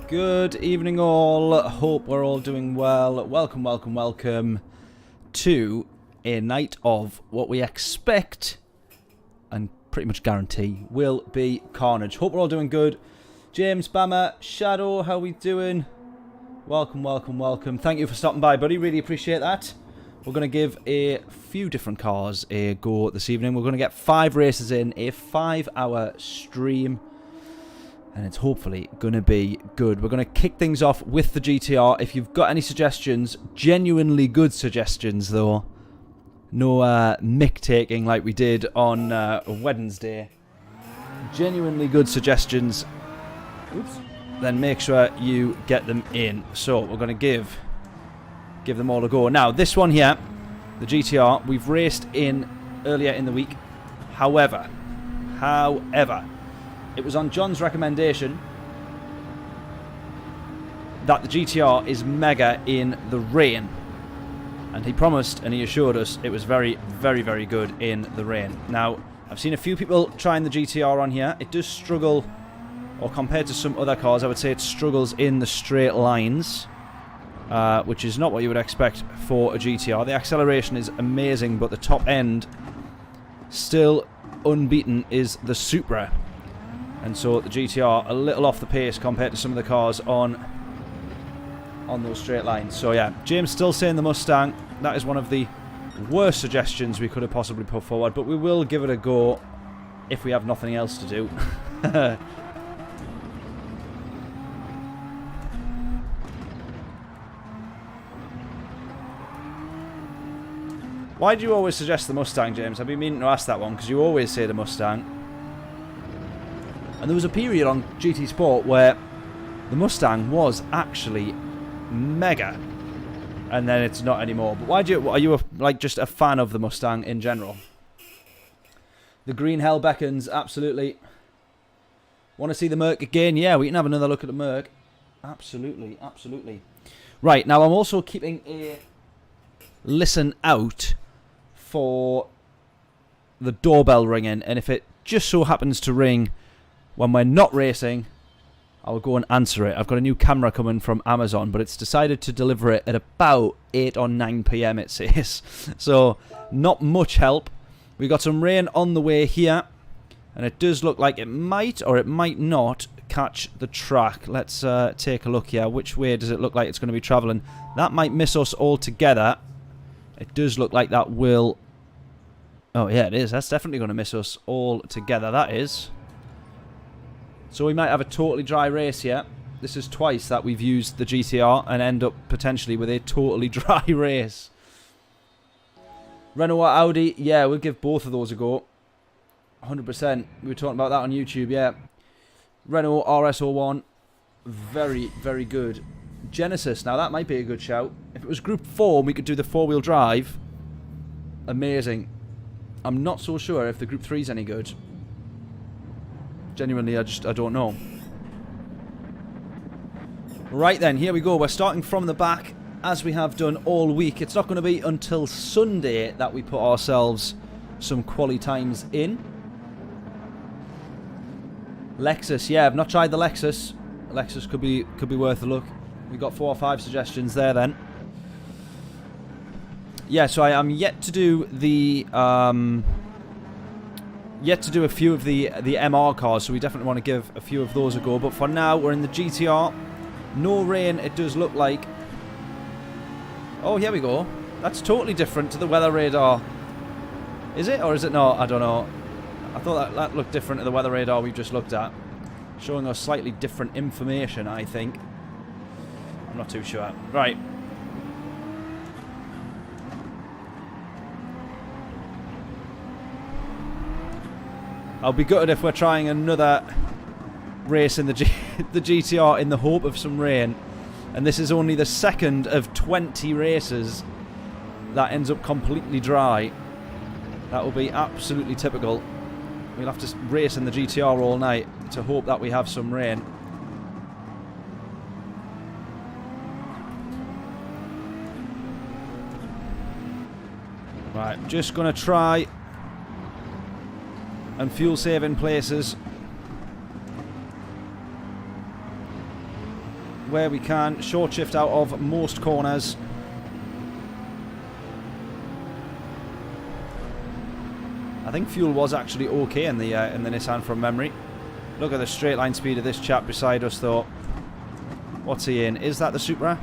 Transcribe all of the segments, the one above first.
Good evening all, hope we're all doing well. Welcome, welcome, welcome to a night of what we expect and pretty much guarantee will be carnage. Hope we're all doing good. James, Bama, Shadow, how we doing? Welcome, welcome, welcome. Thank you for stopping by, buddy, really appreciate that. We're going to give a few different cars a go this evening. We're going to get 5 races in a 5-hour stream. And it's hopefully going to be good. We're going to kick things off with the GTR. If you've got any suggestions, genuinely good suggestions though. No mick taking like we did on Wednesday. Genuinely good suggestions. Oops. Then make sure you get them in. So we're going to give them all a go. Now this one here, the GTR, we've raced in earlier in the week. However, it was on John's recommendation that the GTR is mega in the rain. And he promised and he assured us it was very, very, very good in the rain. Now, I've seen a few people trying the GTR on here. It does struggle, or compared to some other cars, I would say it struggles in the straight lines. Which is not what you would expect for a GTR. The acceleration is amazing, but the top end, still unbeaten, is the Supra. And so the GTR a little off the pace compared to some of the cars on those straight lines. So yeah, James still saying the Mustang. That is one of the worst suggestions we could have possibly put forward, but we will give it a go if we have nothing else to do. Why do you always suggest the Mustang, James? I've been meaning to ask that one because you always say the Mustang. And there was a period on GT Sport where the Mustang was actually mega, and then it's not anymore. But why do you? Are you like just a fan of the Mustang in general? The green hell beckons, absolutely. Want to see the Merc again? Yeah, we can have another look at the Merc. Absolutely, absolutely. Right, now I'm also keeping a listen out for the doorbell ringing, and if it just so happens to ring when we're not racing, I'll go and answer it. I've got a new camera coming from Amazon, but it's decided to deliver it at about 8 or 9 PM, it says. So, not much help. We got some rain on the way here, and it does look like it might or it might not catch the track. Let's take a look here. Which way does it look like it's going to be travelling? That might miss us altogether. It does look like that will... Oh, yeah, it is. That's definitely going to miss us all together. That is... So we might have a totally dry race here. This is twice that we've used the GTR and end up potentially with a totally dry race. Renault or Audi? Yeah, we'll give both of those a go. 100%. We were talking about that on YouTube, yeah. Renault RS01. Very, very good. Genesis. Now that might be a good shout. If it was Group 4 and we could do the 4-wheel drive, amazing. I'm not so sure if the Group 3 is any good. Genuinely, I don't know. Right then, here we go. We're starting from the back, as we have done all week. It's not going to be until Sunday that we put ourselves some quali times in. Lexus, yeah, I've not tried the Lexus. Lexus could be worth a look. We got 4 or 5 suggestions there then. Yeah, so I am yet to do the a few of the MR cars, so we definitely want to give a few of those a go. But for now, we're in the GTR. No rain, it does look like. Oh, here we go. That's totally different to the weather radar. Is it, or is it not? I don't know. I thought that looked different to the weather radar we've just looked at. Showing us slightly different information, I think. I'm not too sure. Right. I'll be gutted if we're trying another race in the GTR in the hope of some rain. And this is only the second of 20 races that ends up completely dry. That will be absolutely typical. We'll have to race in the GTR all night to hope that we have some rain. Right, just going to try and fuel save in places. where we can. Short shift out of most corners. I think fuel was actually okay in the Nissan from memory. Look at the straight line speed of this chap beside us though. What's he in? Is that the Supra?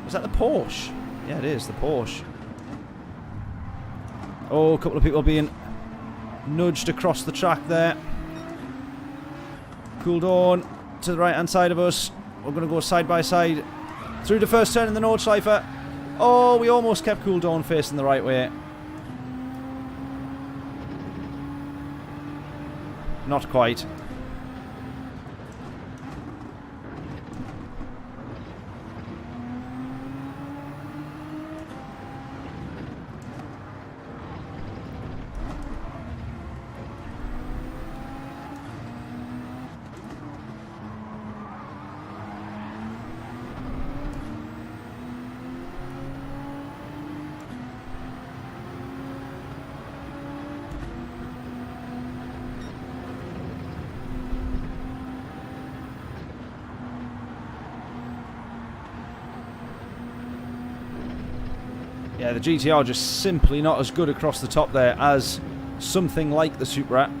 Is that the Porsche? Yeah, it is, the Porsche. Oh, a couple of people being nudged across the track there. Cooled on to the right hand side of us. We're going to go side by side through the first turn in the Nordschleife. Oh, we almost kept cooled on facing the right way. Not quite. Yeah, the GTR just simply not as good across the top there as something like the Supra.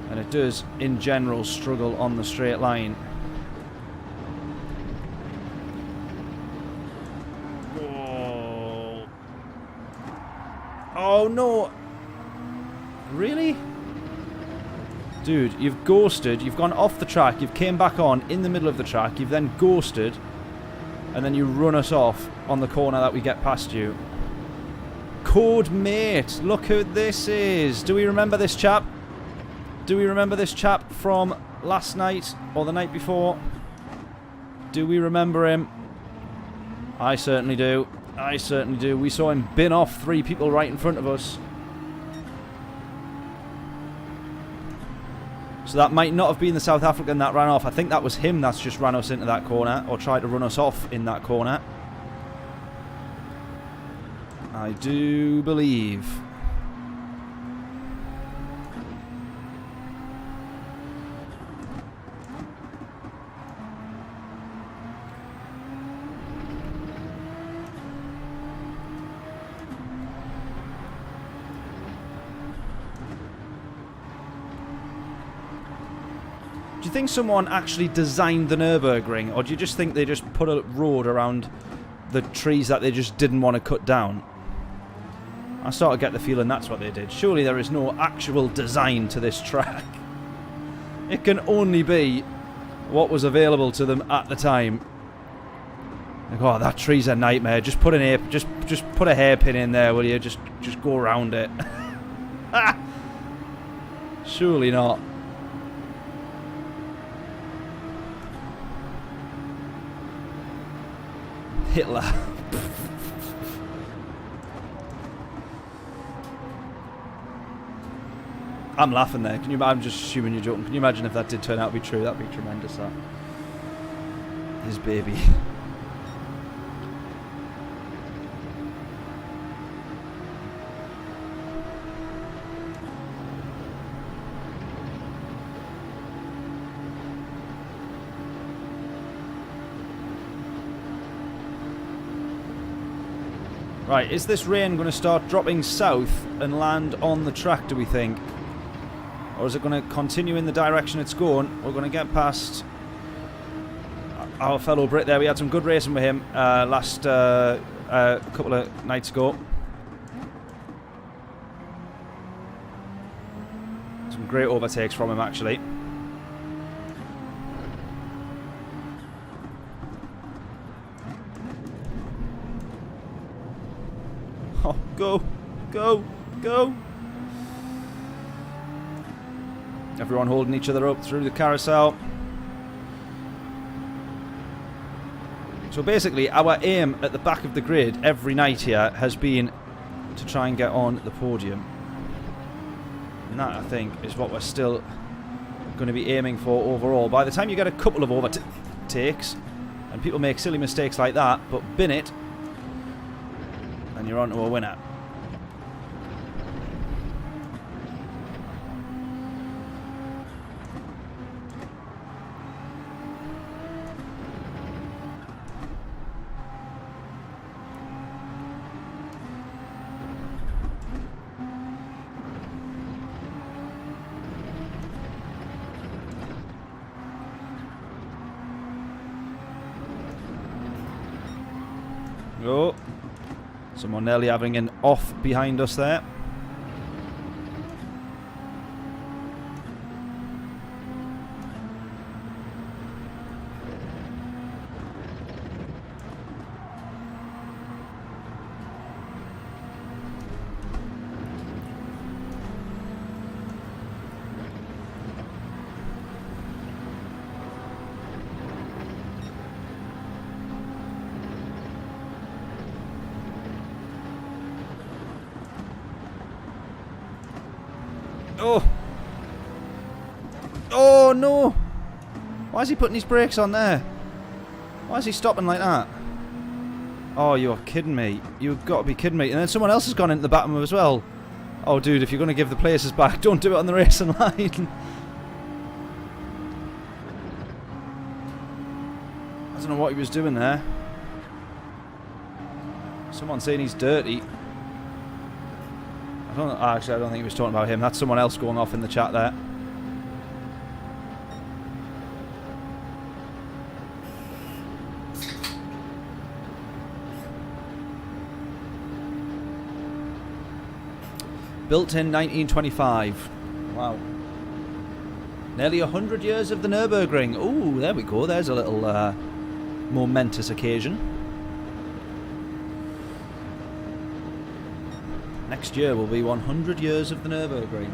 And it does, in general, struggle on the straight line. Oh, oh no! Really? Dude, you've ghosted, you've gone off the track, you've came back on in the middle of the track, you've then ghosted, and then you run us off on the corner that we get past you. Code mate, look who this is. Do we remember this chap? Do we remember this chap from last night or the night before? Do we remember him? I certainly do. I certainly do. We saw him bin off 3 people right in front of us. So that might not have been the South African that ran off. I think that was him that's just ran us into that corner, or tried to run us off in that corner. I do believe. Do you think someone actually designed the Nurburgring, or do you just think they just put a road around the trees that they just didn't want to cut down? I sort of get the feeling that's what they did. Surely there is no actual design to this track. It can only be what was available to them at the time. Like, oh, that tree's a nightmare. Just put just put a hairpin in there, will you? Just go around it. Surely not. Hitler. I'm laughing there. Can you? I'm just assuming you're joking. Can you imagine if that did turn out to be true? That'd be tremendous. That. His baby. Right, is this rain going to start dropping south and land on the track, do we think? Or is it going to continue in the direction it's going? We're going to get past our fellow Brit there. We had some good racing with him last couple of nights ago. Some great overtakes from him, actually. Oh, go, go, go. Everyone holding each other up through the carousel. So basically, our aim at the back of the grid every night here has been to try and get on the podium. And that, I think, is what we're still going to be aiming for overall. By the time you get a couple of overtakes, and people make silly mistakes like that, but bin it, and you're on to a winner. Oh. Someone nearly having an off behind us there. Oh! Oh no! Why is he putting his brakes on there? Why is he stopping like that? Oh, you're kidding me. You've got to be kidding me. And then someone else has gone into the back of him as well. Oh, dude, if you're going to give the places back, don't do it on the racing line. I don't know what he was doing there. Someone's saying he's dirty. Actually, I don't think he was talking about him. That's someone else going off in the chat there. Built in 1925. Wow. Nearly 100 years of the Nurburgring. Ooh, there we go. There's a little momentous occasion. Next year will be 100 years of the Nurburgring.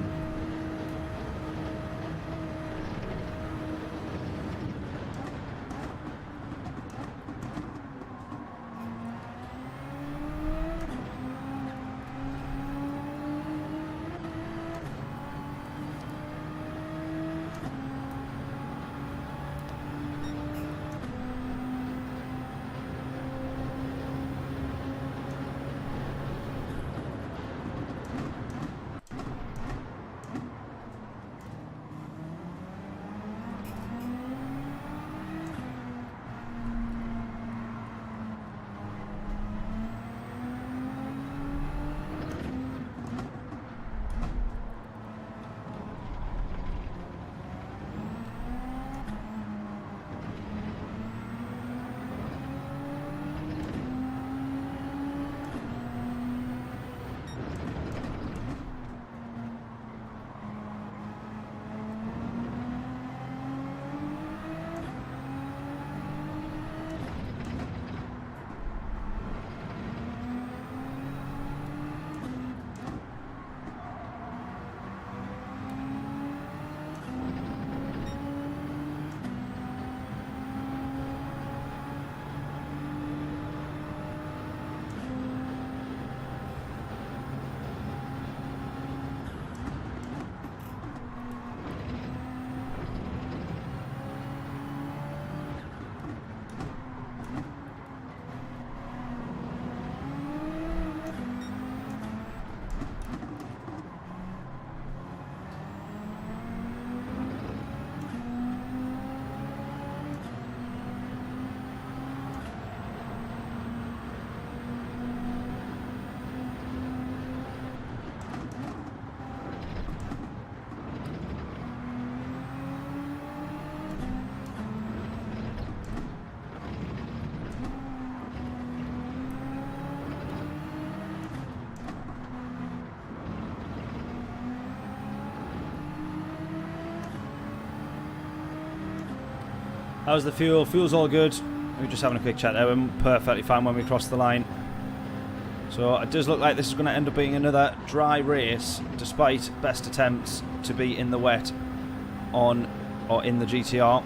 How's the fuel? Fuel's all good. We were just having a quick chat there. We're perfectly fine when we cross the line. So it does look like this is going to end up being another dry race, despite best attempts to be in the wet on or in the GTR.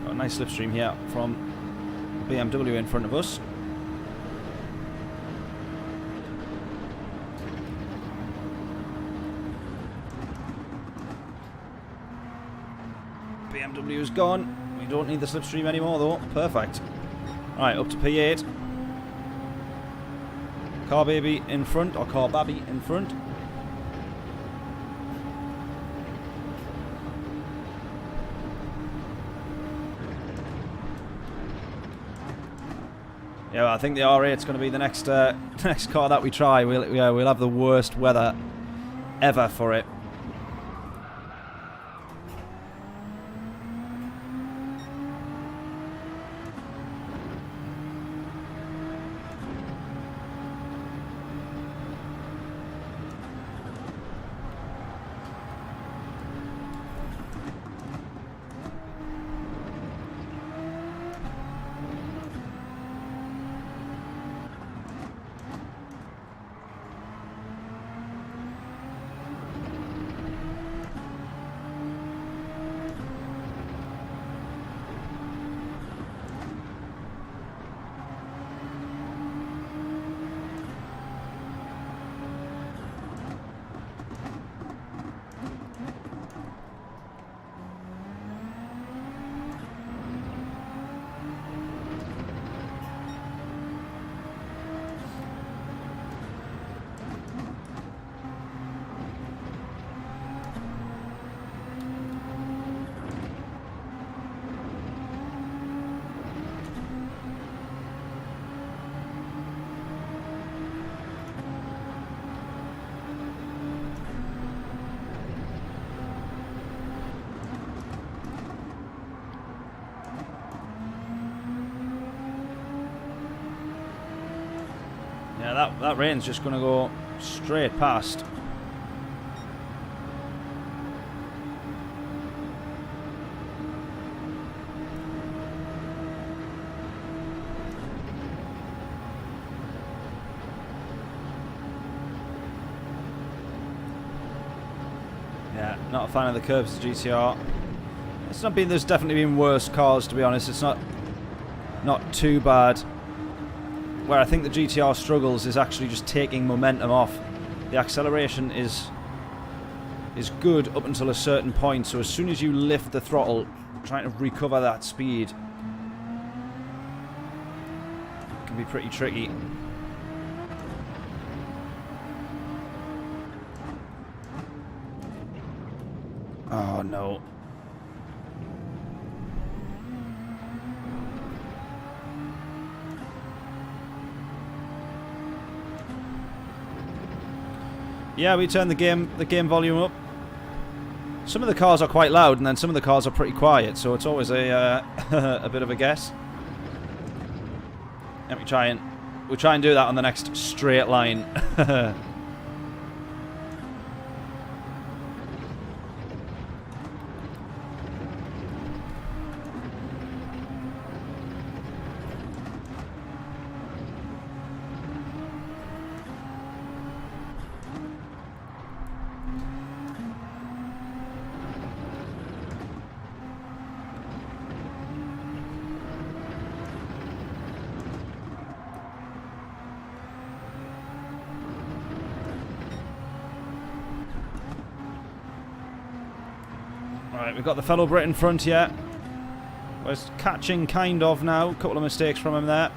Got a nice slipstream here from BMW in front of us. BMW's gone. We don't need the slipstream anymore though. Perfect. Alright, up to P8. Car baby in front, or car babby in front. Yeah, I think the R8's going to be the next next car that we try. We'll have the worst weather ever for it. that rain's just going to go straight past. Yeah, not a fan of the curbs, the GTR. It's not been. There's definitely been worse cars, to be honest. It's not too bad. Where I think the GTR struggles is actually just taking momentum off. The acceleration is good up until a certain point. So as soon as you lift the throttle, trying to recover that speed can be pretty tricky. Oh no. Yeah, we turn the game volume up. Some of the cars are quite loud, and then some of the cars are pretty quiet, so it's always a a bit of a guess. Let me we'll try and do that on the next straight line. Right, we've got the fellow Brit in front here. We're catching kind of now. A couple of mistakes from him there.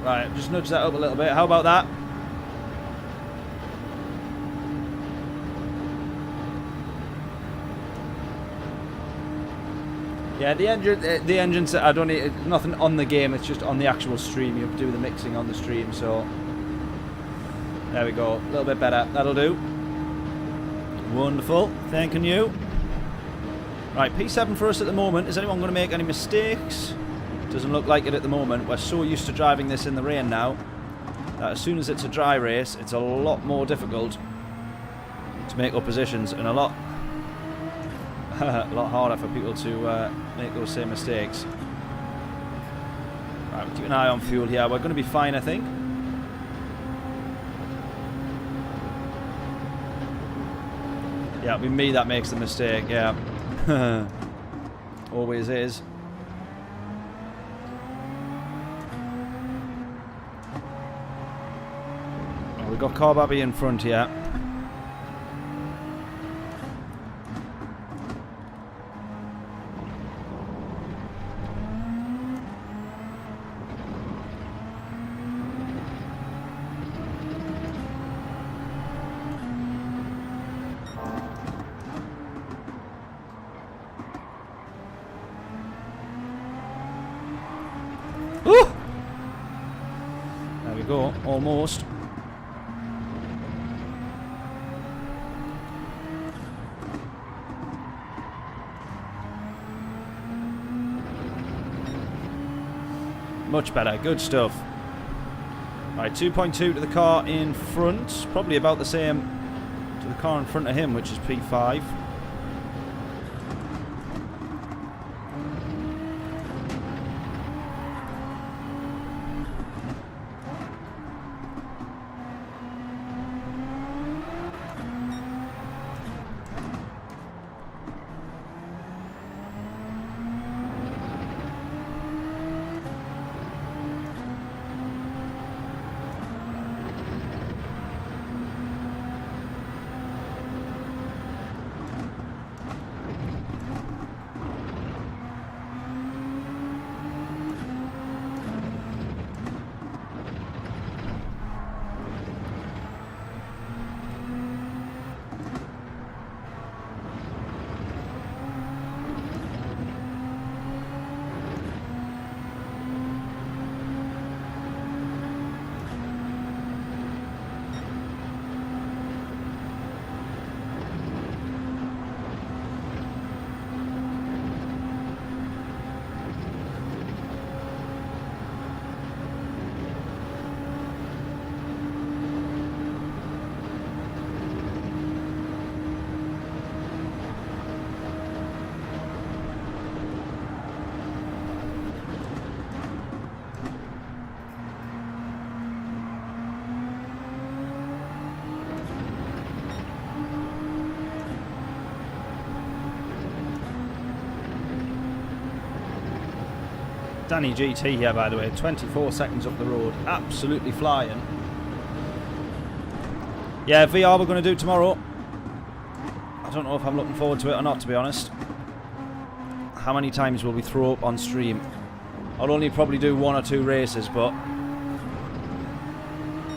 Right, just nudge that up a little bit. How about that? Yeah, the engines. I don't need nothing on the game. It's just on the actual stream. You do the mixing on the stream. So there we go. A little bit better. That'll do. Wonderful. Thanking you. Right, P7 for us at the moment. Is anyone going to make any mistakes? Doesn't look like it at the moment. We're so used to driving this in the rain now that as soon as it's a dry race, it's a lot more difficult to make up positions and a lot harder for people to make those same mistakes. Right, we'll keep an eye on fuel here. We're going to be fine, I think. Yeah, it'll be me that makes the mistake, yeah. Always is. We've got Carbaby in front here. Ooh! There we go, almost. Much better, good stuff. Right, 2.2 to the car in front. Probably about the same to the car in front of him, which is P5. Danny GT here, by the way, 24 seconds up the road, absolutely flying. Yeah, VR we're going to do tomorrow. I don't know if I'm looking forward to it or not, to be honest. How many times will we throw up on stream? I'll only probably do 1 or 2 races, but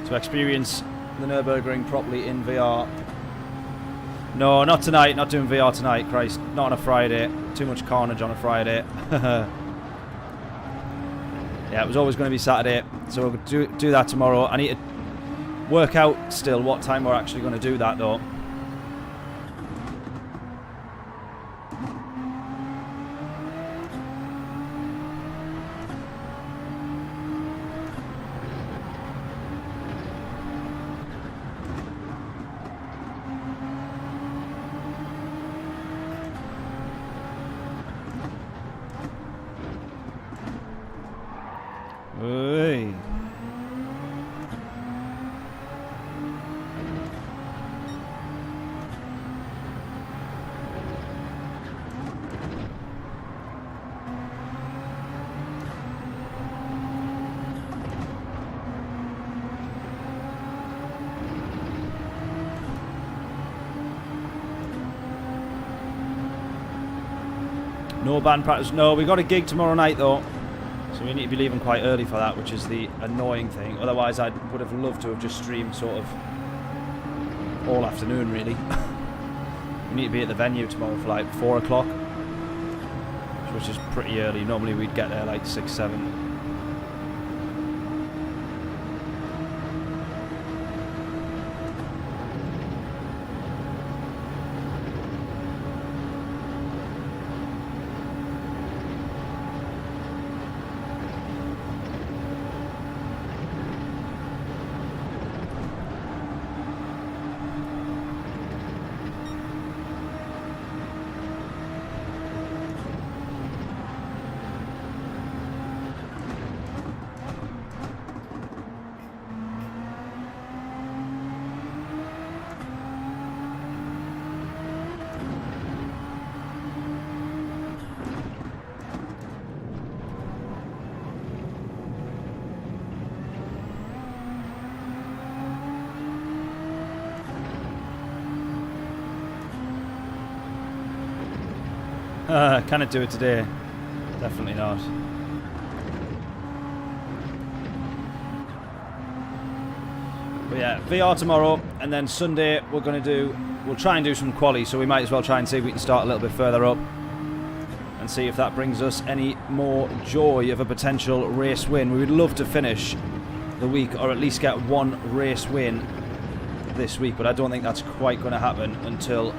to experience the Nurburgring properly in VR. No, not tonight. Not doing VR tonight, Christ. Not on a Friday. Too much carnage on a Friday. Yeah, it was always going to be Saturday, so we'll do that tomorrow. I need to work out still what time we're actually going to do that, though. Hey. No band practice. No, we got a gig tomorrow night though. So we need to be leaving quite early for that, which is the annoying thing. Otherwise, I would have loved to have just streamed sort of all afternoon, really. We need to be at the venue tomorrow for like 4 o'clock, which is pretty early. Normally we'd get there like 6, 7. Can it do it today? Definitely not. But yeah, VR tomorrow, and then Sunday we'll try and do some quali, so we might as well try and see if we can start a little bit further up and see if that brings us any more joy of a potential race win. We would love to finish the week, or at least get 1 race win this week, but I don't think that's quite going to happen until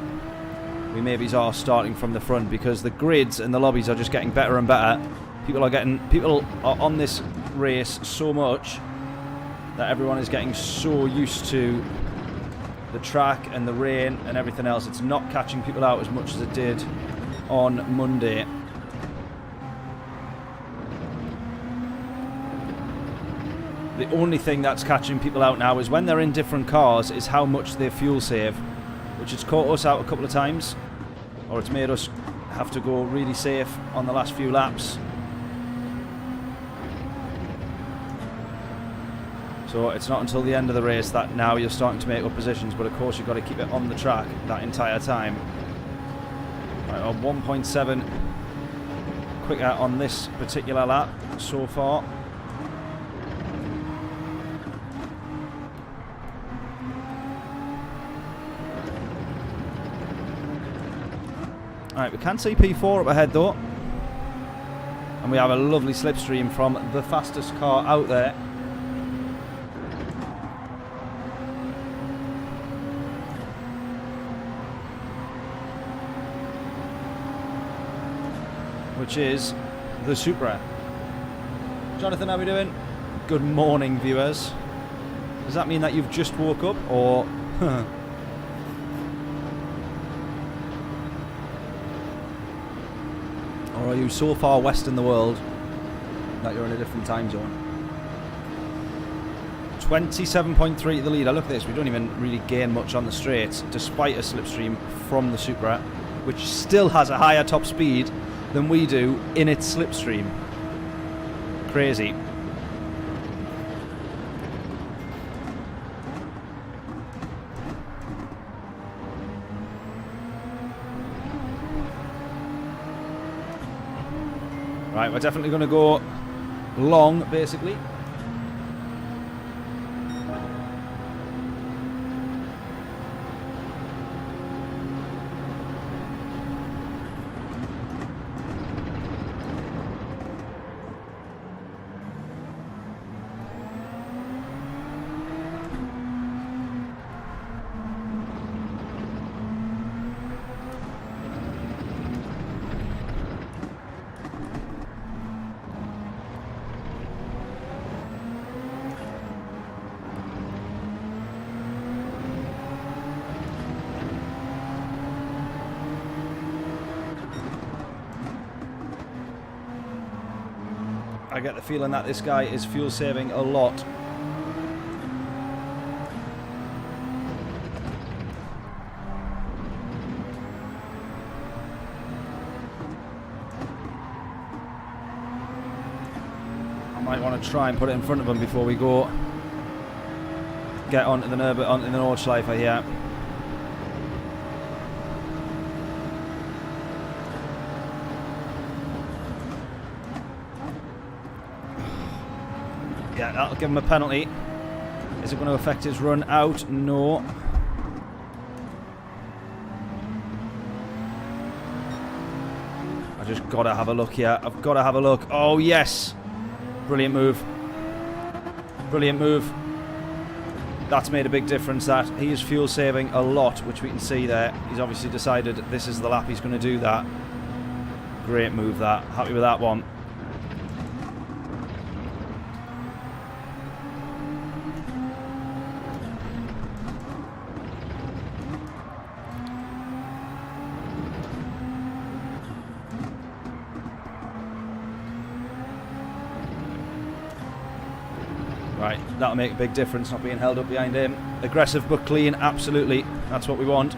we maybe are starting from the front, because the grids and the lobbies are just getting better and better. People are on this race so much that everyone is getting so used to the track and the rain and everything else. It's not catching people out as much as it did on Monday. The only thing that's catching people out now is when they're in different cars is how much they fuel save, which has caught us out a couple of times, or it's made us have to go really safe on the last few laps. So it's not until the end of the race that now you're starting to make up positions, but of course you've got to keep it on the track that entire time. Right, on 1.7 quicker on this particular lap so far. Alright, we can see P4 up ahead though. And we have a lovely slipstream from the fastest car out there. Which is the Supra. Jonathan, how are we doing? Good morning, viewers. Does that mean that you've just woke up, or... or are you so far west in the world that you're in a different time zone? 27.3 to the lead. I look at this, we don't even really gain much on the straights, despite a slipstream from the Supra, which still has a higher top speed than we do in its slipstream. crazy. Right, we're definitely going to go long, basically. I get the feeling that this guy is fuel saving a lot. I might want to try and put it in front of him before we go get onto the Nordschleife here. Yeah, that'll give him a penalty. Is it going to affect his run out? No. I just got to have a look here. I've got to have a look. Oh, yes. Brilliant move. Brilliant move. That's made a big difference, that. He is fuel saving a lot, which we can see there. He's obviously decided this is the lap he's going to do that. Great move, that. Happy with that one. Right, that'll make a big difference, not being held up behind him. Aggressive but clean, absolutely. That's what we want.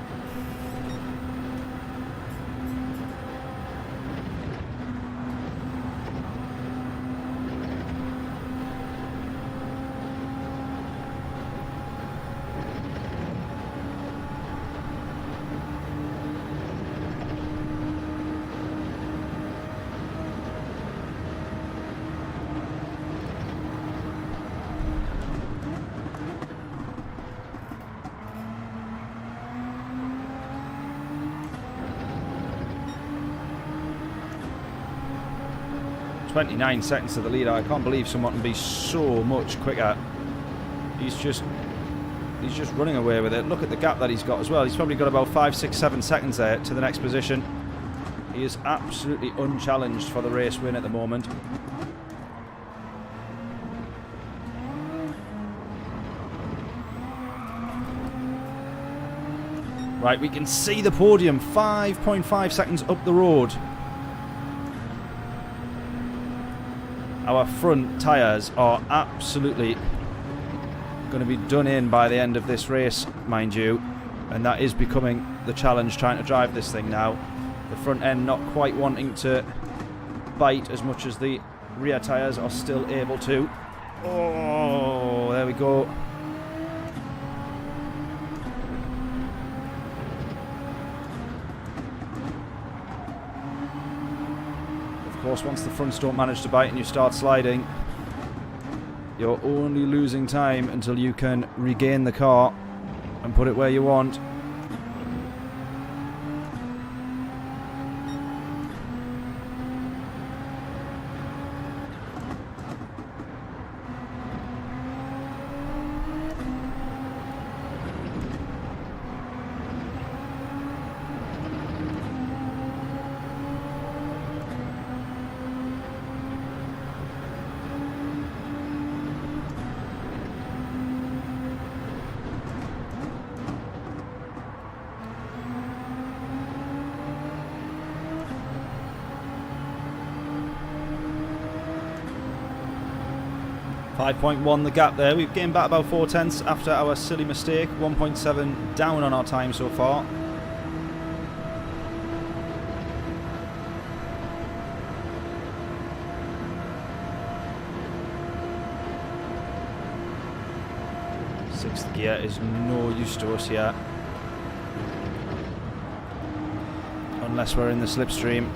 .29 seconds to the leader. I can't believe someone can be so much quicker. He's just running away with it. Look at the gap that he's got as well. He's probably got about 5, 6, 7 seconds there to the next position. He is absolutely unchallenged for the race win at the moment. Right, we can see the podium 5.5 seconds up the road. Our front tyres are absolutely going to be done in by the end of this race, mind you. And that is becoming the challenge, trying to drive this thing now. The front end not quite wanting to bite as much as the rear tyres are still able to. Oh, there we go. Of course, once the fronts don't manage to bite and you start sliding, you're only losing time until you can regain the car and put it where you want. .1 the gap there. We've gained back about 4 tenths after our silly mistake. 1.7 down on our time so far. Sixth gear is no use to us yet. Unless we're in the slipstream.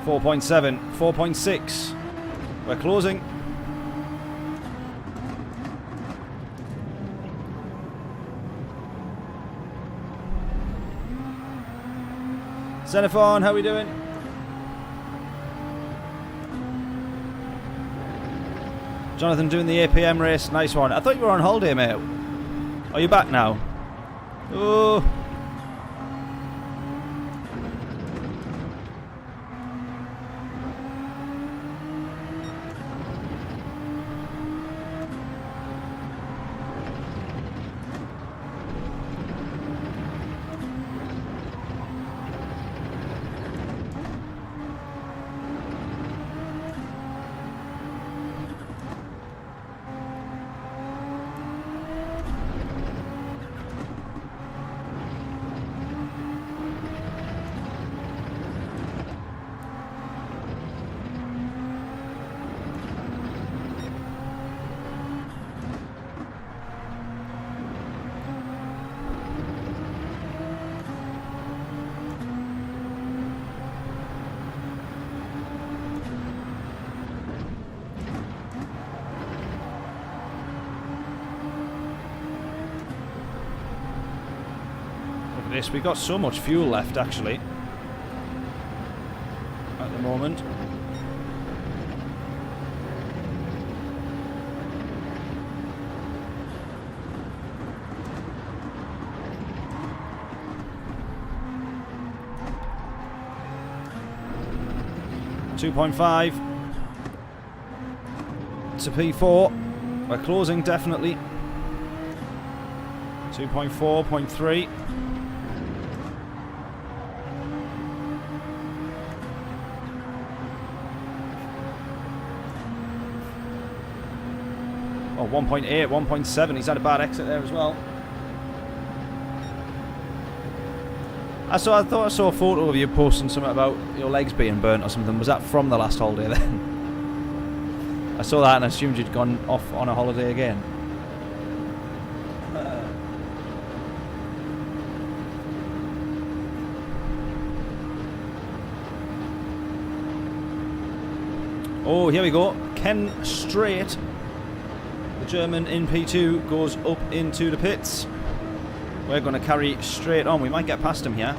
.7, 4.6. We're closing. Xenophon, how are we doing? Jonathan doing the APM race. Nice one. I thought you were on holiday, mate. Are you back now? Oh. This. We got so much fuel left actually at the moment. .5 to P4. We're closing definitely. 2.4, 0.3. Oh, 1.8, 1.7. He's had a bad exit there as well. I thought I saw a photo of you posting something about your legs being burnt or something. Was that from the last holiday then? I saw that and I assumed you'd gone off on a holiday again. Oh, here we go. Ken Straight, the German in P2, goes up into the pits. We're going to carry straight on. We might get past him here.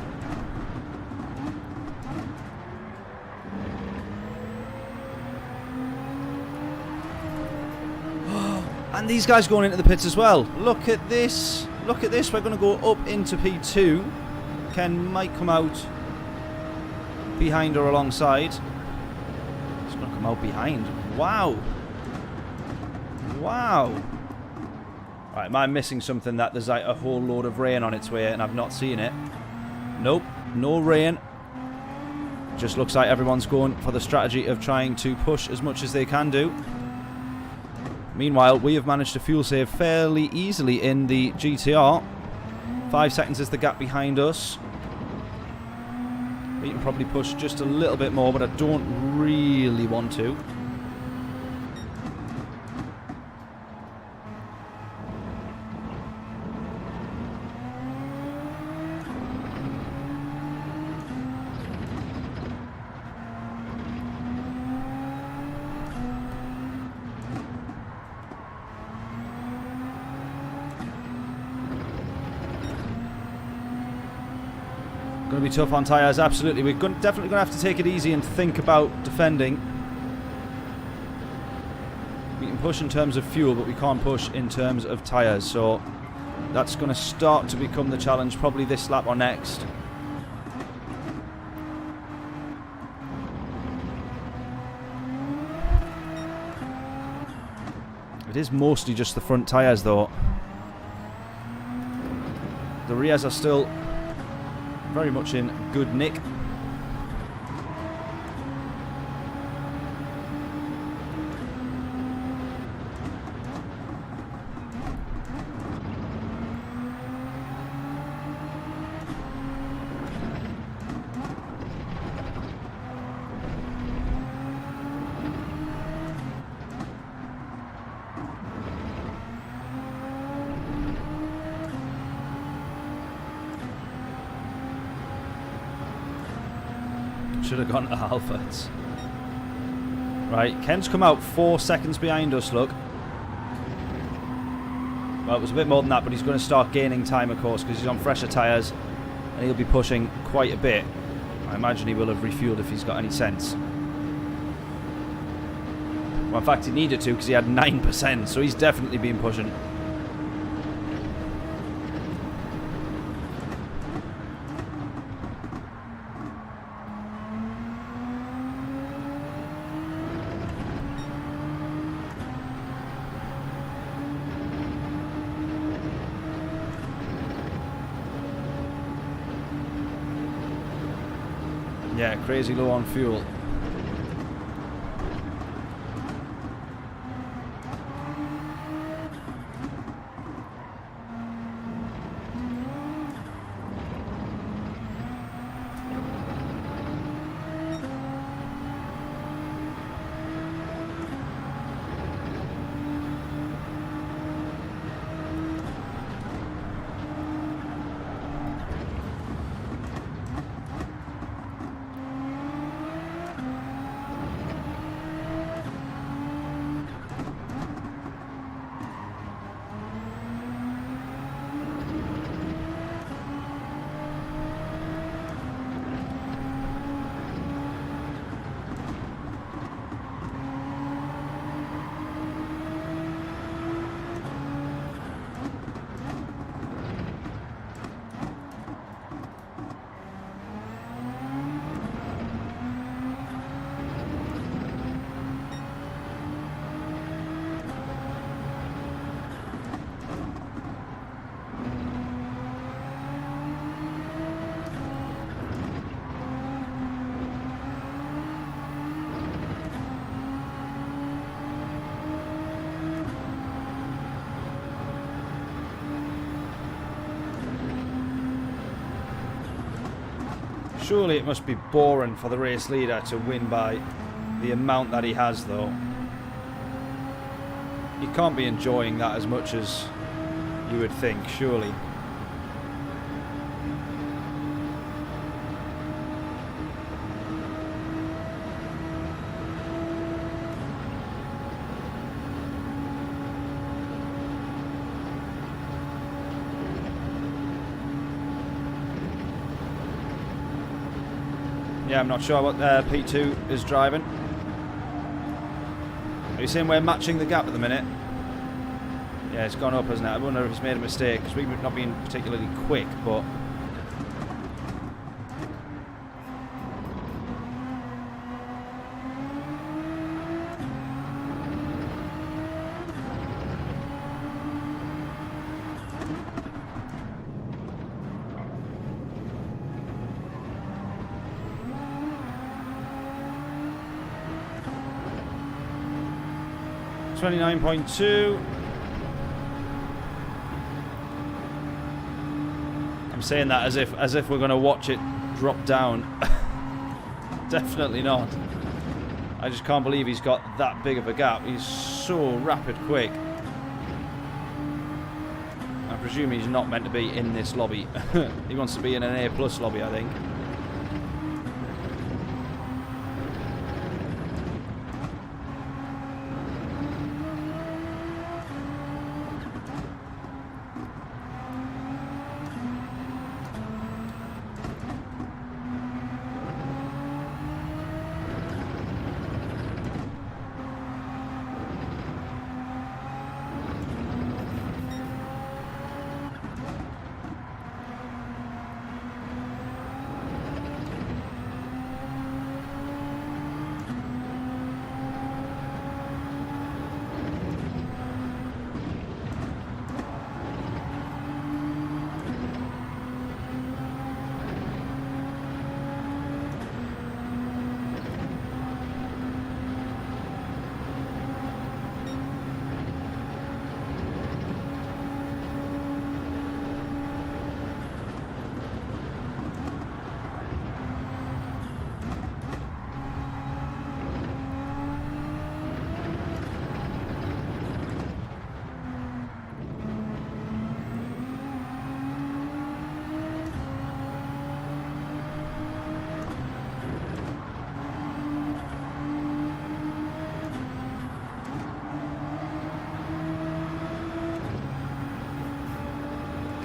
And these guys going into the pits as well. Look at this. Look at this. We're going to go up into P2. Ken might come out behind or alongside. He's going to come out behind. Wow. Wow. Right, am I missing something that there's like a whole load of rain on its way and I've not seen it? Nope, no rain. Just looks like everyone's going for the strategy of trying to push as much as they can do. Meanwhile, we have managed to fuel save fairly easily in the GTR. 5 seconds is the gap behind us. We can probably push just a little bit more, but I don't really want to. Going to be tough on tyres, absolutely. We're definitely going to have to take it easy and think about defending. We can push in terms of fuel, but we can't push in terms of tyres. So that's going to start to become the challenge, probably this lap or next. It is mostly just the front tyres, though. The rears are still very much in good nick. Should have gone to Alberts. Right, Ken's come out 4 seconds behind us, look. Well, it was a bit more than that, but he's going to start gaining time, of course, because he's on fresher tyres, and he'll be pushing quite a bit. I imagine he will have refueled if he's got any sense. Well, in fact, he needed to, because he had 9%, so he's definitely been pushing. Yeah, crazy low on fuel. Surely it must be boring for the race leader to win by the amount that he has, though. He can't be enjoying that as much as you would think, surely. Yeah, I'm not sure what P2 is driving. Are you saying we're matching the gap at the minute? Yeah, it's gone up, hasn't it? I wonder if he's made a mistake, because we've not been particularly quick, but... .2. I'm saying that as if we're going to watch it drop down. Definitely not. I just can't believe he's got that big of a gap. He's so rapid quick. I presume he's not meant to be in this lobby. He wants to be in an A+ lobby, I think.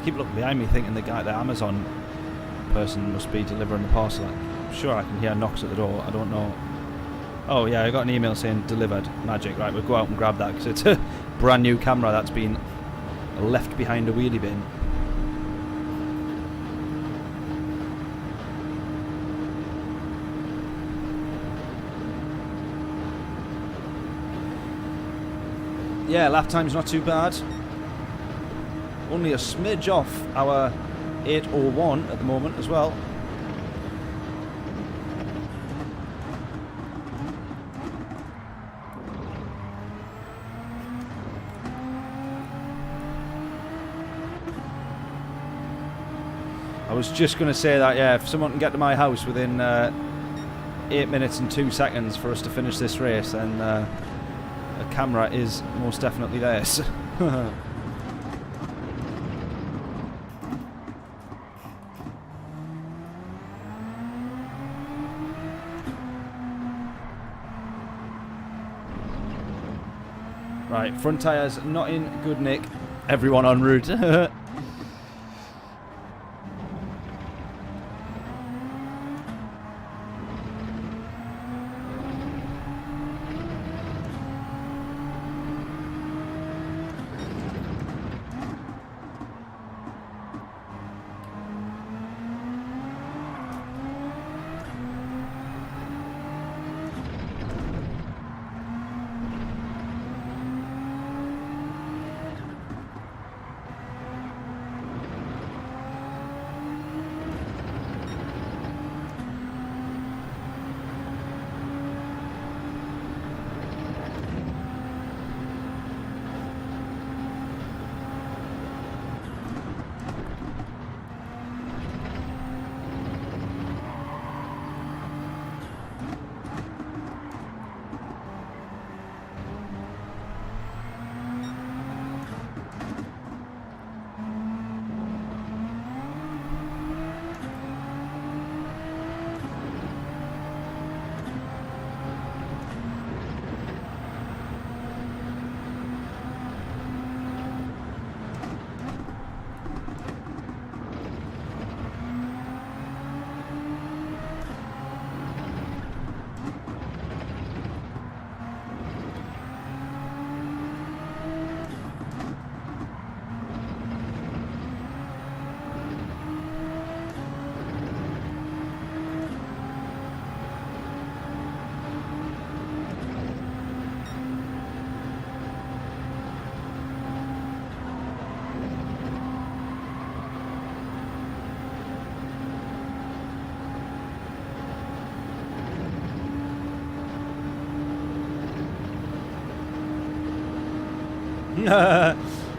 I keep looking behind me thinking the Amazon person must be delivering the parcel. I'm sure I can hear knocks at the door. I don't know. Oh yeah, I got an email saying delivered. Magic. Right, we'll go out and grab that because it's a brand new camera that's been left behind a wheelie bin. Yeah, lap time's not too bad. Only a smidge off our 8:01 at the moment as well. I was just going to say that, yeah, if someone can get to my house within 8 minutes and 2 seconds for us to finish this race, then a camera is most definitely theirs. Right, front tyres not in good nick. Everyone en route.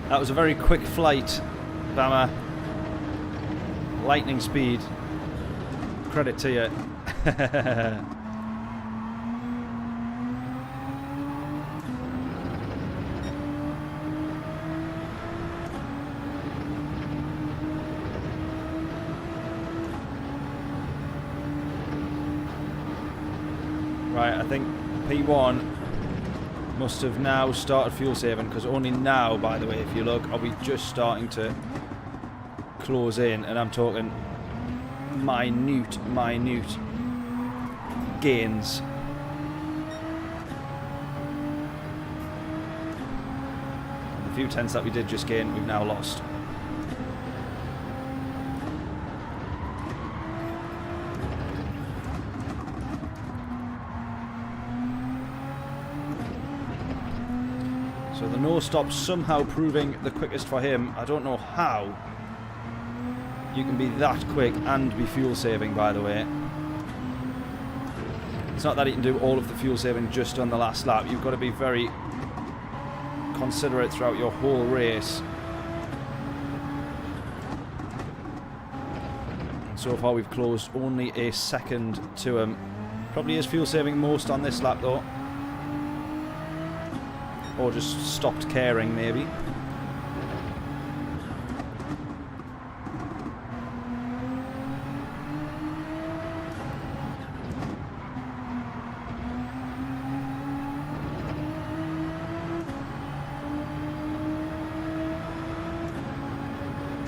That was a very quick flight, Bama. Lightning speed. Credit to you. Right, I think P1 must have now started fuel saving, because only now, by the way, if you look, are we just starting to close in, and I'm talking minute gains. And the few tenths that we did just gain, we've now lost. So the no-stop somehow proving the quickest for him. I don't know how you can be that quick and be fuel saving, by the way. It's not that he can do all of the fuel saving just on the last lap. You've got to be very considerate throughout your whole race. And so far we've closed only a second to him. Probably is fuel saving most on this lap though. Or just stopped caring, maybe.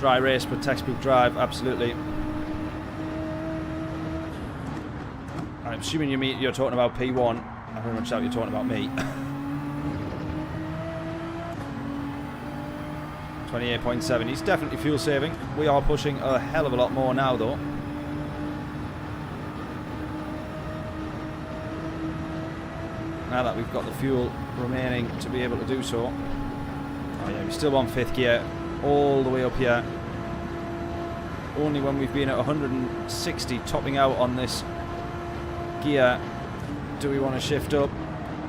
Dry race, but textbook drive, absolutely. I'm assuming you're talking about P1. I very much doubt you're talking about me. 28.7. He's definitely fuel saving. We are pushing a hell of a lot more now, though. Now that we've got the fuel remaining to be able to do so. Oh yeah, we still want 5th gear all the way up here. Only when we've been at 160 topping out on this gear do we want to shift up,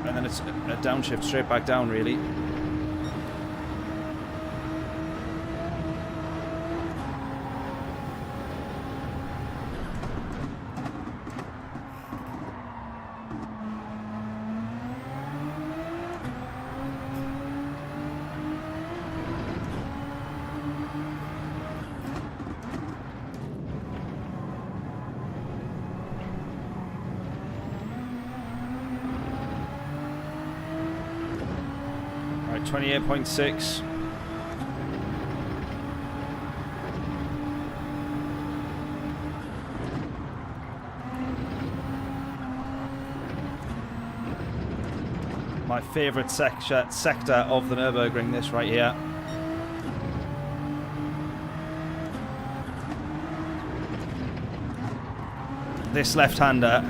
and then it's a downshift straight back down really. Right, 28.6. My favourite sector of the Nurburgring, this right here. This left-hander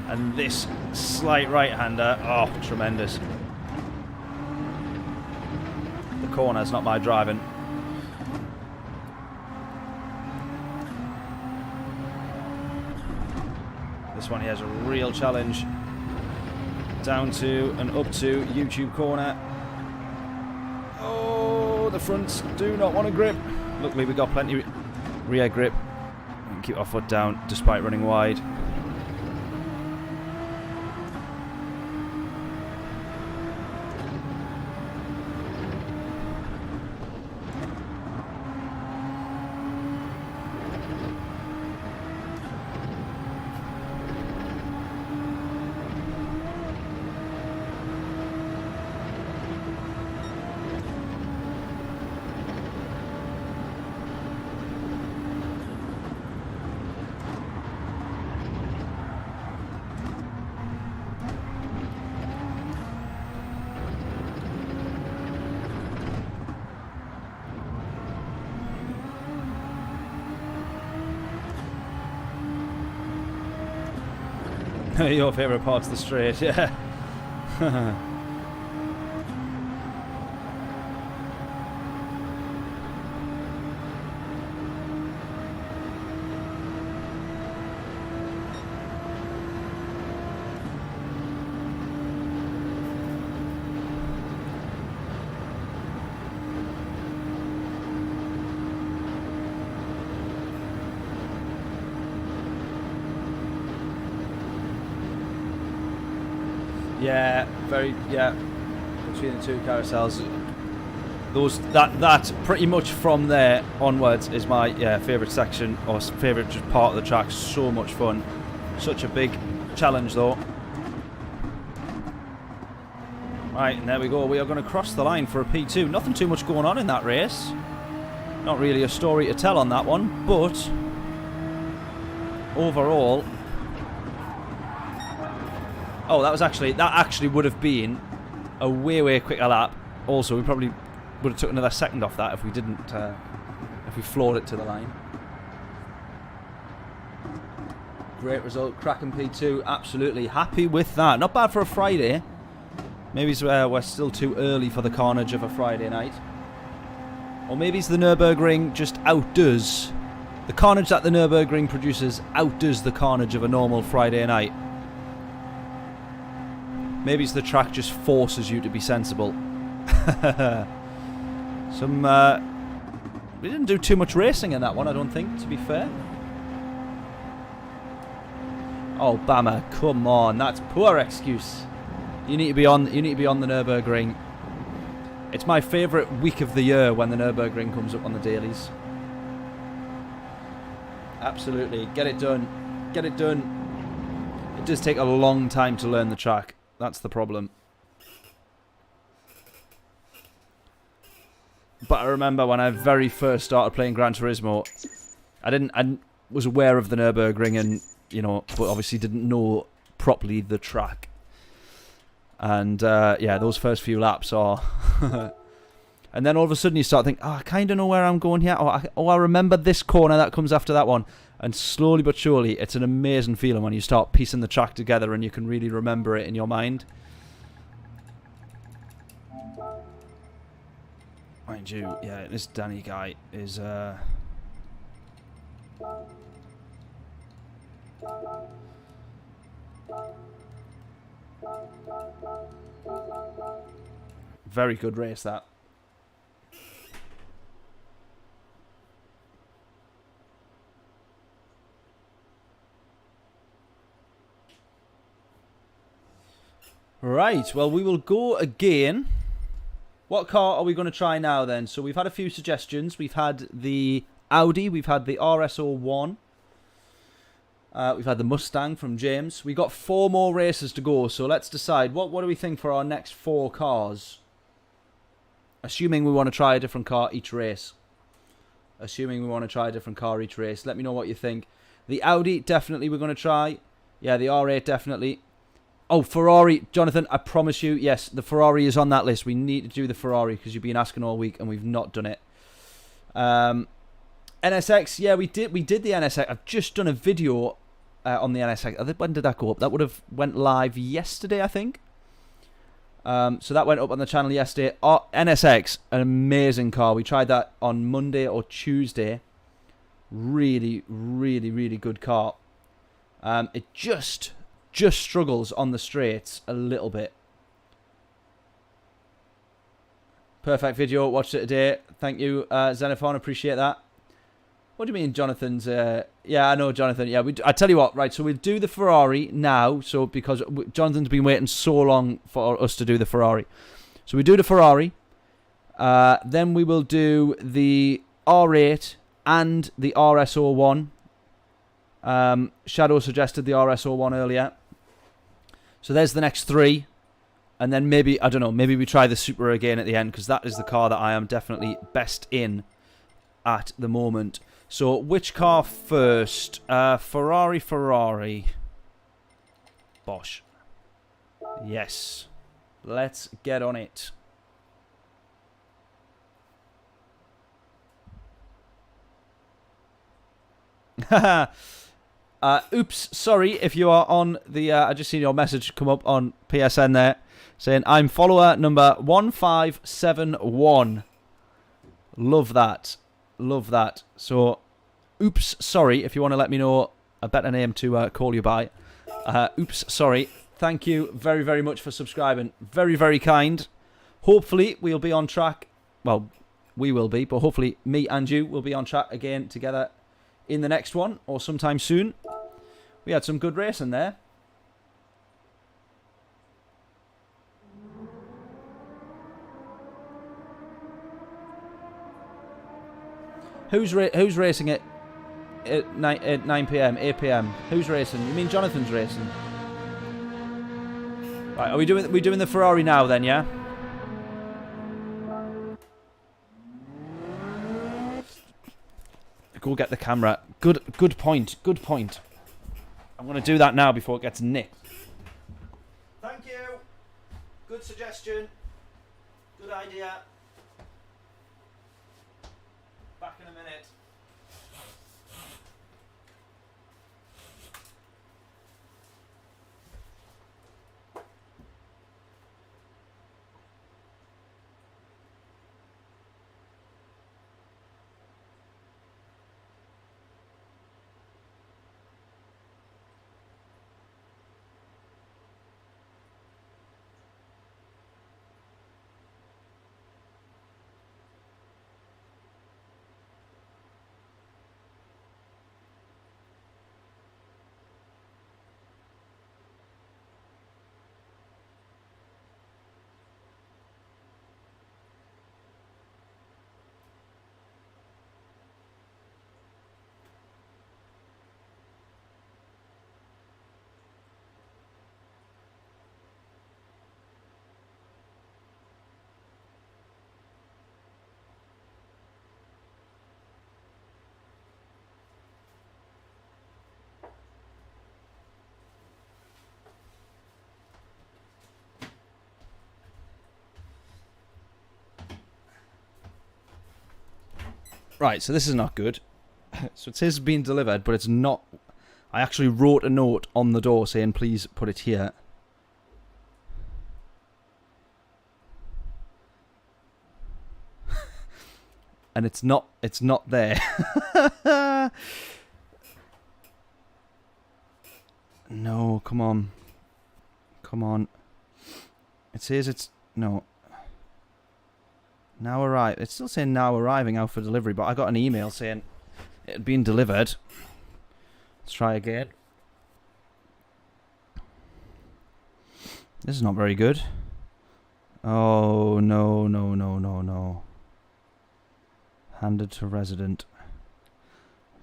and this slight right-hander. Oh, tremendous. The corner's not my driving. This one here is a real challenge. Down to and up to YouTube corner. Oh, the fronts do not want to grip. Luckily we got plenty rear grip. We can keep our foot down despite running wide. Your favourite part's the straight, yeah. Yeah, very, yeah, between the two carousels. Those, that pretty much from there onwards is my, yeah, favourite section, or favourite part of the track. So much fun. Such a big challenge though. Right, and there we go. We are going to cross the line for a P2. Nothing too much going on in that race. Not really a story to tell on that one, but overall... Oh, that actually would have been a way quicker lap. Also, we probably would have took another second off that if we didn't, if we floored it to the line. Great result, cracking P2, absolutely happy with that. Not bad for a Friday. Maybe we're still too early for the carnage of a Friday night. Or maybe it's the Nurburgring just outdoes. The carnage that the Nurburgring produces outdoes the carnage of a normal Friday night. Maybe it's the track just forces you to be sensible. We didn't do too much racing in that one, I don't think, to be fair. Oh, Bammer, come on, that's poor excuse. You need to be on the Nurburgring. It's my favourite week of the year when the Nurburgring comes up on the dailies. Absolutely, get it done. Get it done. It does take a long time to learn the track. That's the problem. but I remember when I very first started playing Gran Turismo, I was aware of the Nurburgring and, you know, but obviously didn't know properly the track. And, yeah, those first few laps are... And then all of a sudden you start thinking, oh, I kind of know where I'm going here. I remember this corner that comes after that one. And slowly but surely, it's an amazing feeling when you start piecing the track together and you can really remember it in your mind. Mind you, yeah, this Danny guy is... very good race, that. Right, well, we will go again. What car are we going to try now, then? So we've had a few suggestions. We've had the Audi. We've had the RS01. We've had the Mustang from James. We've got 4 more races to go, so let's decide. What do we think for our next 4 cars? Assuming we want to try a different car each race. Let me know what you think. The Audi, definitely we're going to try. Yeah, the R8, definitely. Oh, Ferrari. Jonathan, I promise you, yes, the Ferrari is on that list. We need to do the Ferrari because you've been asking all week and we've not done it. NSX, yeah, we did the NSX. I've just done a video on the NSX. When did that go up? That would have went live yesterday, I think. So that went up on the channel yesterday. NSX, an amazing car. We tried that on Monday or Tuesday. Really, really, really good car. It just struggles on the straights a little bit. Perfect video. Watched it today. Thank you, Xenophon. Appreciate that. What do you mean, Jonathan's... yeah, I know, Jonathan. Yeah, I tell you what. Right, so we'll do the Ferrari now. So because Jonathan's been waiting so long for us to do the Ferrari. So we do the Ferrari. Then we will do the R8 and the RS01. Shadow suggested the RS01 earlier. So there's the next 3. And then maybe, I don't know, maybe we try the Supra again at the end, because that is the car that I am definitely best in at the moment. So which car first? Ferrari. Bosh. Yes. Let's get on it. Oops, sorry if you are on the... I just seen your message come up on PSN there, saying, I'm follower number 1571. Love that. Love that. So, oops, sorry if you want to let me know a better name to call you by. Oops, sorry. Thank you very, very much for subscribing. Very, very kind. Hopefully, we'll be on track. Well, we will be, but hopefully me and you will be on track again together in the next one or sometime soon. We had some good racing there. Who's racing it at 9 p.m, 8 p.m? Who's racing? You mean Jonathan's racing? Right, are we doing the Ferrari now then, yeah? Go get the camera. Good point. Good point. I'm going to do that now before it gets nicked. Thank you. Good suggestion. Good idea. Back in a minute. Right, so this is not good. So it says it's been delivered, but it's not. I actually wrote a note on the door saying, please put it here. And it's not there. No, come on. Come on. It says it's... No. Now arrive. It's still saying now arriving out for delivery, but I got an email saying it had been delivered. Let's try again. This is not very good. Oh, no, no, no, no, no. Handed to resident.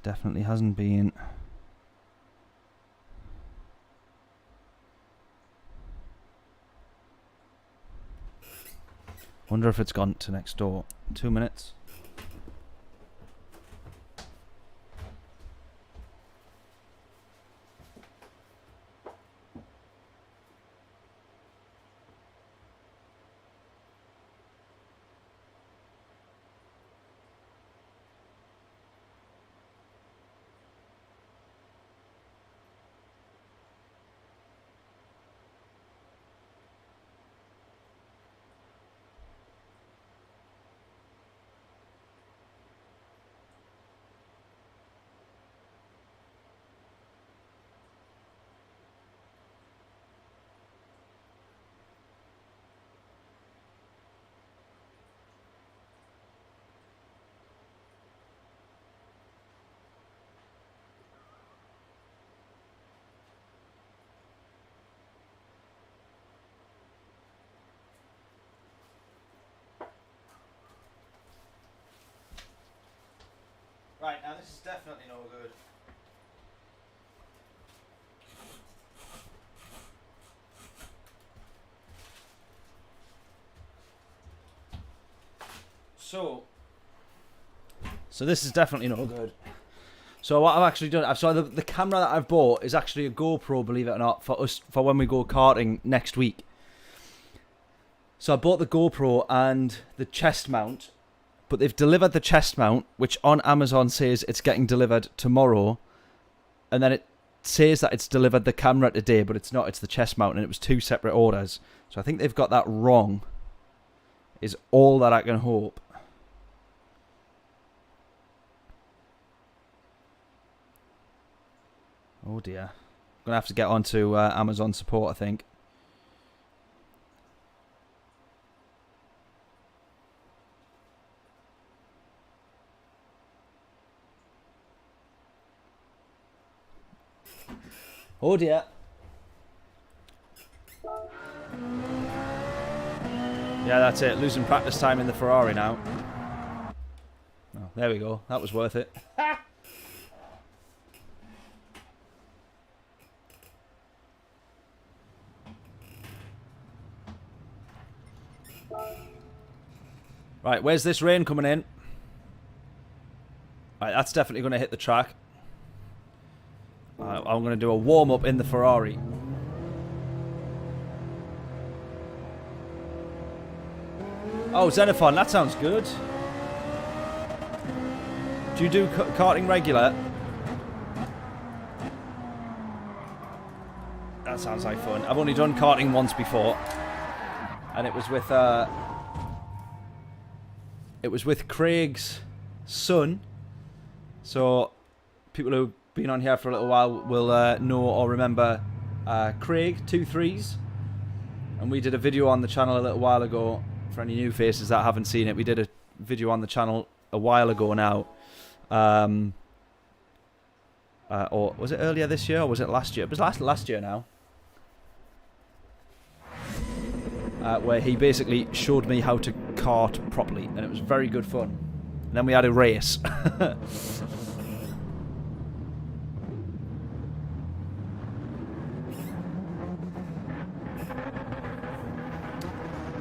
Definitely hasn't been. Wonder if it's gone to next door. 2 minutes. Right, now this is definitely no good. So this is definitely no good. So what I've actually done, so the camera that I've bought is actually a GoPro, believe it or not, for us, for when we go karting next week. So I bought the GoPro and the chest mount, but they've delivered the chest mount, which on Amazon says it's getting delivered tomorrow, and then it says that it's delivered the camera today, but it's not, it's the chest mount, and it was 2 separate orders. So I think they've got that wrong, is all that I can hope. Oh dear. I'm going to have to get onto Amazon support, I think. Oh dear. Yeah, that's it. Losing practice time in the Ferrari now. Oh, there we go. That was worth it. Right, where's this rain coming in? Right, that's definitely going to hit the track. I'm going to do a warm-up in the Ferrari. Oh, Xenophon, that sounds good. Do you do karting regular? That sounds like fun. I've only done karting once before. And it was with Craig's son. So people who've been on here for a little while will know or remember Craig, 2 3s. And we did a video on the channel a little while ago. For any new faces that haven't seen it, we did a video on the channel a while ago now. Or was it earlier this year or was it last year? It was last year now. Where he basically showed me how to kart properly, and it was very good fun. And then we had a race.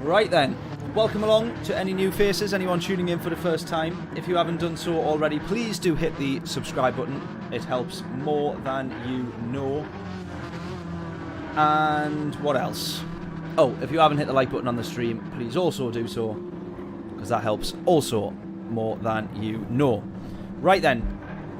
Right then, welcome along to any new faces, anyone tuning in for the first time. If you haven't done so already, please do hit the subscribe button. It helps more than you know. And what else? Oh, if you haven't hit the like button on the stream, please also do so, because that helps also more than you know. Right then,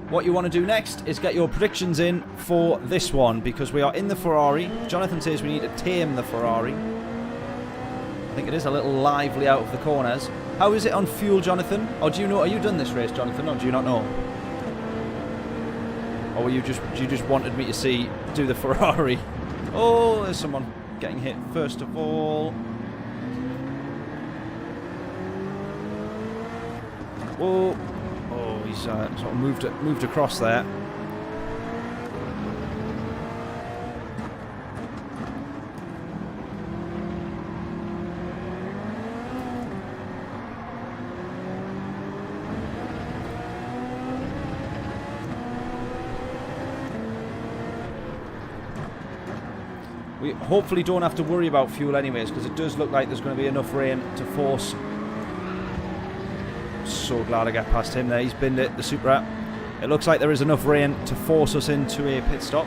what you want to do next is get your predictions in for this one, because we are in the Ferrari. Jonathan says we need to tame the Ferrari. I think it is a little lively out of the corners. How is it on fuel, Jonathan? Or do you know, are you done this race, Jonathan, or do you not know? Or were you just wanted me to do the Ferrari? Oh, there's someone getting hit first of all. Whoa. Oh, he's sort of moved across there. We hopefully don't have to worry about fuel anyways, because it does look like there's going to be enough rain to force. So glad I got past him there. He's binned it, the Supra. It looks like there is enough rain to force us into a pit stop.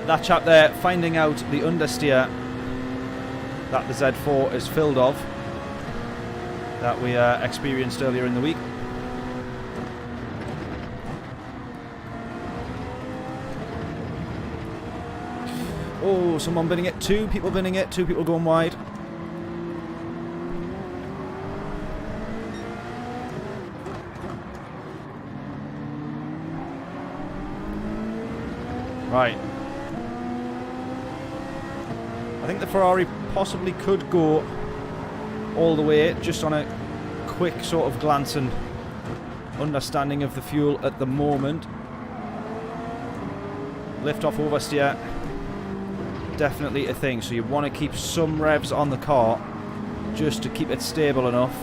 That chap there finding out the understeer that the Z4 is filled of, that we experienced earlier in the week. Oh, someone binning it. Two people binning it. Two people going wide. Right. I think the Ferrari possibly could go all the way, just on a quick sort of glance and understanding of the fuel at the moment. Lift off oversteer. Definitely a thing, so you want to keep some revs on the car just to keep it stable enough.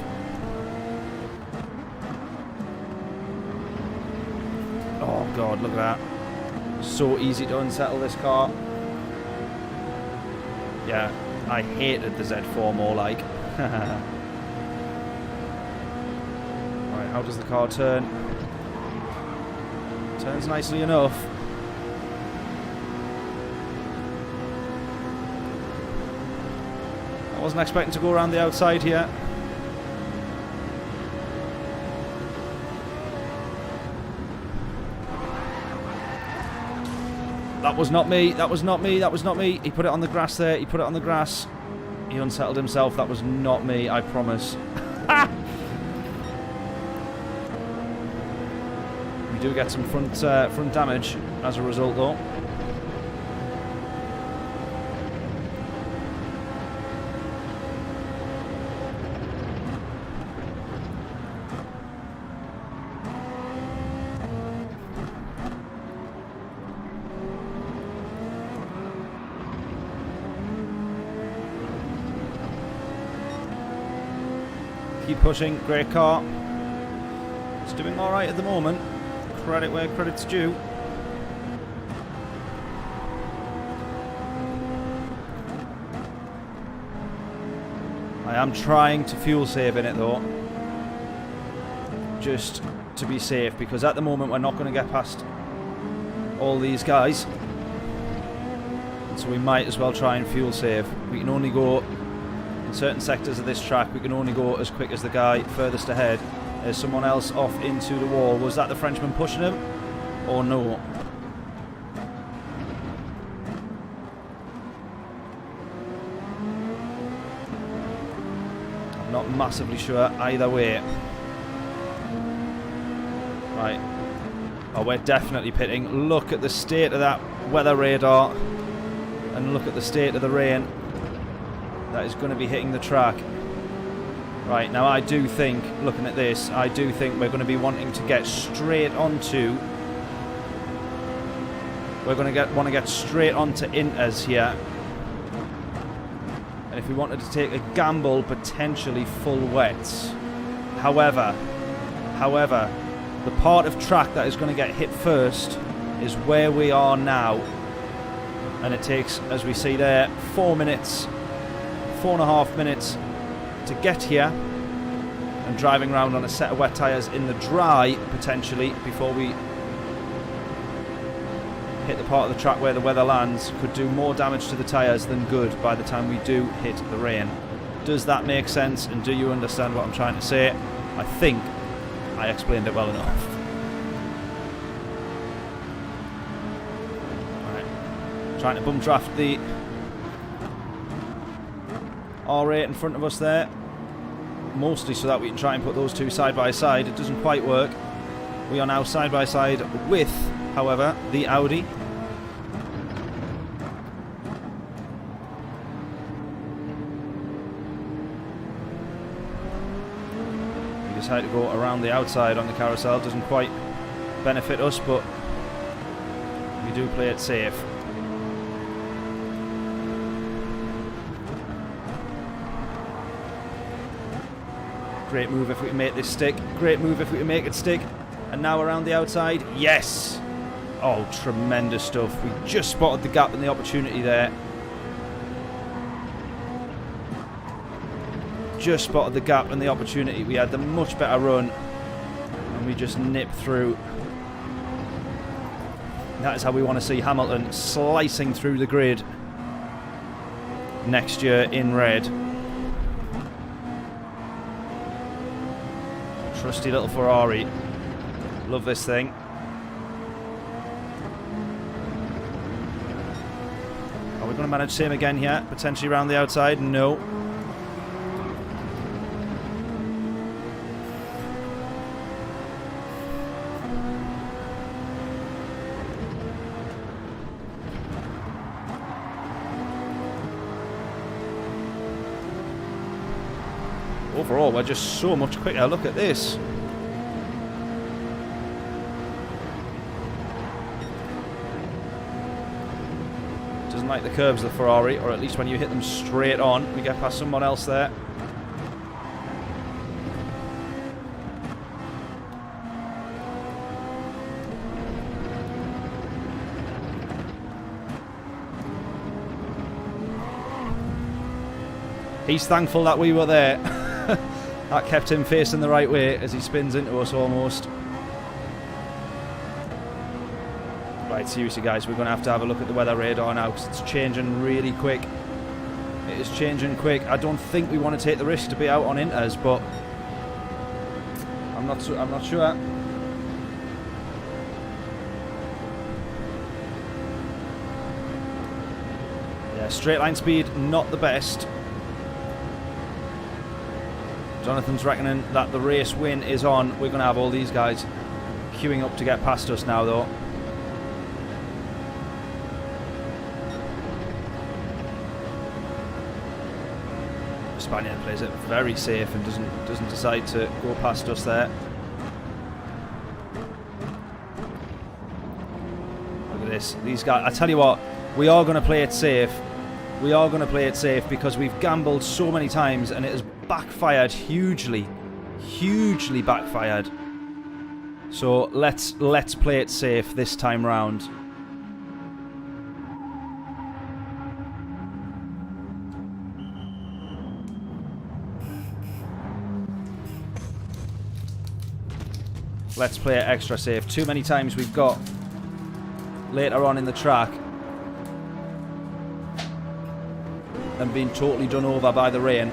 Oh god, look at that. So easy to unsettle this car. Yeah, I hated the Z4 more like. Right, how does the car turn? Turns nicely enough. Wasn't expecting to go around the outside here. That was not me. That was not me. That was not me. He put it on the grass there. He put it on the grass. He unsettled himself. That was not me, I promise. We do get some front damage as a result, though. Keep pushing, great car. It's doing alright at the moment. Credit where credit's due. I am trying to fuel save in it though. Just to be safe, because at the moment we're not going to get past all these guys. So we might as well try and fuel save. We can only go certain sectors of this track, we can only go as quick as the guy furthest ahead. There's someone else off into the wall. Was that the Frenchman pushing him? Or no? I'm not massively sure either way. Right. Oh, we're definitely pitting. Look at the state of that weather radar. And look at the state of the rain that is going to be hitting the track. Right, now I do think, looking at this, I do think we're going to be wanting to get straight onto... We're going to want to get straight onto Inters here. And if we wanted to take a gamble, potentially full wets. However, the part of track that is going to get hit first is where we are now. And it takes, as we see there, 4 minutes, 4.5 minutes to get here, and driving around on a set of wet tyres in the dry, potentially, before we hit the part of the track where the weather lands could do more damage to the tyres than good by the time we do hit the rain. Does that make sense, and do you understand what I'm trying to say? I think I explained it well enough. Right. Trying to bum draft the R8 in front of us there. Mostly so that we can try and put those two side by side. It doesn't quite work. We are now side by side with, however, the Audi. We decide to go around the outside on the carousel. Doesn't quite benefit us, but we do play it safe. Great move if we can make this stick. Great move if we can make it stick. And now around the outside. Yes! Oh, tremendous stuff. We just spotted the gap and the opportunity there. Just spotted the gap and the opportunity. We had the much better run. And we just nipped through. That is how we want to see Hamilton slicing through the grid next year in red. Trusty little Ferrari. Love this thing. Are we going to manage same again here? Potentially around the outside? No. Overall, we're just so much quicker. Look at this. Doesn't like the curves of the Ferrari, or at least when you hit them straight on. We get past someone else there. He's thankful that we were there. That kept him facing the right way as he spins into us almost. Right, seriously guys, we're going to have a look at the weather radar now because it's changing really quick. It is changing quick. I don't think we want to take the risk to be out on inters, but I'm not sure. Yeah, straight line speed, not the best. Jonathan's reckoning that the race win is on. We're going to have all these guys queuing up to get past us now, though. Spaniard plays it very safe and doesn't decide to go past us there. Look at this. These guys, I tell you what, we are going to play it safe. We are going to play it safe because we've gambled so many times and it has backfired hugely backfired. So let's play it safe this time round. Let's play it extra safe. Too many times we've got later on in the track and been totally done over by the rain.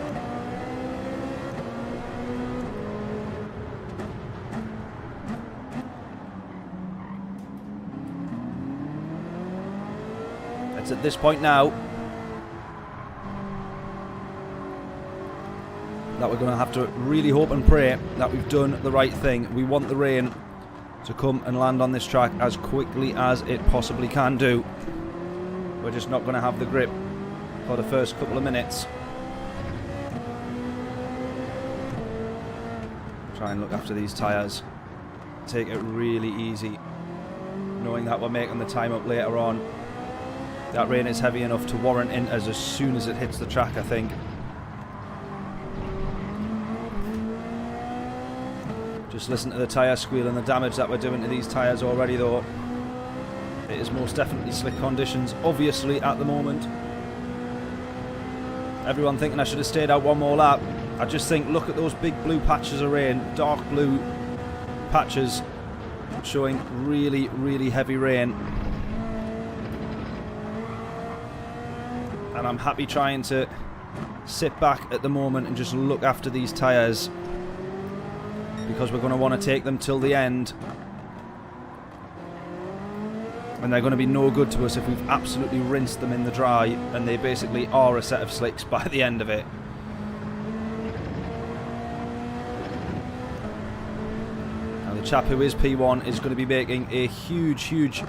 It's at this point now that we're going to have to really hope and pray that we've done the right thing. We want the rain to come and land on this track as quickly as it possibly can do. We're just not going to have the grip for the first couple of minutes. Try and look after these tyres. Take it really easy, knowing that we're making the time up later on. That rain is heavy enough to warrant inters as soon as it hits the track, I think. Just listen to the tyre squeal and the damage that we're doing to these tyres already, though. It is most definitely slick conditions, obviously, at the moment. Everyone thinking I should have stayed out one more lap. I just think, look at those big blue patches of rain, dark blue patches showing really heavy rain. and I'm happy trying to sit back at the moment and just look after these tyres, because we're going to want to take them till the end, and they're going to be no good to us if we've absolutely rinsed them in the dry, and they basically are a set of slicks by the end of it. Now the chap who is P1 is going to be making a huge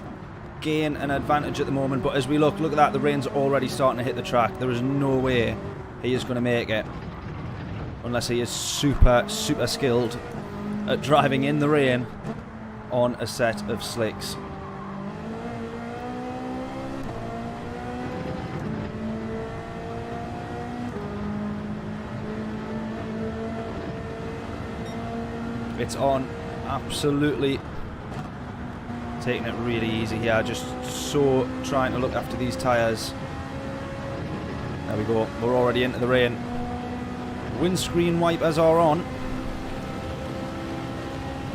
gain and advantage at the moment, but as we look at that, the rain's already starting to hit the track. There is no way he is going to make it unless he is super skilled at driving in the rain on a set of slicks. It's on, absolutely taking it really easy here, just so trying to look after these tyres. There we go, we're already into the rain. Windscreen wipers are on.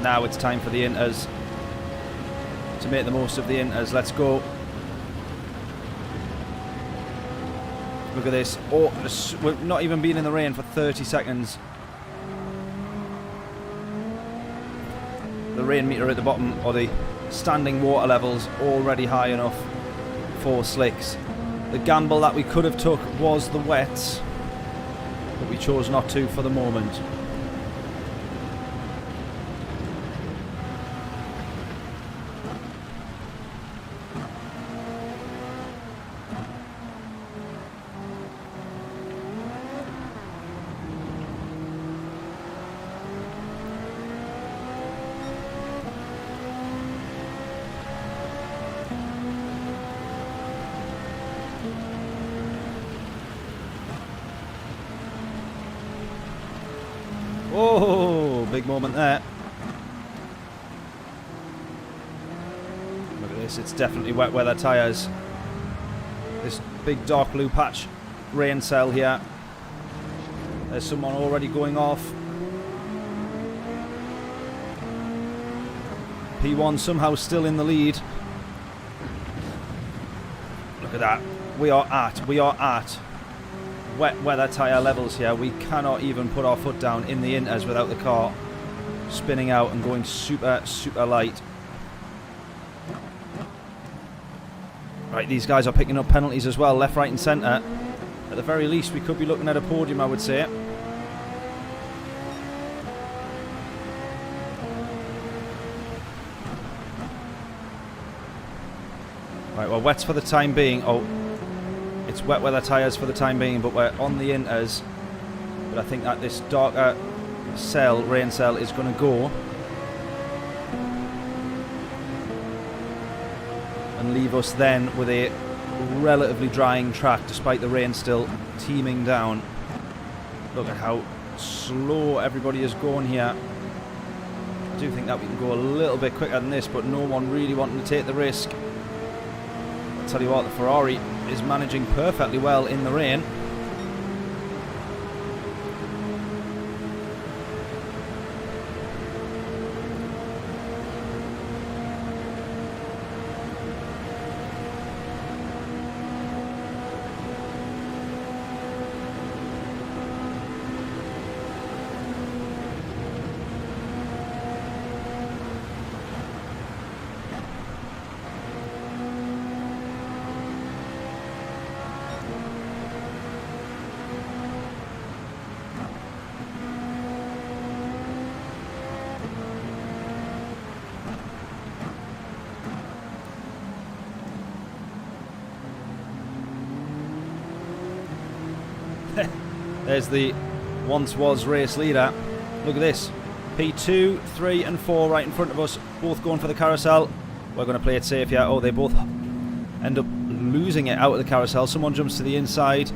Now it's time for the inters, to make the most of the inters. Let's go. Look at this. Oh, we've not even been in the rain for 30 seconds. The rain meter at the bottom, or the standing water levels, already high enough for slicks. The gamble that we could have took was the wets, but we chose not to for the moment. Oh, big moment there. Look at this, it's definitely wet weather tyres. This big dark blue patch rain cell here. There's someone already going off. P1 somehow still in the lead. Look at that. We are at wet weather tyre levels here. We cannot even put our foot down in the inters without the car spinning out and going super light. Right, these guys are picking up penalties as well, left, right and centre. At the very least we could be looking at a podium, I would say. Right, well, wets for the time being. Oh, it's wet weather tyres for the time being, but we're on the inters. But I think that this darker cell, rain cell, is going to go and leave us then with a relatively drying track, despite the rain still teeming down. Look at how slow everybody is going here. I do think that we can go a little bit quicker than this, but no one really wanting to take the risk. I'll tell you what, the Ferrari is managing perfectly well in the rain. There's the once was race leader. Look at this. P2, 3 and 4 right in front of us, both going for the carousel. We're going to play it safe here. Oh, they both end up losing it out of the carousel. Someone jumps to the inside.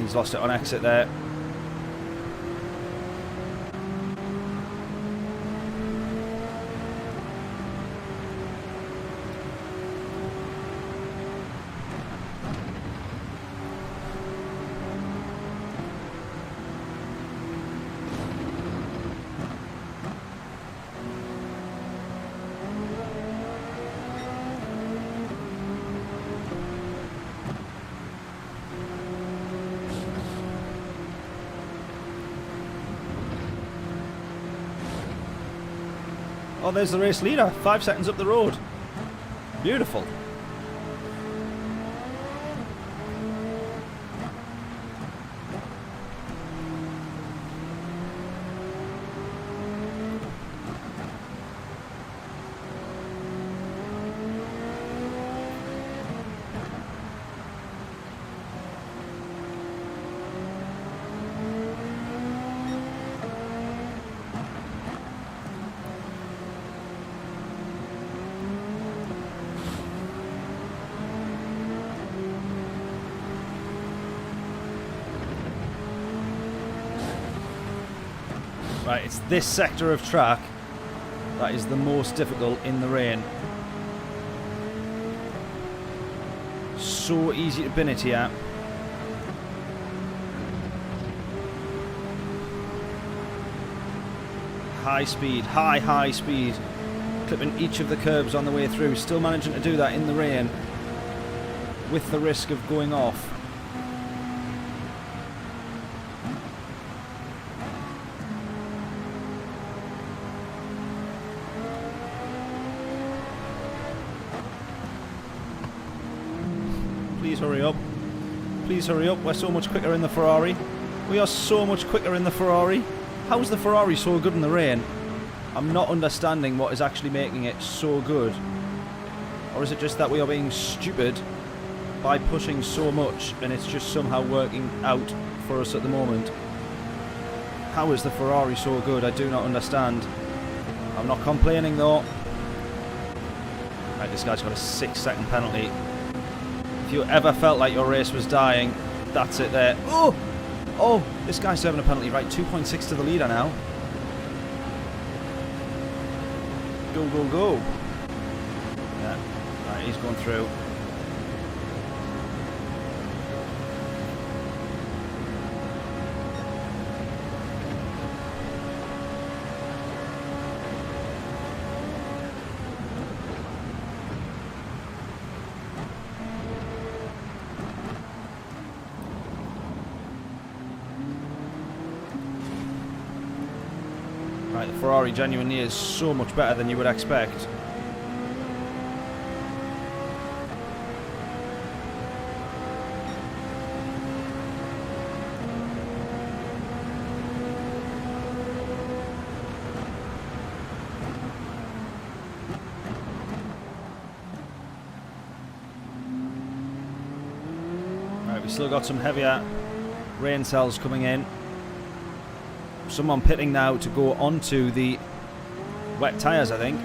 He's lost it on exit there. Oh, there's the race leader. 5 seconds up the road. Beautiful. Right, it's this sector of track that is the most difficult in the rain. So easy to bin it here. High speed, high speed. Clipping each of the curbs on the way through. Still managing to do that in the rain with the risk of going off. Please hurry up. Please hurry up. We're so much quicker in the Ferrari. We are so much quicker in the Ferrari. How is the Ferrari so good in the rain? I'm not understanding what is actually making it so good. Or is it just that we are being stupid by pushing so much and it's just somehow working out for us at the moment? How is the Ferrari so good? I do not understand. I'm not complaining though. Right, this guy's got a 6-second penalty. If you ever felt like your race was dying, that's it there. Oh! Oh! This guy's serving a penalty. Right, 2.6 to the leader now. Go, go, go. Yeah. Right, he's going through. Right, the Ferrari genuinely is so much better than you would expect. Right, we've still got some heavier rain cells coming in. Someone pitting now to go onto the wet tyres, I think.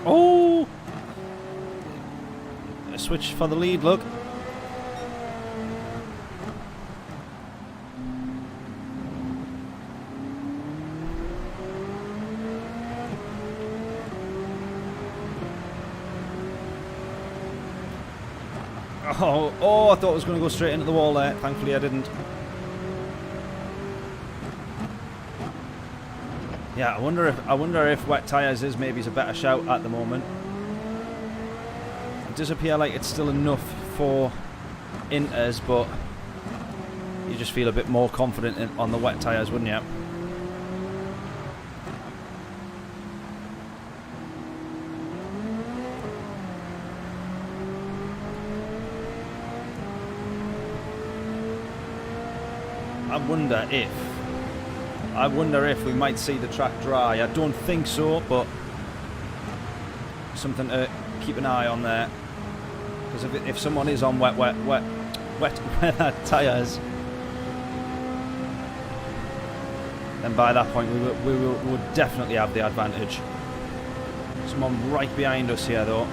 Oh! A switch for the lead, look. Oh, I thought I was going to go straight into the wall there. Thankfully I didn't. Yeah, I wonder if wet tyres is maybe a better shout at the moment. It does appear like it's still enough for inters, but you just feel a bit more confident on the wet tyres, wouldn't you? I wonder if I wonder if we might see the track dry. I don't think so, but something to keep an eye on there. Because if someone is on wet weather tyres, then by that point we would definitely have the advantage. Someone right behind us here though.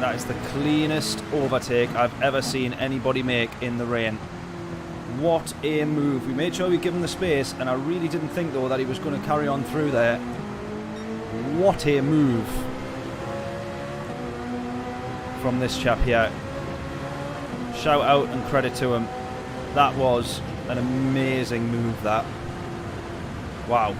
That is the cleanest overtake I've ever seen anybody make in the rain. What a move. We made sure we give him the space, and I really didn't think though that he was going to carry on through there. What a move from this chap here. Shout out and credit to him. That was an amazing move, that. Wow.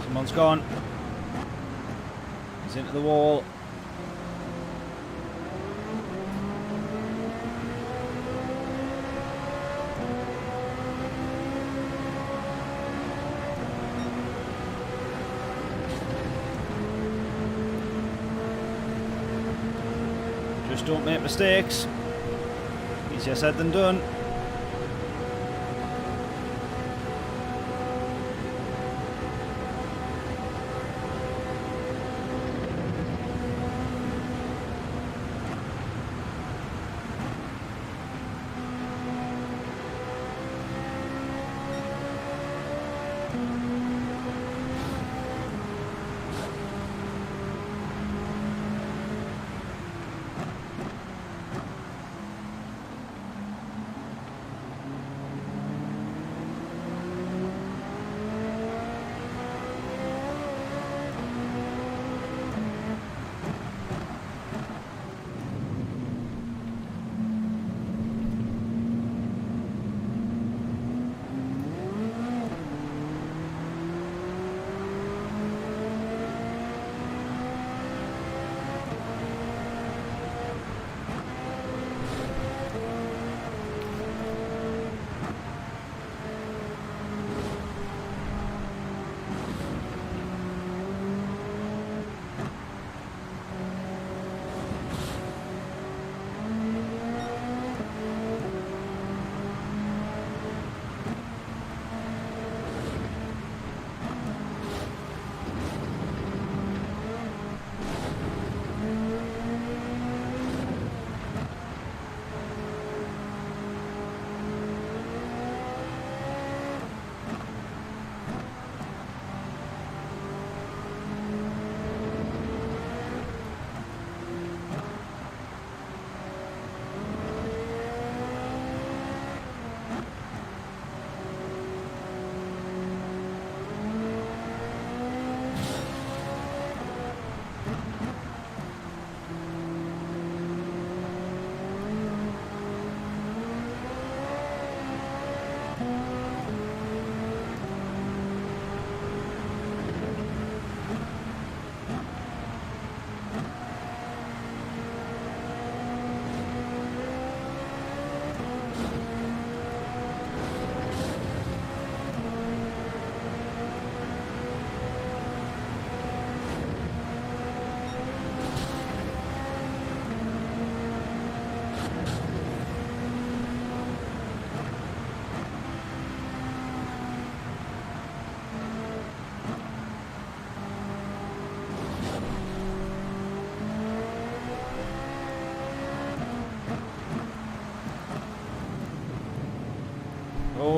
Someone's gone. He's into the wall. Just don't make mistakes. Easier said than done.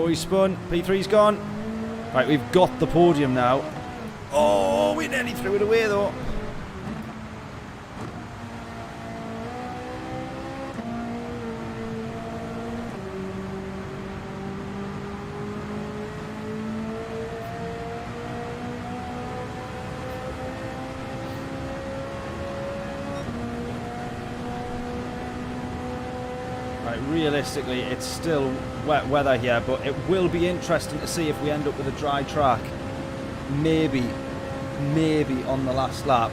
he's spun. P3's gone. Right, we've got the podium now. Oh, we nearly threw it away though. Realistically, it's still wet weather here, but it will be interesting to see if we end up with a dry track. Maybe on the last lap.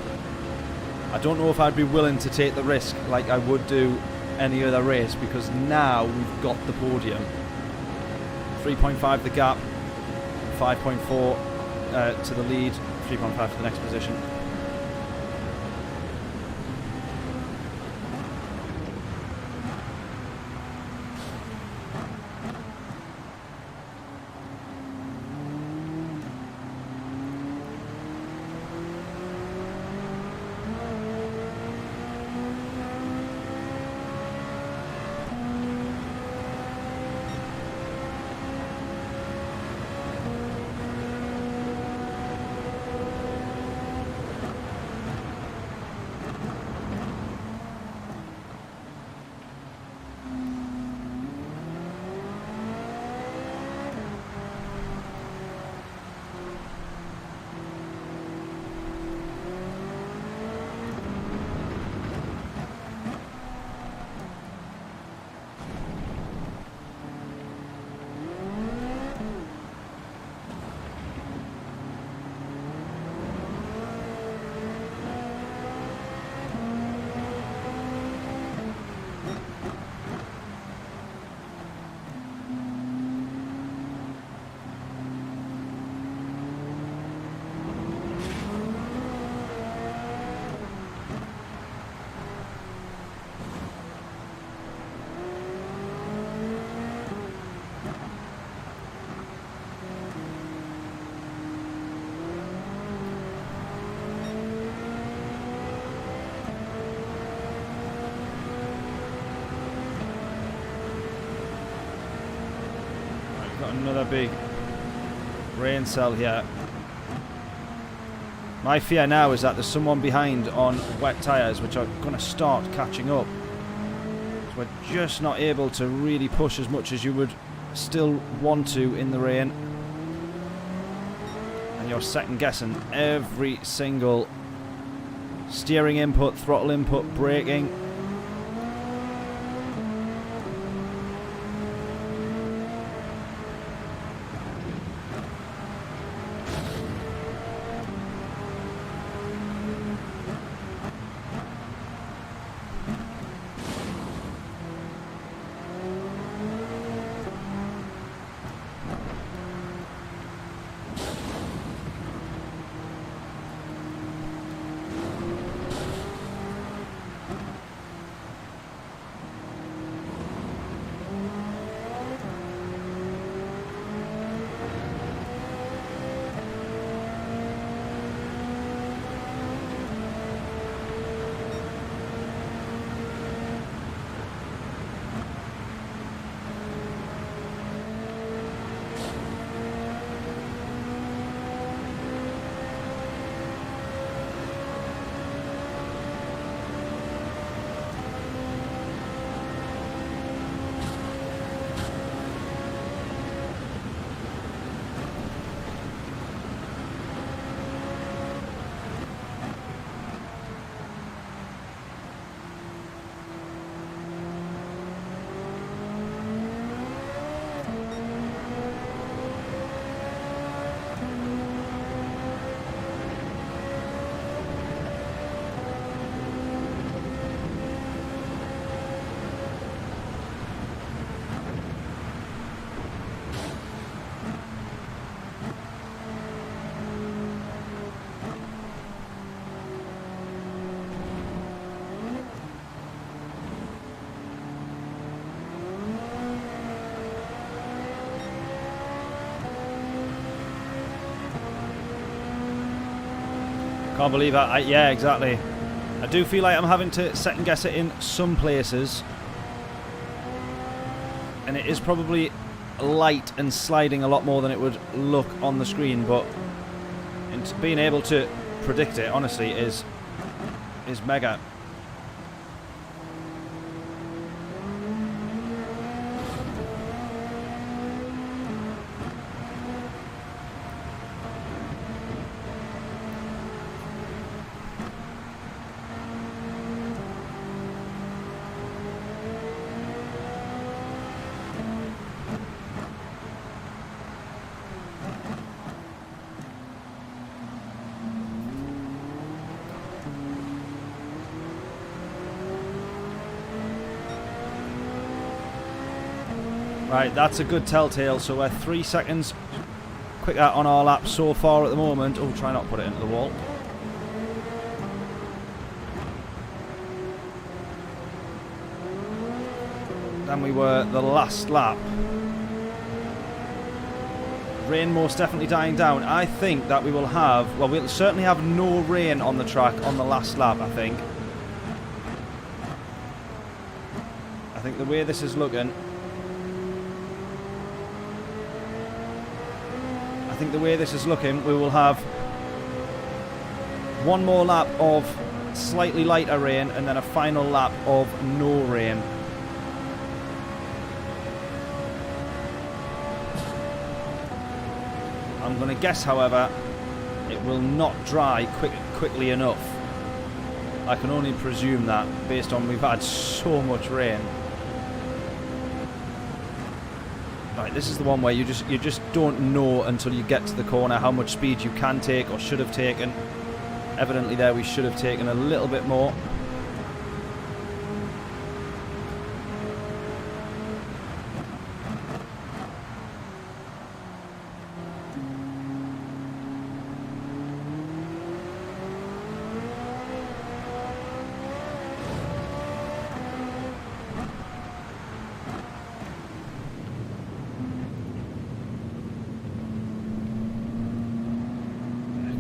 I don't know if I'd be willing to take the risk like I would do any other race, because now we've got the podium. 3.5 the gap, 5.4 to the lead, 3.5 to the next position. Another big rain cell here. My fear now is that there's someone behind on wet tyres which are going to start catching up. So we're just not able to really push as much as you would still want to in the rain. And you're second guessing every single steering input, throttle input, braking. Can't believe that. Yeah, exactly. I do feel like I'm having to second guess it in some places. And it is probably light and sliding a lot more than it would look on the screen, but being able to predict it, honestly, is mega. Right, that's a good telltale. So we're 3 seconds quicker on our lap so far at the moment. Oh, try not to put it into the wall. Than we were the last lap. Rain most definitely dying down. I think that we will have, well, we'll certainly have no rain on the track on the last lap, I think. I think the way this is looking, we will have one more lap of slightly lighter rain and then a final lap of no rain. I'm going to guess, however, it will not dry quickly enough. I can only presume that based on we've had so much rain. Right, this is the one where you just don't know until you get to the corner how much speed you can take or should have taken. Evidently there we should have taken a little bit more.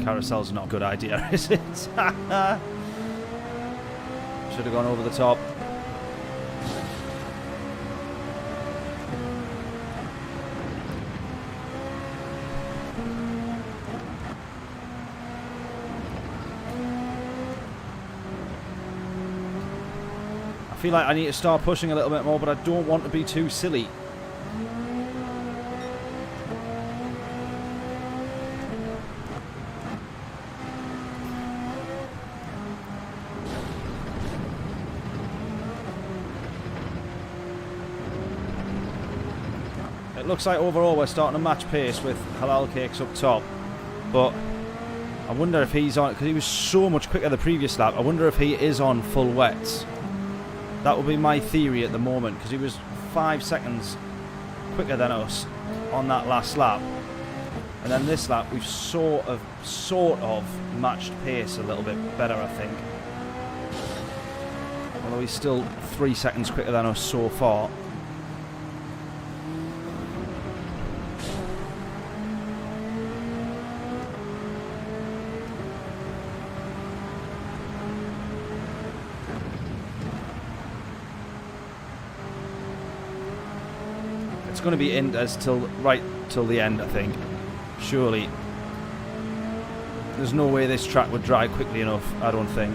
Carousel's not a good idea, is it? Should have gone over the top. I feel like I need to start pushing a little bit more, but I don't want to be too silly. It looks like overall we're starting to match pace with Halal Cakes up top, but I wonder if he's on, because he was so much quicker the previous lap, I wonder if he is on full wets. That would be my theory at the moment, because he was 5 seconds quicker than us on that last lap, and then this lap we've sort of matched pace a little bit better, I think. Although he's still 3 seconds quicker than us so far. It's going to be in as right till the end, I think. Surely. There's no way this track would dry quickly enough, I don't think.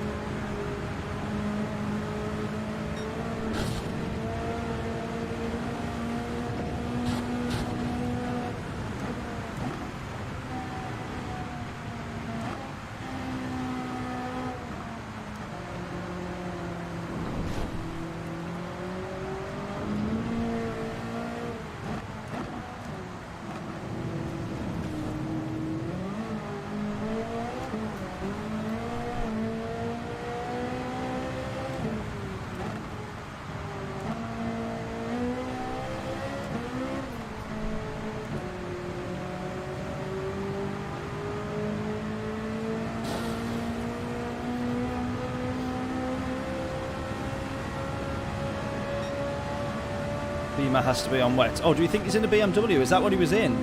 Beamer has to be on wet. Oh, do you think he's in a BMW? Is that what he was in?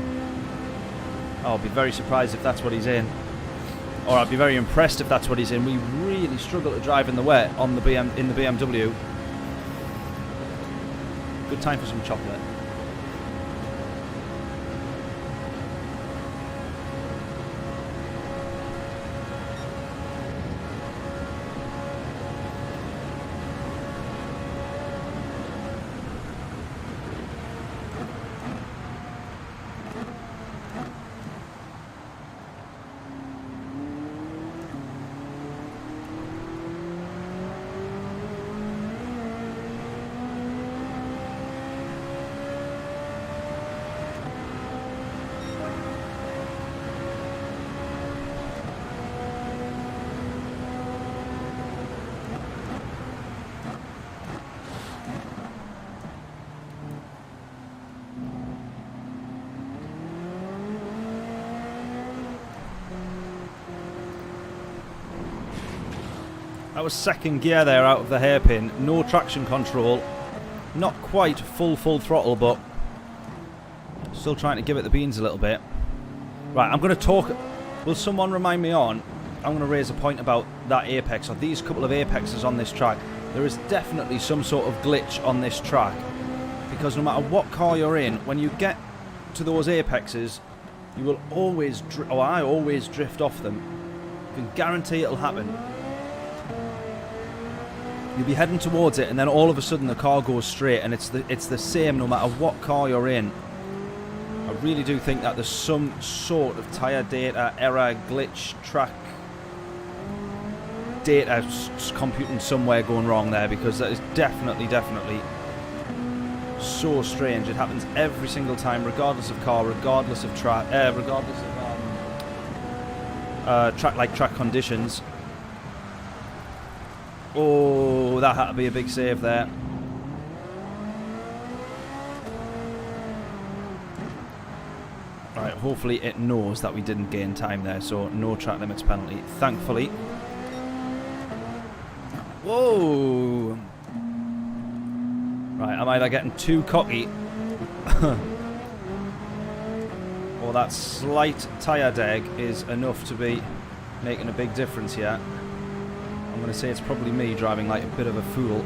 Oh, I'll be very surprised if that's what he's in. Or I'd be very impressed if that's what he's in. We really struggle to drive in the wet on the in the BMW. Good time for some chocolate. That was second gear there out of the hairpin. No traction control. Not quite full throttle, but still trying to give it the beans a little bit. Right, I'm going to talk... Will someone remind me on? I'm going to raise a point about that apex, or these couple of apexes on this track. There is definitely some sort of glitch on this track. Because no matter what car you're in, when you get to those apexes, you will always... I always drift off them. I can guarantee it'll happen. You'll be heading towards it, and then all of a sudden the car goes straight, and it's the same no matter what car you're in. I really do think that there's some sort of tyre data, error, glitch, track data computing somewhere going wrong there, because that is definitely so strange. It happens every single time, regardless of car, regardless of track, regardless of track conditions. Oh, that had to be a big save there. Right, hopefully it knows that we didn't gain time there, so no track limits penalty, thankfully. Whoa! Right, am I either getting too cocky or that slight tyre deg is enough to be making a big difference here? I'm going to say it's probably me driving like a bit of a fool.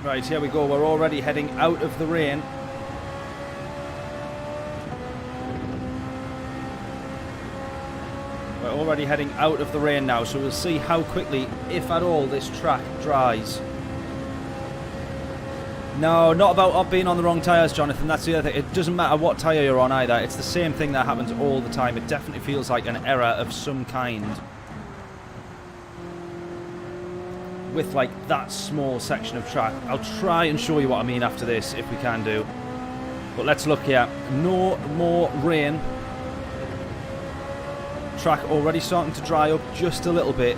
Right, here we go. We're already heading out of the rain. We're already heading out of the rain now, so we'll see how quickly, if at all, this track dries. No, not about being on the wrong tyres, Jonathan. That's the other thing. It doesn't matter what tyre you're on either. It's the same thing that happens all the time. It definitely feels like an error of some kind. With like that small section of track. I'll try and show you what I mean after this, if we can do. But let's look here. No more rain. Track already starting to dry up just a little bit.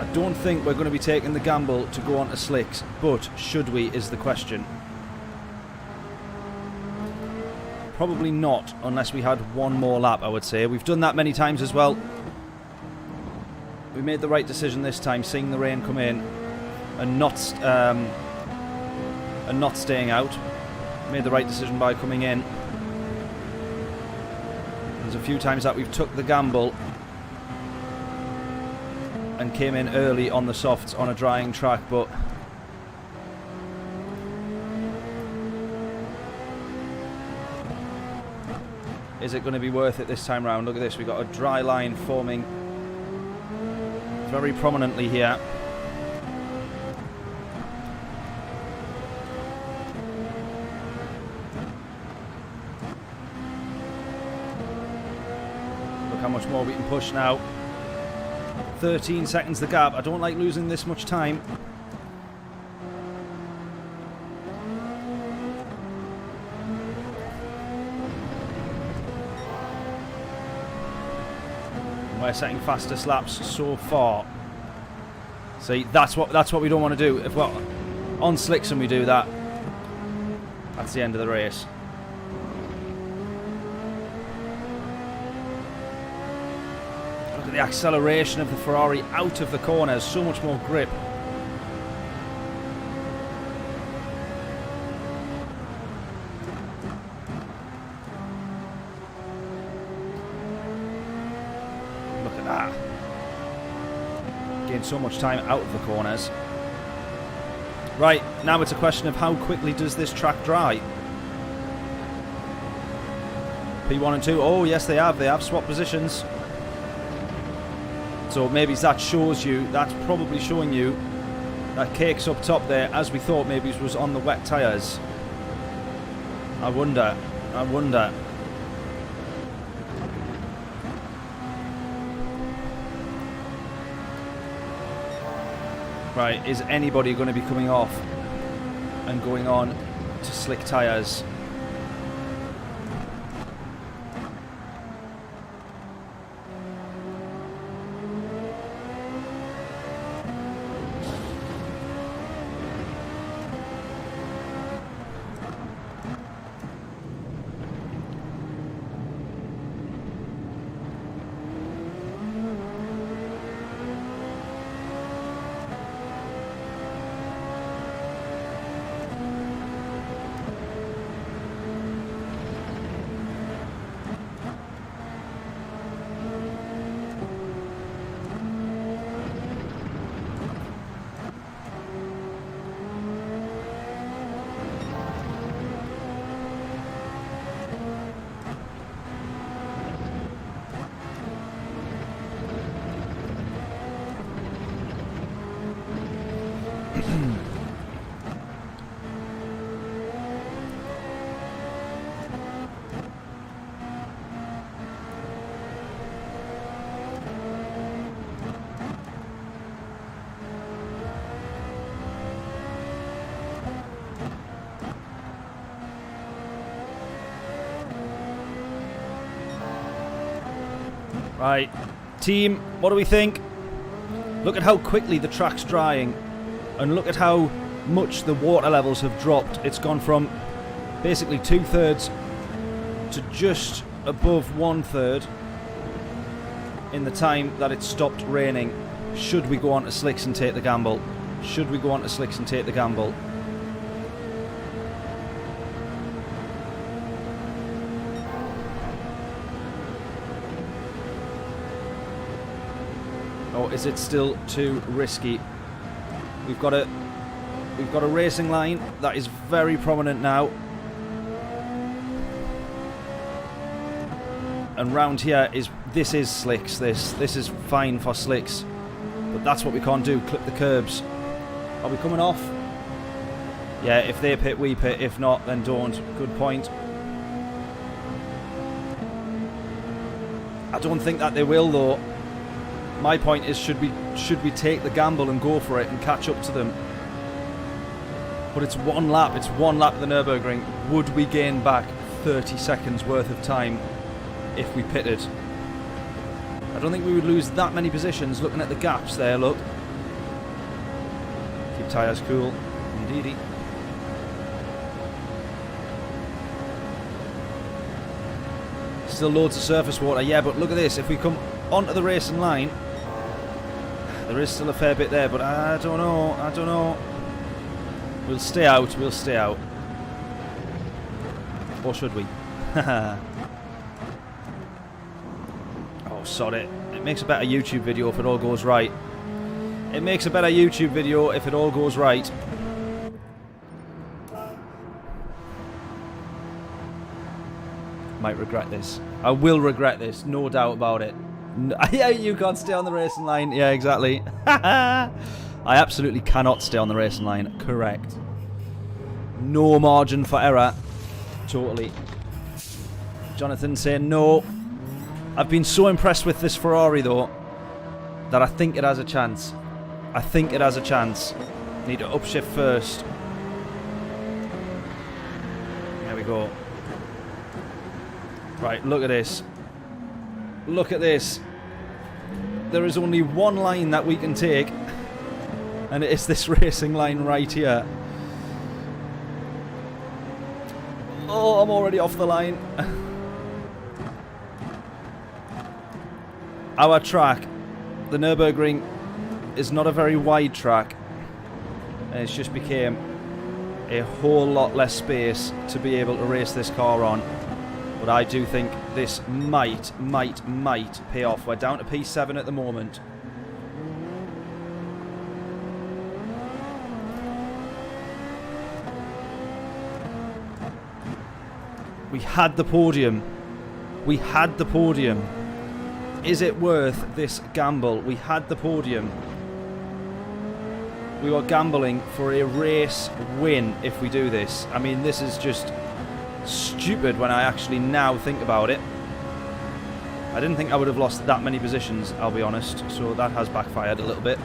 I don't think we're going to be taking the gamble to go onto slicks, but should we is the question. Probably not, unless we had one more lap, I would say. We've done that many times as well. We made the right decision this time, seeing the rain come in and not staying out. Made the right decision by coming in. There's a few times that we've took the gamble and came in early on the softs on a drying track, but is it going to be worth it this time round? Look at this, we've got a dry line forming very prominently here. Look how much more we can push now. 13 seconds the gap. I don't like losing this much time. We're setting fastest laps so far. See, that's what we don't want to do. If we're on slicks and we do that, that's the end of the race. Look at the acceleration of the Ferrari out of the corners. So much more grip. So much time out of the corners. Right, now it's a question of how quickly does this track dry? P1 and 2, oh yes they have swapped positions. So maybe that shows you, that's probably showing you that Cake's up top there, as we thought maybe it was on the wet tyres. I wonder. I wonder. Right, is anybody going to be coming off and going on to slick tyres? Right, team, what do we think? Look at how quickly the track's drying, and look at how much the water levels have dropped. It's gone from basically 2/3 to just above 1/3 in the time that it stopped raining. Should we go on to slicks and take the gamble? Should we go on to slicks and take the gamble? Or is it still too risky? We've got a racing line that is very prominent now. And round here this is slicks, this is fine for slicks. But that's what we can't do, clip the curbs. Are we coming off? Yeah, if they pit, we pit. If not, then don't. Good point. I don't think that they will though. My point is, should we take the gamble and go for it and catch up to them? But it's one lap. It's one lap at the Nurburgring. Would we gain back 30 seconds worth of time if we pitted? I don't think we would lose that many positions. Looking at the gaps there, look. Keep tyres cool. Indeedy. Still loads of surface water. Yeah, but look at this. If we come onto the racing line, there is still a fair bit there, but I don't know. I don't know. We'll stay out. We'll stay out. Or should we? Oh, sod it. It makes a better YouTube video if it all goes right. It makes a better YouTube video if it all goes right. Might regret this. I will regret this, no doubt about it. Yeah, you can't stay on the racing line. Yeah, exactly. I absolutely cannot stay on the racing line. Correct. No margin for error. Totally. Jonathan saying no. I've been so impressed with this Ferrari though that I think it has a chance. I think it has a chance. Need to upshift first. There we go. Right, look at this. Look at this. There is only one line that we can take, and it is this racing line right here. Oh, I'm already off the line. Our track, the Nürburgring, is not a very wide track, and it's just became a whole lot less space to be able to race this car on. But I do think this might pay off. We're down to P7 at the moment. We had the podium. We had the podium. Is it worth this gamble? We had the podium. We were gambling for a race win if we do this. I mean, this is just stupid when I actually now think about it. I didn't think I would have lost that many positions, I'll be honest, so that has backfired a little bit.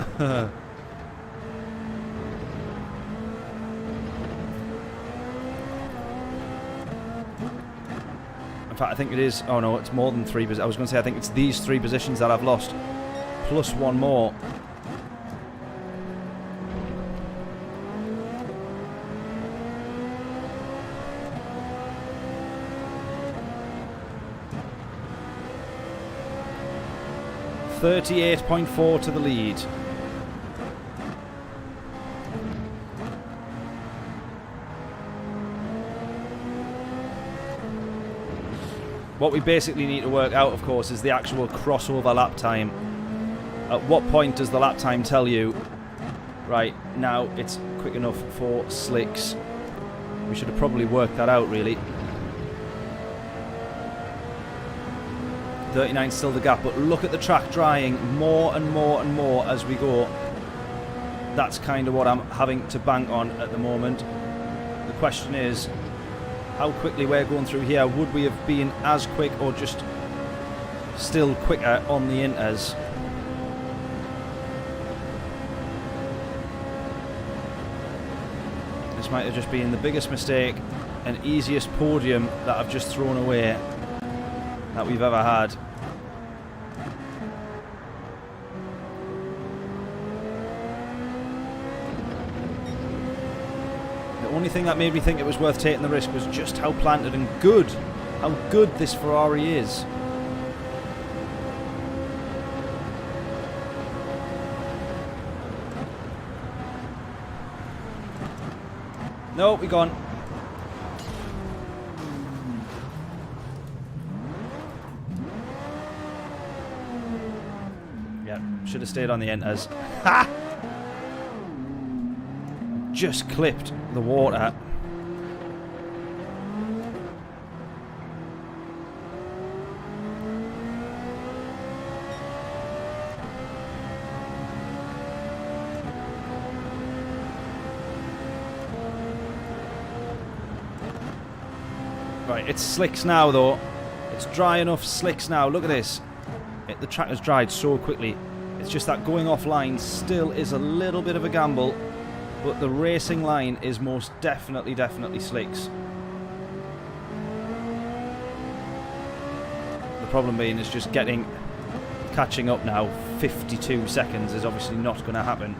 In fact, I think it is... Oh no, it's more than 3 positions. I was going to say, I think it's these 3 positions that I've lost, plus 1 more. .4 to the lead. What we basically need to work out, of course, is the actual crossover lap time. At what point does the lap time tell you, right, now it's quick enough for slicks? We should have probably worked that out, really. 39 still the gap, but look at the track drying more and more and more as we go. That's kind of what I'm having to bank on at the moment. The question is, how quickly we're going through here. Would we have been as quick or just still quicker on the inters? This might have just been the biggest mistake and easiest podium that I've just thrown away that we've ever had. The only thing that made me think it was worth taking the risk was just how planted and good, how good this Ferrari is. No, we're gone. Should have stayed on the enters. Ha! Just clipped the water. Right, it's slicks now though. It's dry enough slicks now. Look at this. The track has dried so quickly. It's just that going offline still is a little bit of a gamble, but the racing line is most definitely slicks. The problem being is just catching up now. 52 seconds is obviously not going to happen.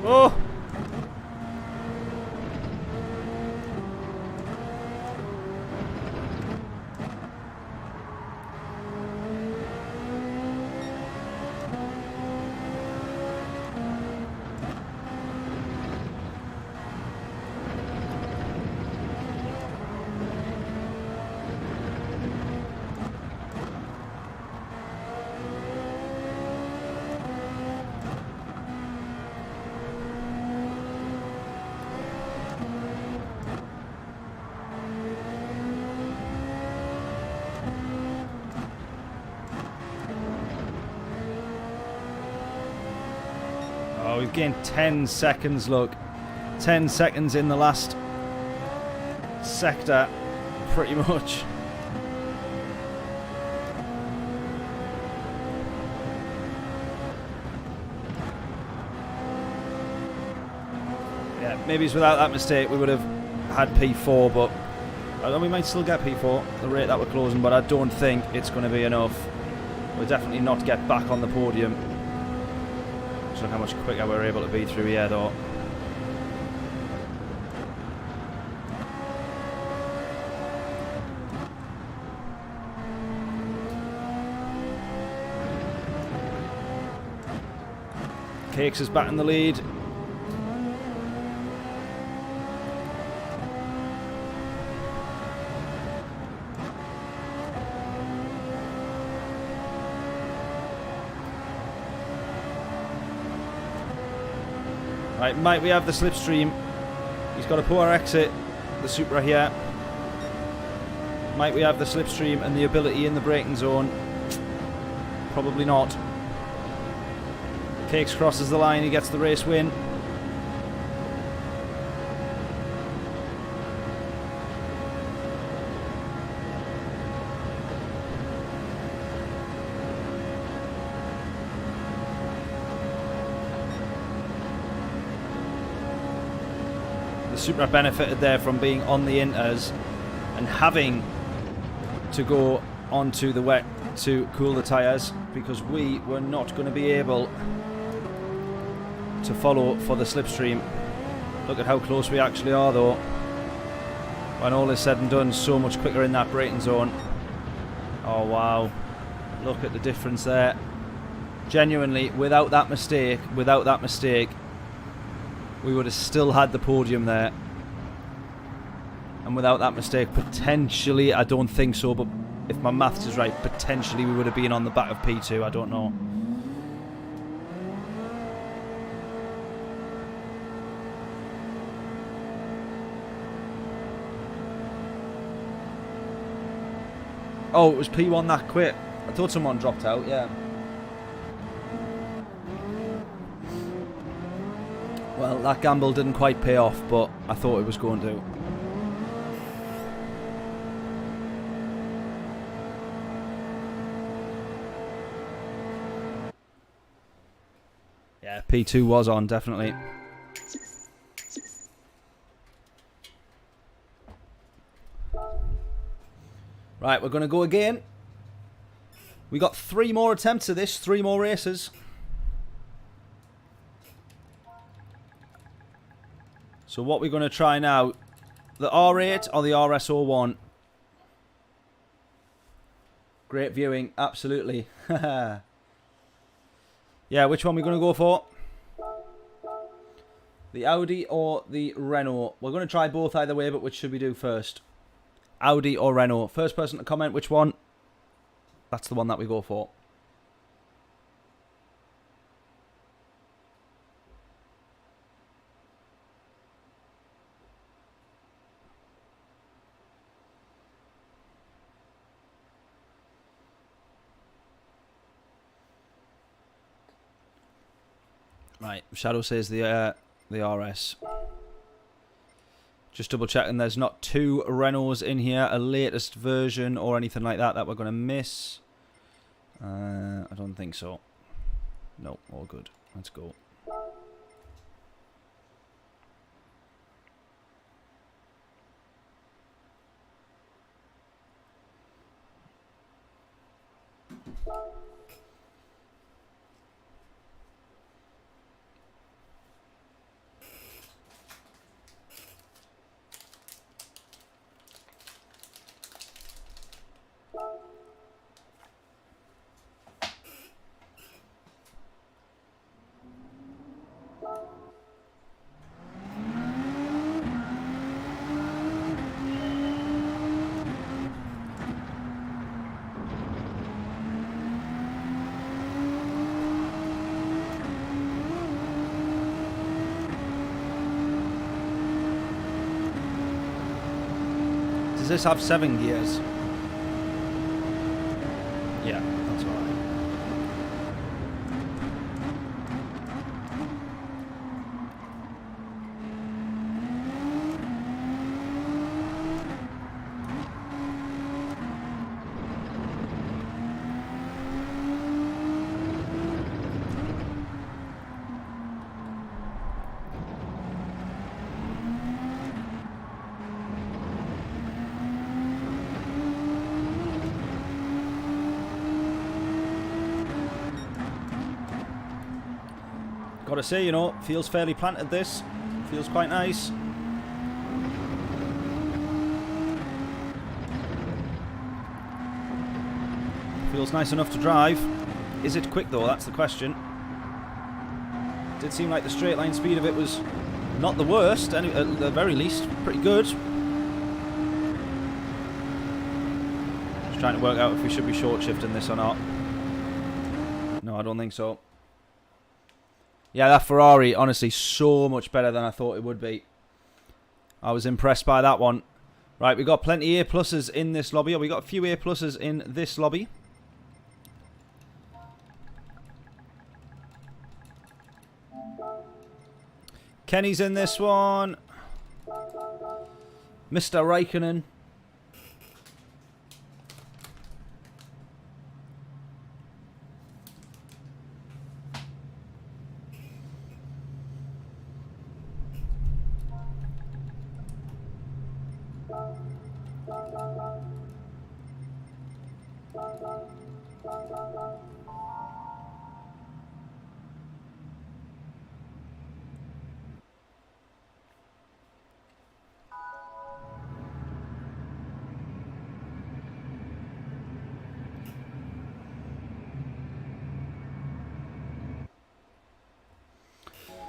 Oh! Oh, we've gained 10 seconds, look. 10 seconds in the last sector, pretty much. Yeah, maybe it's without that mistake we would have had P4, but we might still get P4, the rate that we're closing, but I don't think it's going to be enough. We'll definitely not get back on the podium. Just look how much quicker we're able to be through here, though. Cakes is back in the lead. Right, might we have the slipstream? He's got a poor exit, the Supra here. Might we have the slipstream and the ability in the braking zone? Probably not. Cakes crosses the line, he gets the race win. Supra benefited there from being on the inters and having to go onto the wet to cool the tyres, because we were not going to be able to follow for the slipstream. Look at how close we actually are, though. When all is said and done, so much quicker in that braking zone. Oh wow, look at the difference there. Genuinely, without that mistake, we would have still had the podium there. And without that mistake, potentially, I don't think so, but if my maths is right, potentially we would have been on the back of P2, I don't know. Oh, it was P1 that quit. I thought someone dropped out, yeah. Well, that gamble didn't quite pay off, but I thought it was going to. Yeah, P2 was on, definitely. Right, we're going to go again. We got 3 more attempts at this, 3 more races. So what we're going to try now, the R8 or the RS01? Great viewing, absolutely. Yeah, which one are we going to go for? The Audi or the Renault? We're going to try both either way, but which should we do first? Audi or Renault? First person to comment which one, that's the one that we go for. Right, Shadow says the RS. Just double checking there's not 2 Renaults in here, a latest version or anything like that that we're going to miss. I don't think so. No, all good. Let's go. Does this have 7 gears? Yeah, that's alright. Gotta say, you know, feels fairly planted this. Feels quite nice. Feels nice enough to drive. Is it quick though? That's the question. Did seem like the straight line speed of it was not the worst, at the very least, pretty good. Just trying to work out if we should be short shifting this or not. No, I don't think so. Yeah, that Ferrari, honestly, so much better than I thought it would be. I was impressed by that one. Right, we got plenty A pluses in this lobby, or we got a few A pluses in this lobby. Kenny's in this one. Mr. Raikkonen.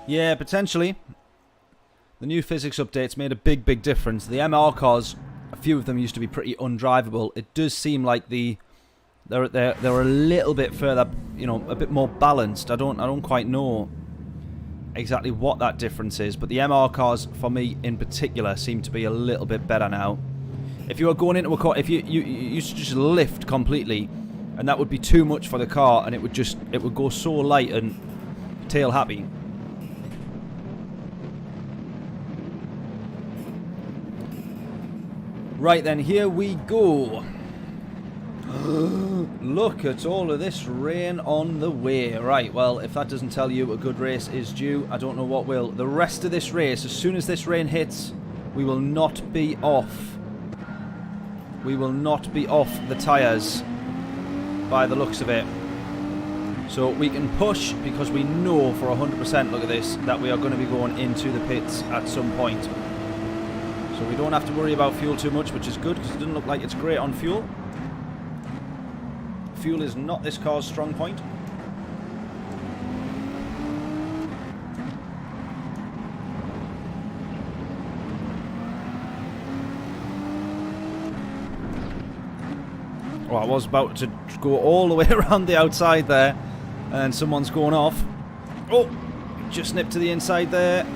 Yeah, potentially. The new physics updates made a big difference. The MR cars, a few of them used to be pretty undrivable. It does seem like they're a little bit further, you know, a bit more balanced. I don't quite know exactly what that difference is, but the MR cars for me in particular seem to be a little bit better now. If you were going into a car, if you used to just lift completely, and that would be too much for the car, and it would go so light and tail happy. Right then, here we go. Look at all of this rain on the way. Right, well, if that doesn't tell you a good race is due, I don't know what will. The rest of this race, as soon as this rain hits, we will not be off. We will not be off the tyres by the looks of it. So we can push because we know for 100%, look at this, that we are going to be going into the pits at some point. So we don't have to worry about fuel too much, which is good because it doesn't look like it's great on fuel. Fuel is not this car's strong point. Oh, I was about to go all the way around the outside there, and someone's going off. Oh, just nipped to the inside there.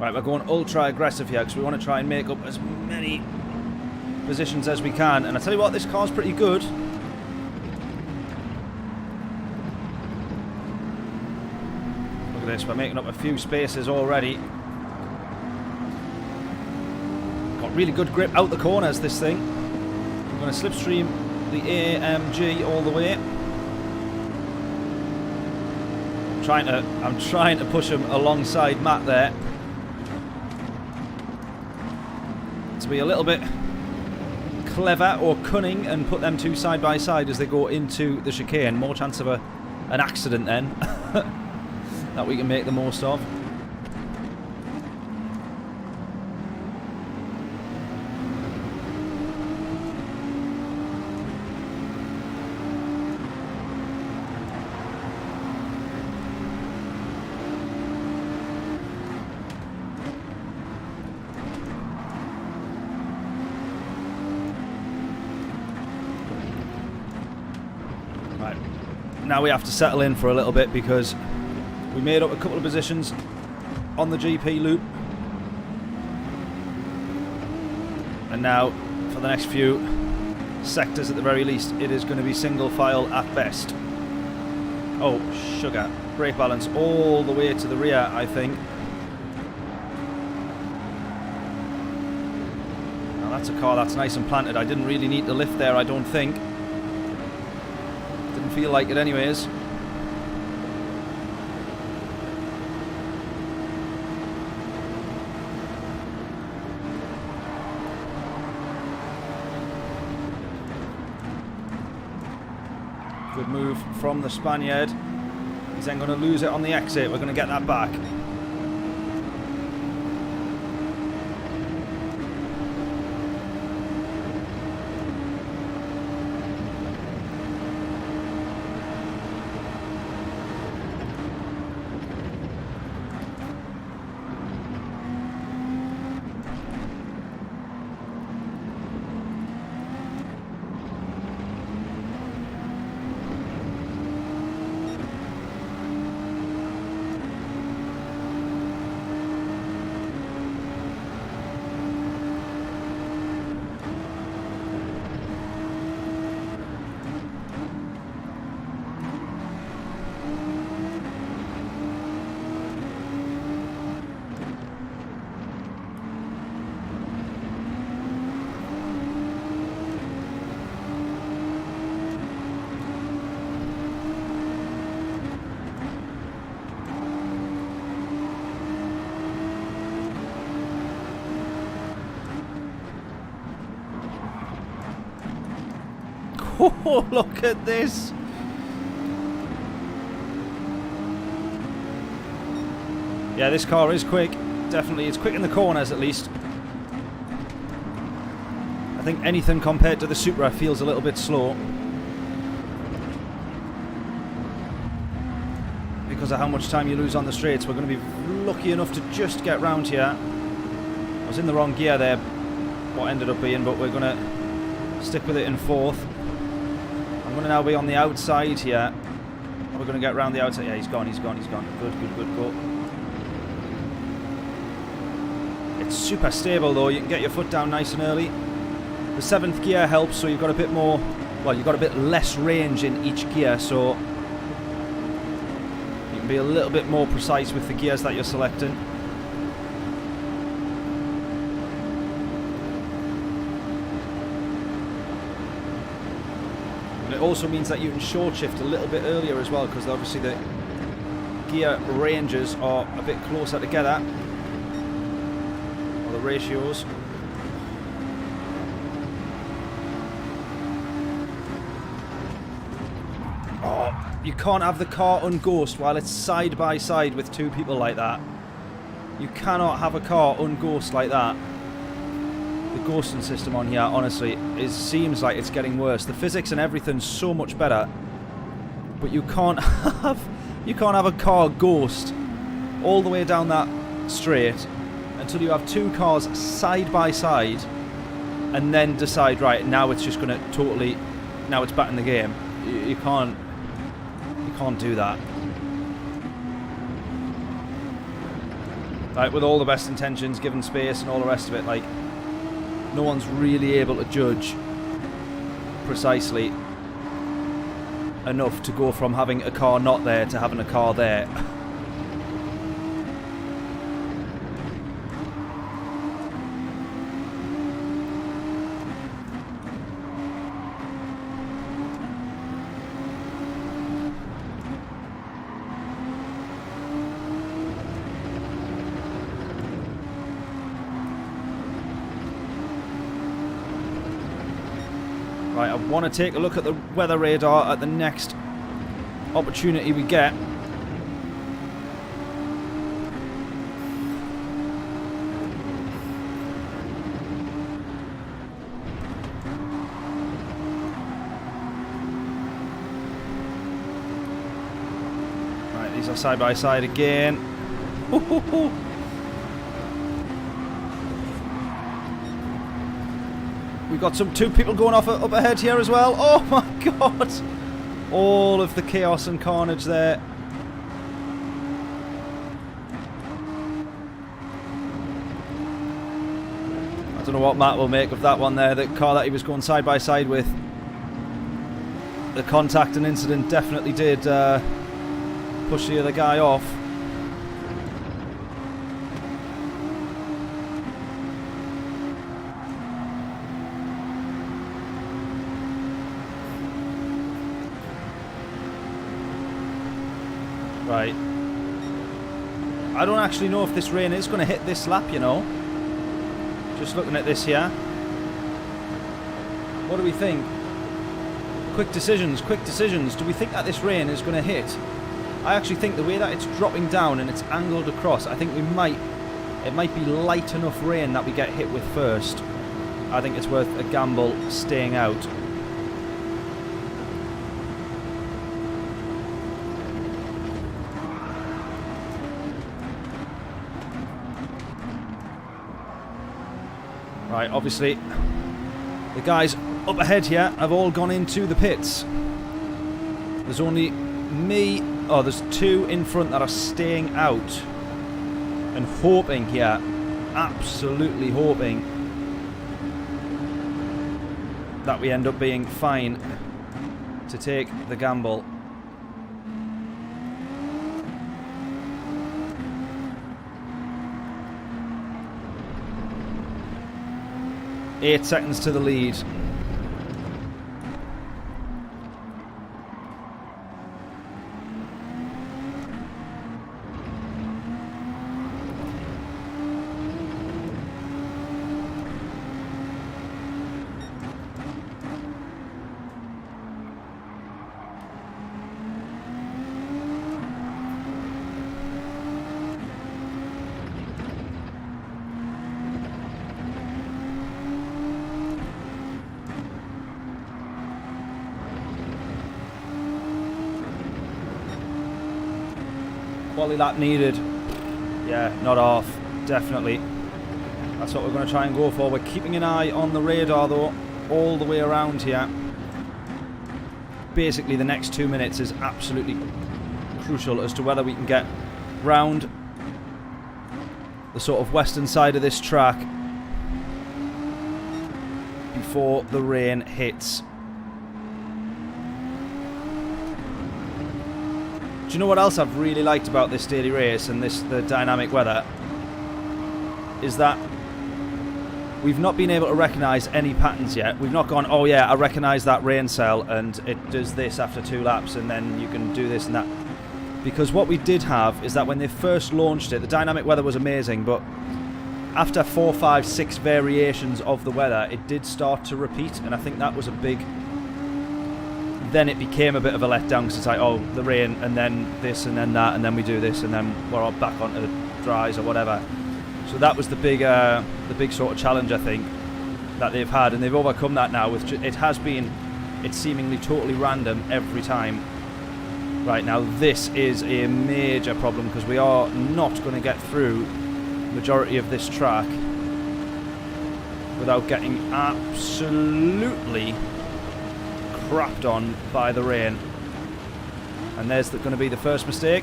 Right, we're going ultra aggressive here because we want to try and make up as many positions as we can. And I tell you what, this car's pretty good. Look at this, we're making up a few spaces already. Got really good grip out the corners, this thing. I'm going to slipstream the AMG all the way. I'm trying to push him alongside Matt there. To be a little bit clever or cunning and put them two side by side as they go into the chicane. More chance of an accident then that we can make the most of. Now we have to settle in for a little bit because we made up a couple of positions on the GP loop. And now, for the next few sectors at the very least, it is going to be single file at best. Oh, sugar. Brake balance all the way to the rear, I think. Now that's a car that's nice and planted. I didn't really need to lift there, I don't think. Feel like it anyways. Good move from the Spaniard. He's then going to lose it on the exit. We're going to get that back. Oh, look at this. Yeah, this car is quick. Definitely, it's quick in the corners at least. I think anything compared to the Supra feels a little bit slow. Because of how much time you lose on the straights, we're going to be lucky enough to just get round here. I was in the wrong gear there, what ended up being, but we're going to stick with it in fourth. I'm going to now be on the outside here. We're going to get round the outside. Yeah, he's gone, he's gone, he's gone. Good, good, good, go. It's super stable though. You can get your foot down nice and early. The 7th gear helps, so you've got a bit more, well, you've got a bit less range in each gear, so you can be a little bit more precise with the gears that you're selecting. It also means that you can short shift a little bit earlier as well, because obviously the gear ranges are a bit closer together, or the ratios. Oh, you can't have the car unghost while it's side by side with two people like that. You cannot have a car unghost like that. The ghosting system on here, honestly, seems like it's getting worse. The physics and everything's so much better, but you can't have a car ghost all the way down that straight until you have two cars side by side, and then decide, right, now it's just going to totally, now it's back in the game. You can't do that. Like, with all the best intentions, given space and all the rest of it, like, no one's really able to judge precisely enough to go from having a car not there to having a car there. Right, I want to take a look at the weather radar at the next opportunity we get. Right, these are side by side again. We've got two people going off up ahead here as well. Oh my god! All of the chaos and carnage there. I don't know what Matt will make of that one there. The car that he was going side by side with. The contact and incident definitely did push the other guy off. Right. I don't actually know if this rain is going to hit this lap, you know. Just looking at this here. What do we think? quick decisions, quick decisions. Do we think that this rain is going to hit? I actually think the way that it's dropping down and it's angled across, I think it might be light enough rain that we get hit with first. I think it's worth a gamble staying out. Right, obviously, the guys up ahead here have all gone into the pits. There's only me. Oh, there's two in front that are staying out and hoping here, absolutely hoping that we end up being fine to take the gamble. Eight seconds to the lead. Quality lap needed. Yeah, not off. Definitely. That's what we're going to try and go for. We're keeping an eye on the radar though, all the way around here. Basically the next 2 minutes is absolutely crucial as to whether we can get round the sort of western side of this track before the rain hits. Do you know what else I've really liked about this daily race and the dynamic weather? Is that we've not been able to recognise any patterns yet. We've not gone, oh yeah, I recognise that rain cell and it does this after 2 laps and then you can do this and that. Because what we did have is that when they first launched it, the dynamic weather was amazing, but after 4, 5, 6 variations of the weather, it did start to repeat, and I think that was a big... Then it became a bit of a letdown because it's like, oh, the rain, and then this, and then that, and then we do this, and then we're all back onto the dries or whatever. So that was the big sort of challenge, I think, that they've had, and they've overcome that now. With it's seemingly totally random every time. Right now, this is a major problem because we are not going to get through the majority of this track without getting absolutely crapped on by the rain. And there's going to be the first mistake.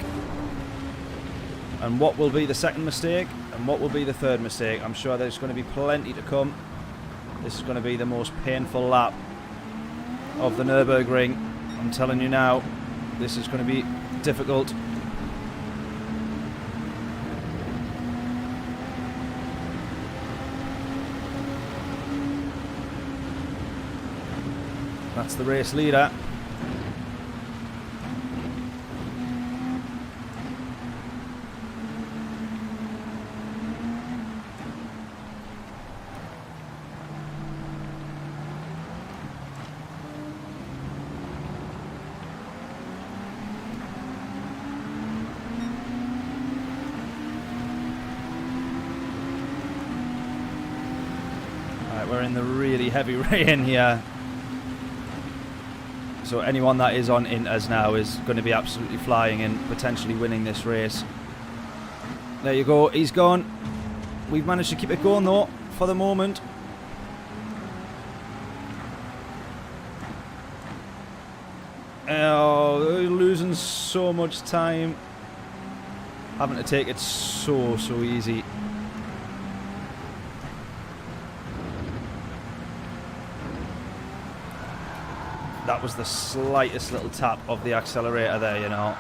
And what will be the second mistake? And what will be the third mistake? I'm sure there's going to be plenty to come. This is going to be the most painful lap of the Nurburgring. I'm telling you now, this is going to be difficult. That's the race leader. Alright, we're in the really heavy rain here. So anyone that is on Inters now is going to be absolutely flying and potentially winning this race. There you go, he's gone. We've managed to keep it going though, for the moment. Oh, they're losing so much time. Having to take it so easy. That was the slightest little tap of the accelerator there, you know.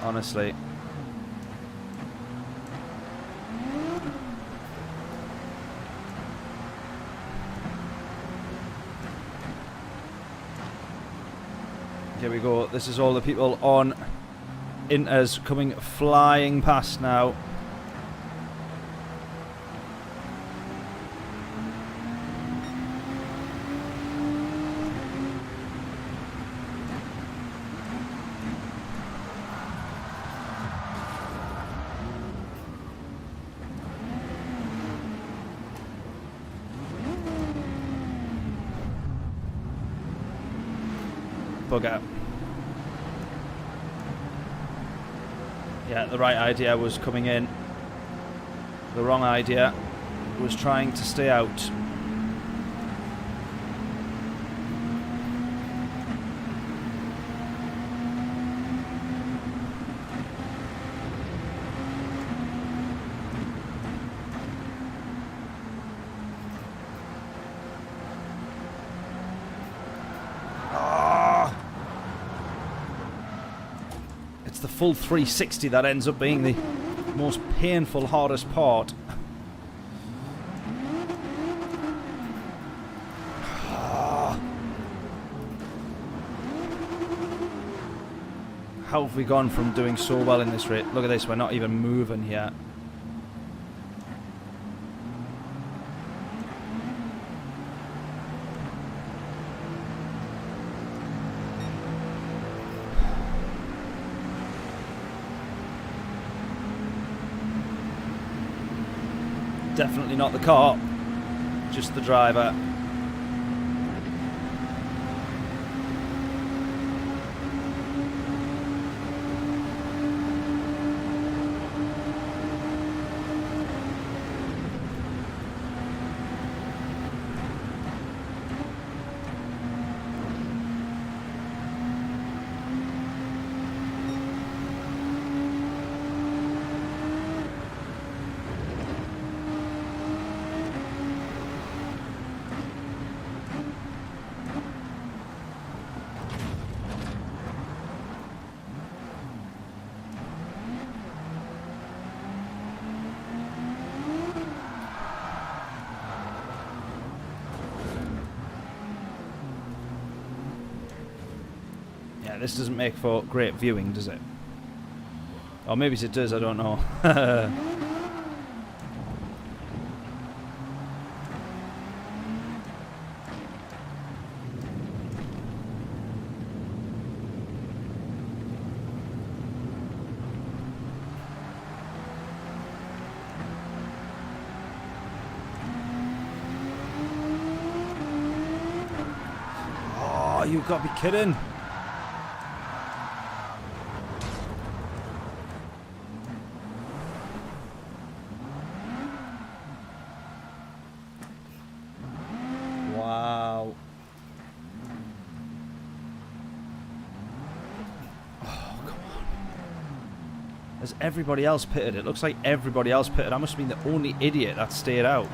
Honestly. Here we go. This is all the people on Inters coming flying past now. bugger. Yeah, the right idea was coming in. The wrong idea was trying to stay out. It's the full 360 that ends up being the most painful, hardest part. How have we gone from doing so well in this rate? Look at this, we're not even moving yet. Definitely not the car, just the driver. This doesn't make for great viewing, does it? Or maybe it does, I don't know. Oh, you've got to be kidding. Everybody else pitted. It looks like everybody else pitted. I must have been the only idiot that stayed out.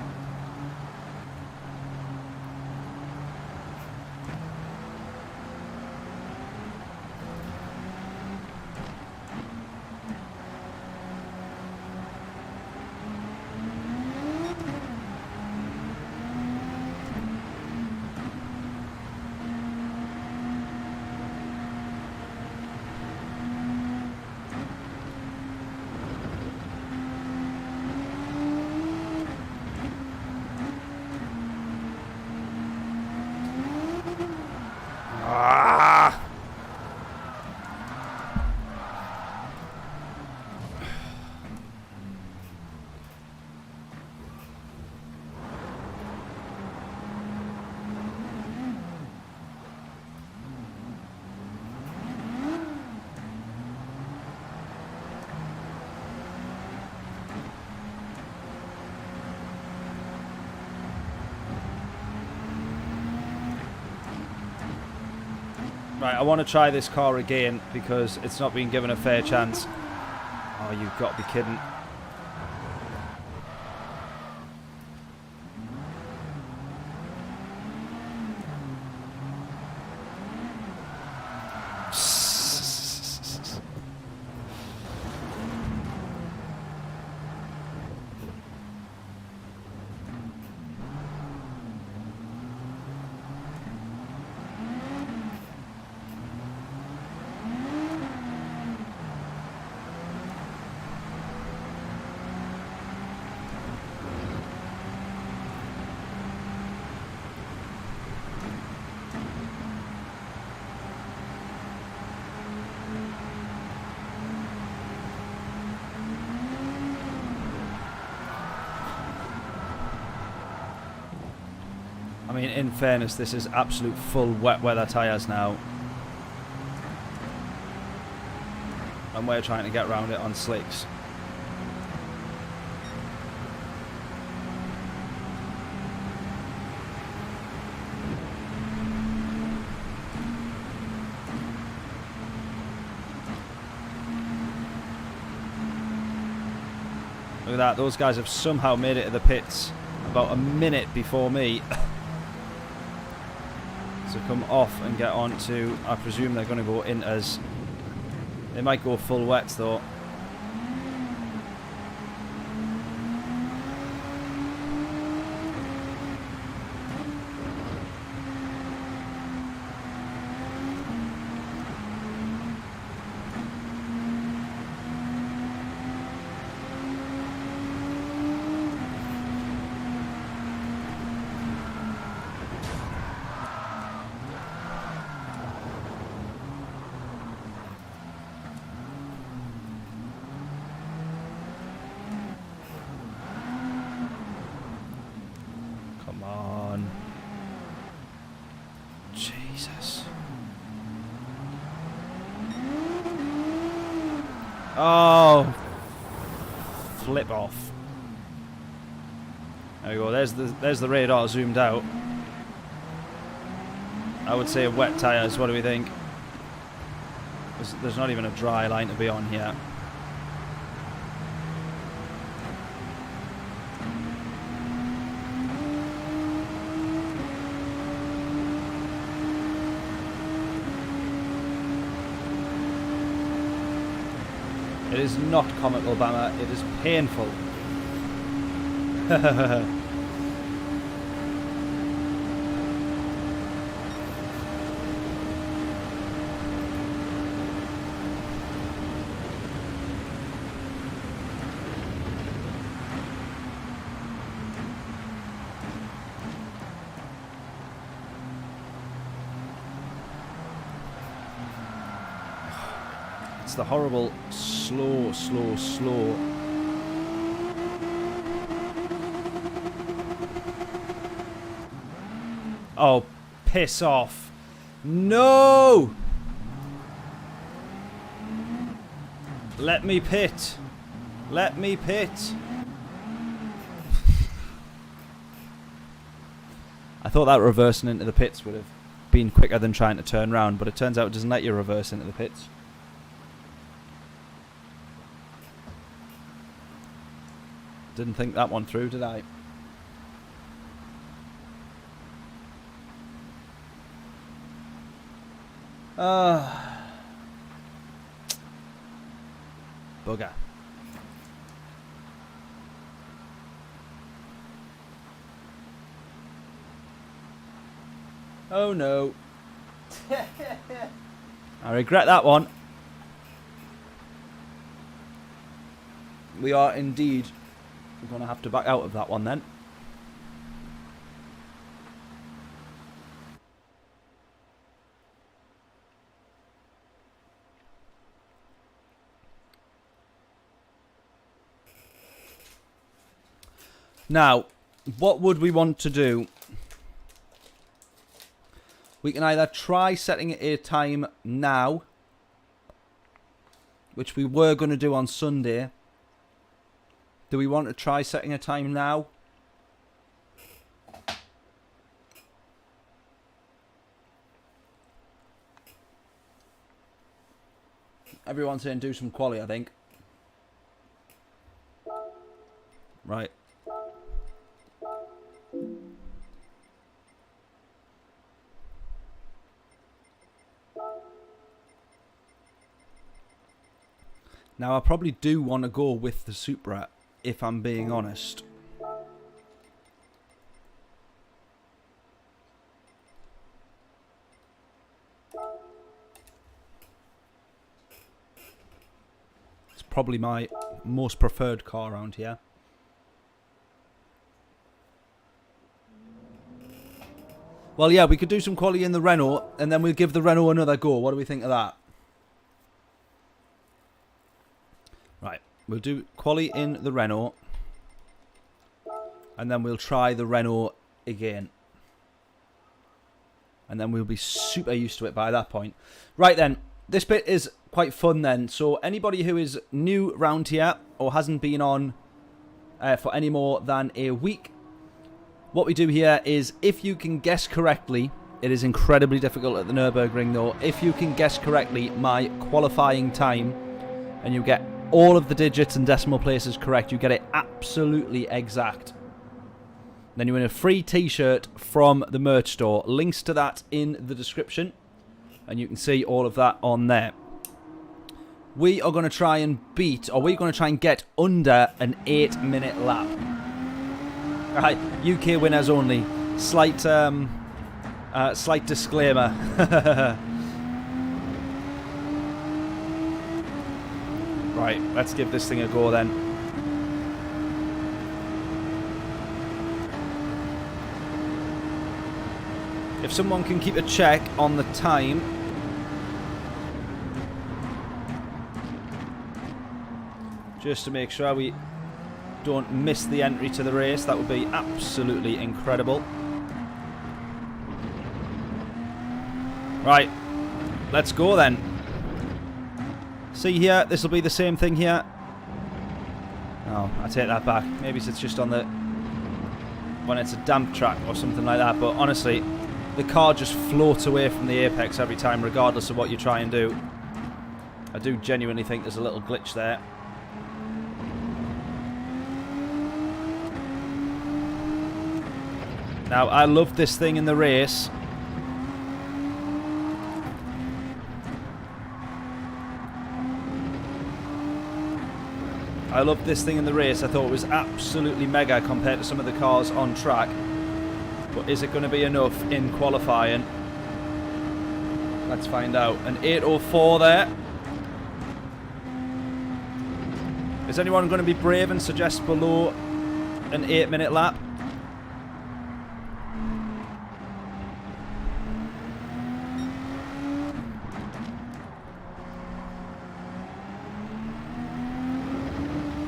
Right, I want to try this car again because it's not been given a fair chance. Oh, you've got to be kidding. I mean, in fairness, this is absolute full wet weather tyres now. and we're trying to get around it on slicks. Look at that, those guys have somehow made it to the pits about a minute before me. So come off and get on to, I presume they're going to go in as, they might go full wets though. Oh, flip off. There we go. There's the radar zoomed out. I would say wet tyres. What do we think? There's not even a dry line to be on here. It is not comical, Bama. It is painful. It's the horrible slow. Oh, piss off. No! Let me pit. Let me pit. I thought that reversing into the pits would have been quicker than trying to turn around, but it turns out it doesn't let you reverse into the pits. Didn't think that one through, did I? Bugger. Oh no. I regret that one. We are indeed going to have to back out of that one then. Now, what would we want to do? We can either try setting a time now, which we were going to do on Sunday. Do we want to try setting a time now? Everyone's saying do some quali, I think. Right. Now, I probably do want to go with the Supra, if I'm being honest. It's probably my most preferred car around here. Well, yeah, we could do some quality in the Renault, and then we'll give the Renault another go. What do we think of that? Right, we'll do quali in the Renault, and then we'll try the Renault again. And then we'll be super used to it by that point. Right then, this bit is quite fun then. So anybody who is new round here or hasn't been on for any more than a week, what we do here is, if you can guess correctly, it is incredibly difficult at the Nurburgring though, if you can guess correctly my qualifying time and you get all of the digits and decimal places correct, you get it absolutely exact, then you win a free t-shirt from the merch store. Links to that in the description, and you can see all of that on there. We are going to try and beat, or we're going to try and get under an 8-minute lap. Alright, UK winners only. Slight disclaimer. Right, let's give this thing a go then. If someone can keep a check on the time. Just to make sure we don't miss the entry to the race, that would be absolutely incredible. Right, let's go then. See here, this will be the same thing here. Oh, I take that back. Maybe it's just on the... when it's a damp track or something like that, but honestly, the car just floats away from the apex every time, regardless of what you try and do. I do genuinely think there's a little glitch there. Now, I love this thing in the race. I love this thing in the race. I thought it was absolutely mega compared to some of the cars on track. But is it going to be enough in qualifying? Let's find out. An 8:04 there. Is anyone going to be brave and suggest below an 8-minute lap?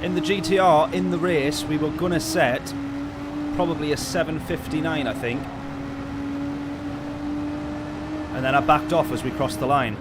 In the GTR, in the race, we were going to set probably a 7:59, I think. And then I backed off as we crossed the line.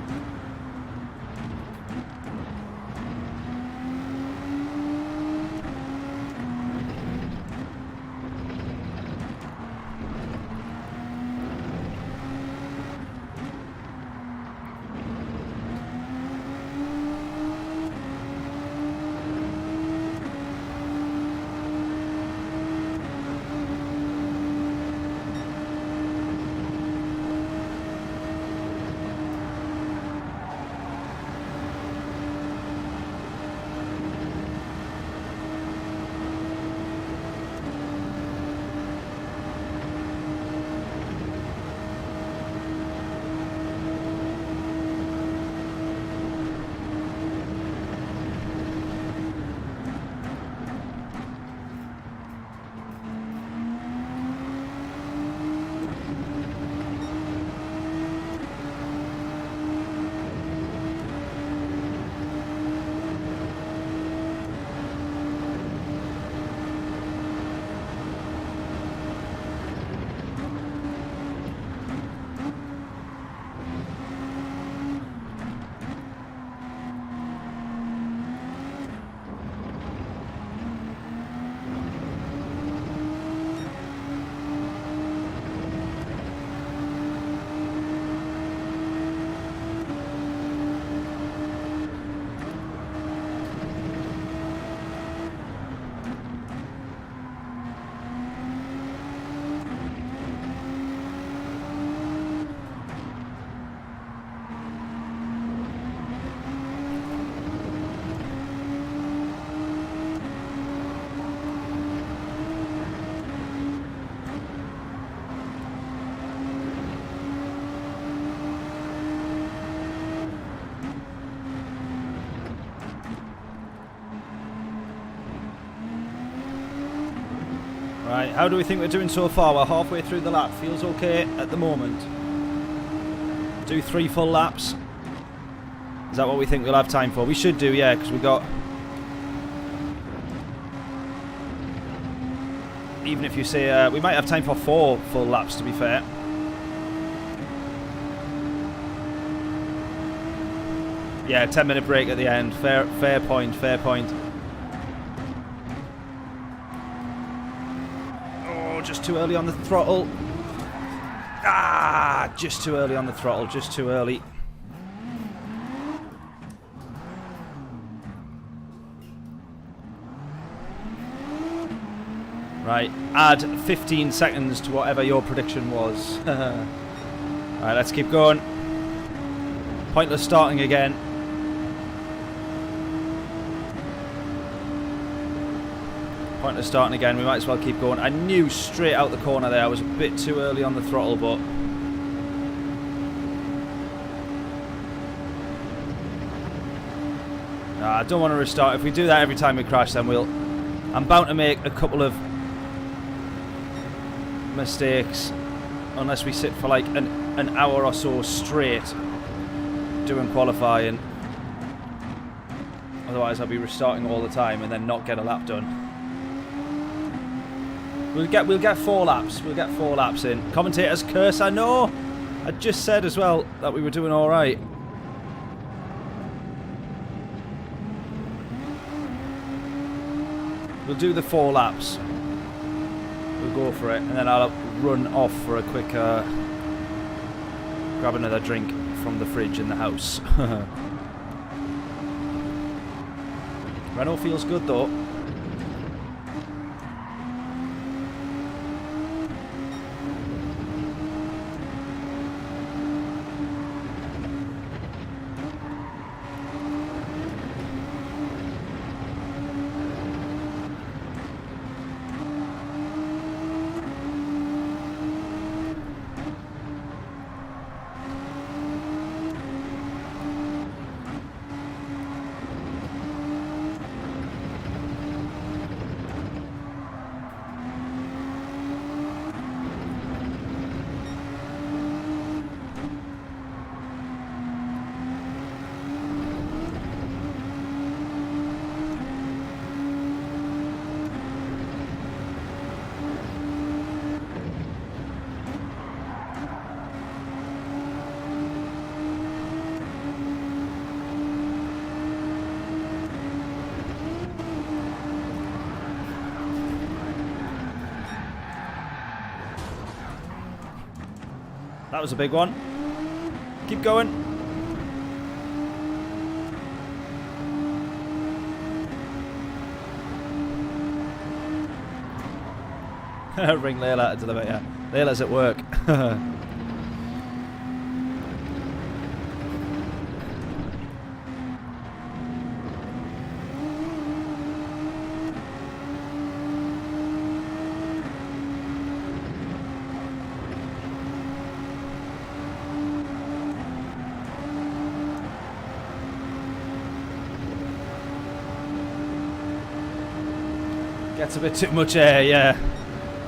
Right, how do we think we're doing so far? We're halfway through the lap. Feels okay at the moment. Do 3 full laps. Is that what we think we'll have time for? We should do, yeah, because we got... Even if you say... we might have time for 4 full laps, to be fair. Yeah, 10-minute break at the end. Fair point, fair point. Oh, just too early on the throttle. Ah, just too early on the throttle, just too early. Right, add 15 seconds to whatever your prediction was. Alright, let's keep going. Pointless starting again. Pointless starting again, we might as well keep going. I knew straight out the corner there I was a bit too early on the throttle, but... Nah, I don't want to restart. If we do that every time we crash, then we'll... I'm bound to make a couple of mistakes unless we sit for like an hour or so straight doing qualifying. Otherwise I'll be restarting all the time and then not get a lap done. We'll get 4 laps. We'll get 4 laps in. Commentator's curse, I know. I just said as well that we were doing alright. We'll do the 4 laps. We'll go for it, and then I'll run off for a quick grab another drink from the fridge in the house. Renault feels good though. That was a big one. Keep going. Ring Layla to deliver, yeah. Layla's at work. Gets a bit too much air, yeah.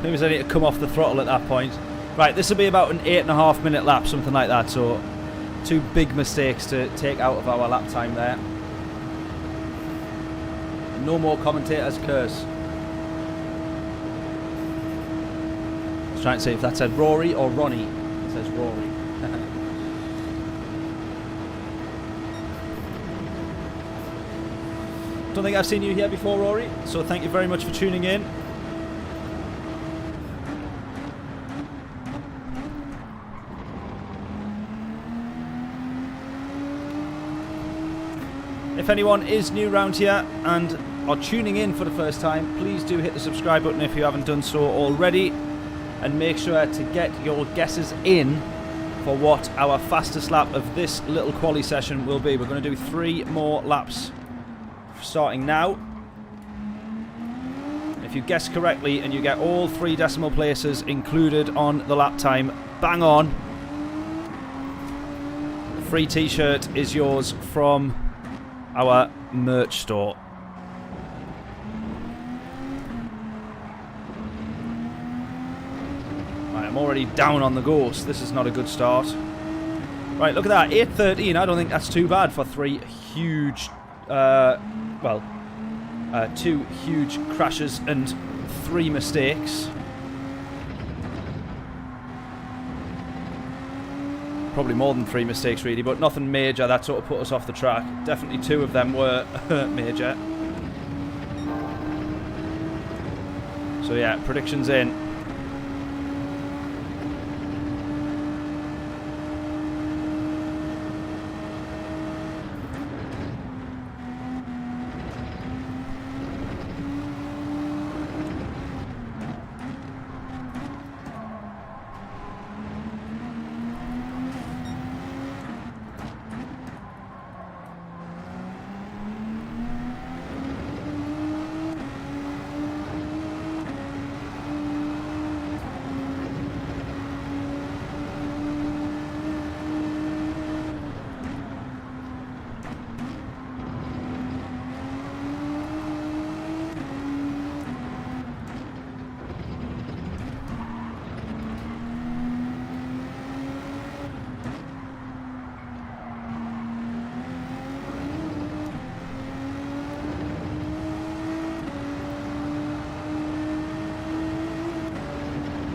Maybe I need to come off the throttle at that point. Right, this will be about an 8.5 minute lap, something like that, so 2 big mistakes to take out of our lap time there. And no more commentator's curse. I was trying to see if that said Rory or Ronnie. It says Rory. Don't think I've seen you here before, Rory, so thank you very much for tuning in. If anyone is new around here and are tuning in for the first time, please do hit the subscribe button if you haven't done so already, and make sure to get your guesses in for what our fastest lap of this little quali session will be. We're going to do 3 more laps starting now. If you guess correctly and you get all 3 decimal places included on the lap time, bang on, the free t-shirt is yours from our merch store. Right, I'm already down on the ghost. This is not a good start. Right, look at that, 8:13. I don't think that's too bad for 3 huge 2 huge crashes and 3 mistakes. Probably more than 3 mistakes really, but nothing major that sort of put us off the track. Definitely 2 of them were major. So yeah, predictions in.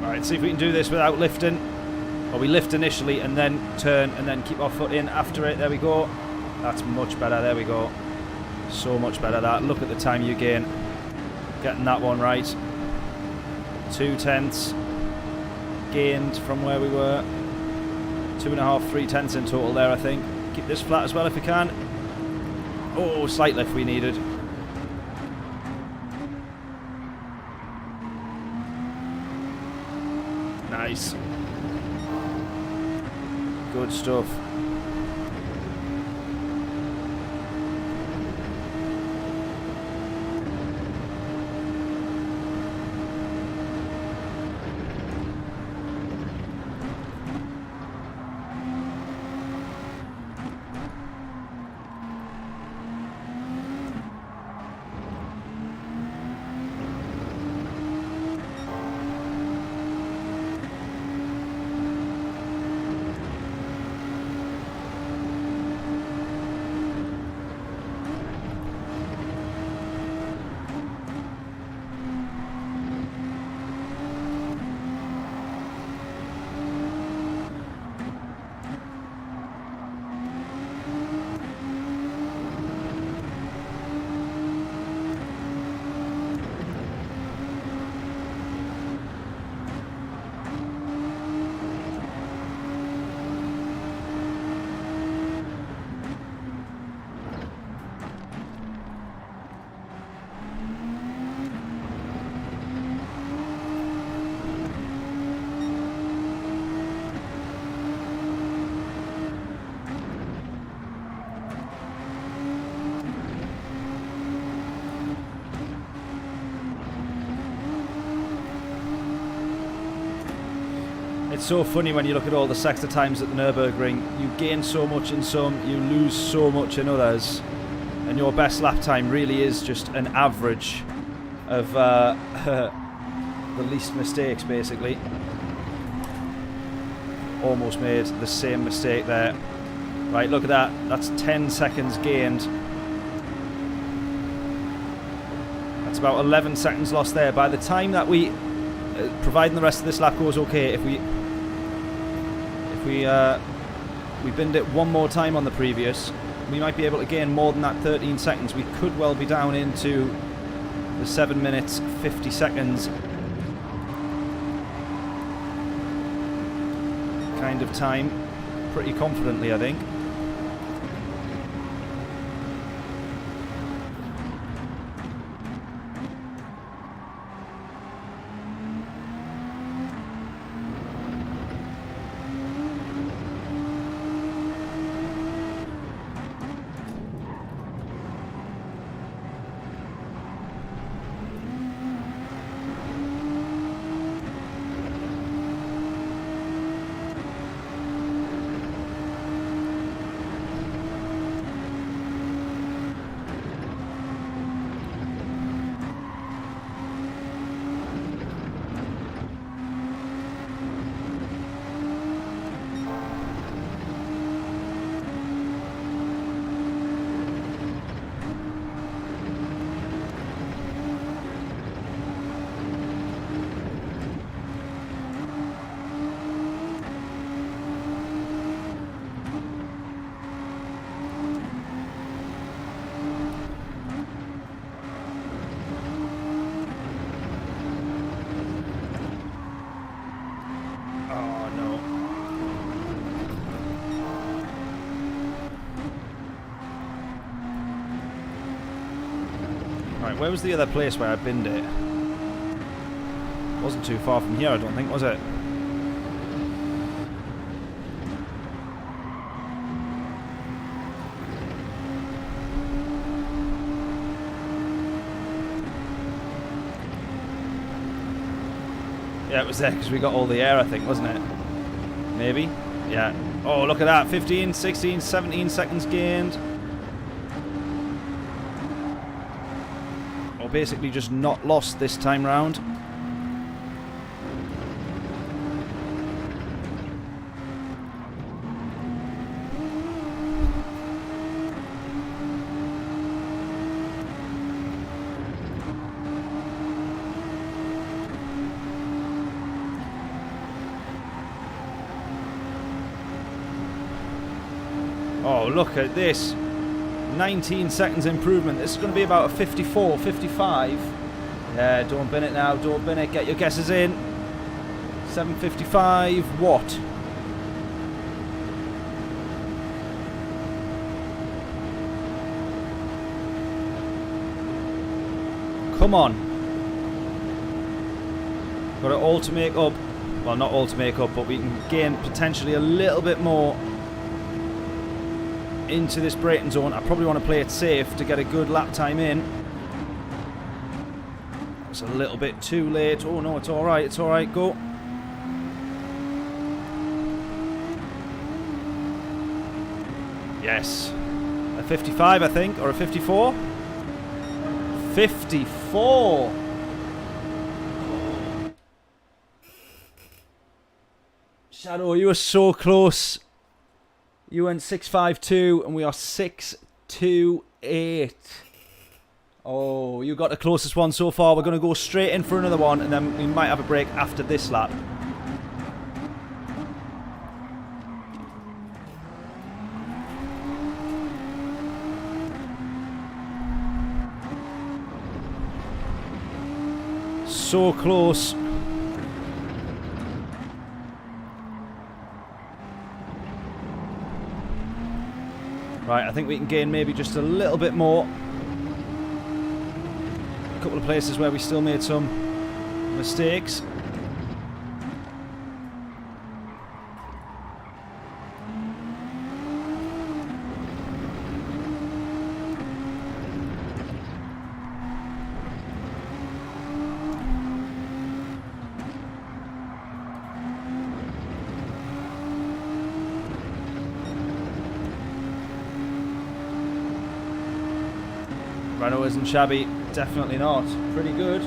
Alright, see if we can do this without lifting. Or we lift initially and then turn and then keep our foot in after it. There we go. That's much better. There we go. So much better that. Look at the time you gain. Getting that one right. 2/10 gained from where we were. 2.5, 3/10 in total there, I think. Keep this flat as well if we can. Oh, slight lift we needed. Nice. Good stuff. It's so funny when you look at all the sector times at the Nurburgring. You gain so much in some, you lose so much in others, and your best lap time really is just an average of the least mistakes, basically. Almost made the same mistake there. Right, look at that. That's 10 seconds gained. That's about 11 seconds lost there. By the time that we, providing the rest of this lap goes okay, if we binned it one more time on the previous, we might be able to gain more than that 13 seconds. We could well be down into the 7 minutes 50 seconds kind of time pretty confidently, I think. Where was the other place where I binned it? Wasn't too far from here, I don't think, was it? Yeah, it was there because we got all the air, I think, wasn't it? Maybe? Yeah. Oh, look at that. 15, 16, 17 seconds gained. Or basically just not lost this time round. Oh, look at this. 19 seconds improvement. This is going to be about a 54, 55. Yeah, don't bin it now. Don't bin it. Get your guesses in. 755. What? Come on. Got it all to make up. Well, not all to make up, but we can gain potentially a little bit more into this braking zone. I probably want to play it safe to get a good lap time in. It's a little bit too late. Oh no, it's alright, it's alright, go. Yes. A 55, I think, or a 54. 54! Shadow, you were so close. You went 652 and we are 628. Oh, you got the closest one so far. We're going to go straight in for another one and then we might have a break after this lap. So close. Right, I think we can gain maybe just a little bit more. A couple of places where we still made some mistakes. Renault isn't shabby, definitely not. Pretty good.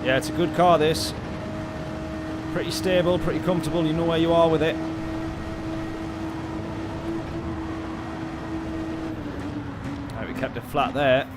Yeah, it's a good car, this. Pretty stable, pretty comfortable, you know where you are with it. Right, we kept it flat there.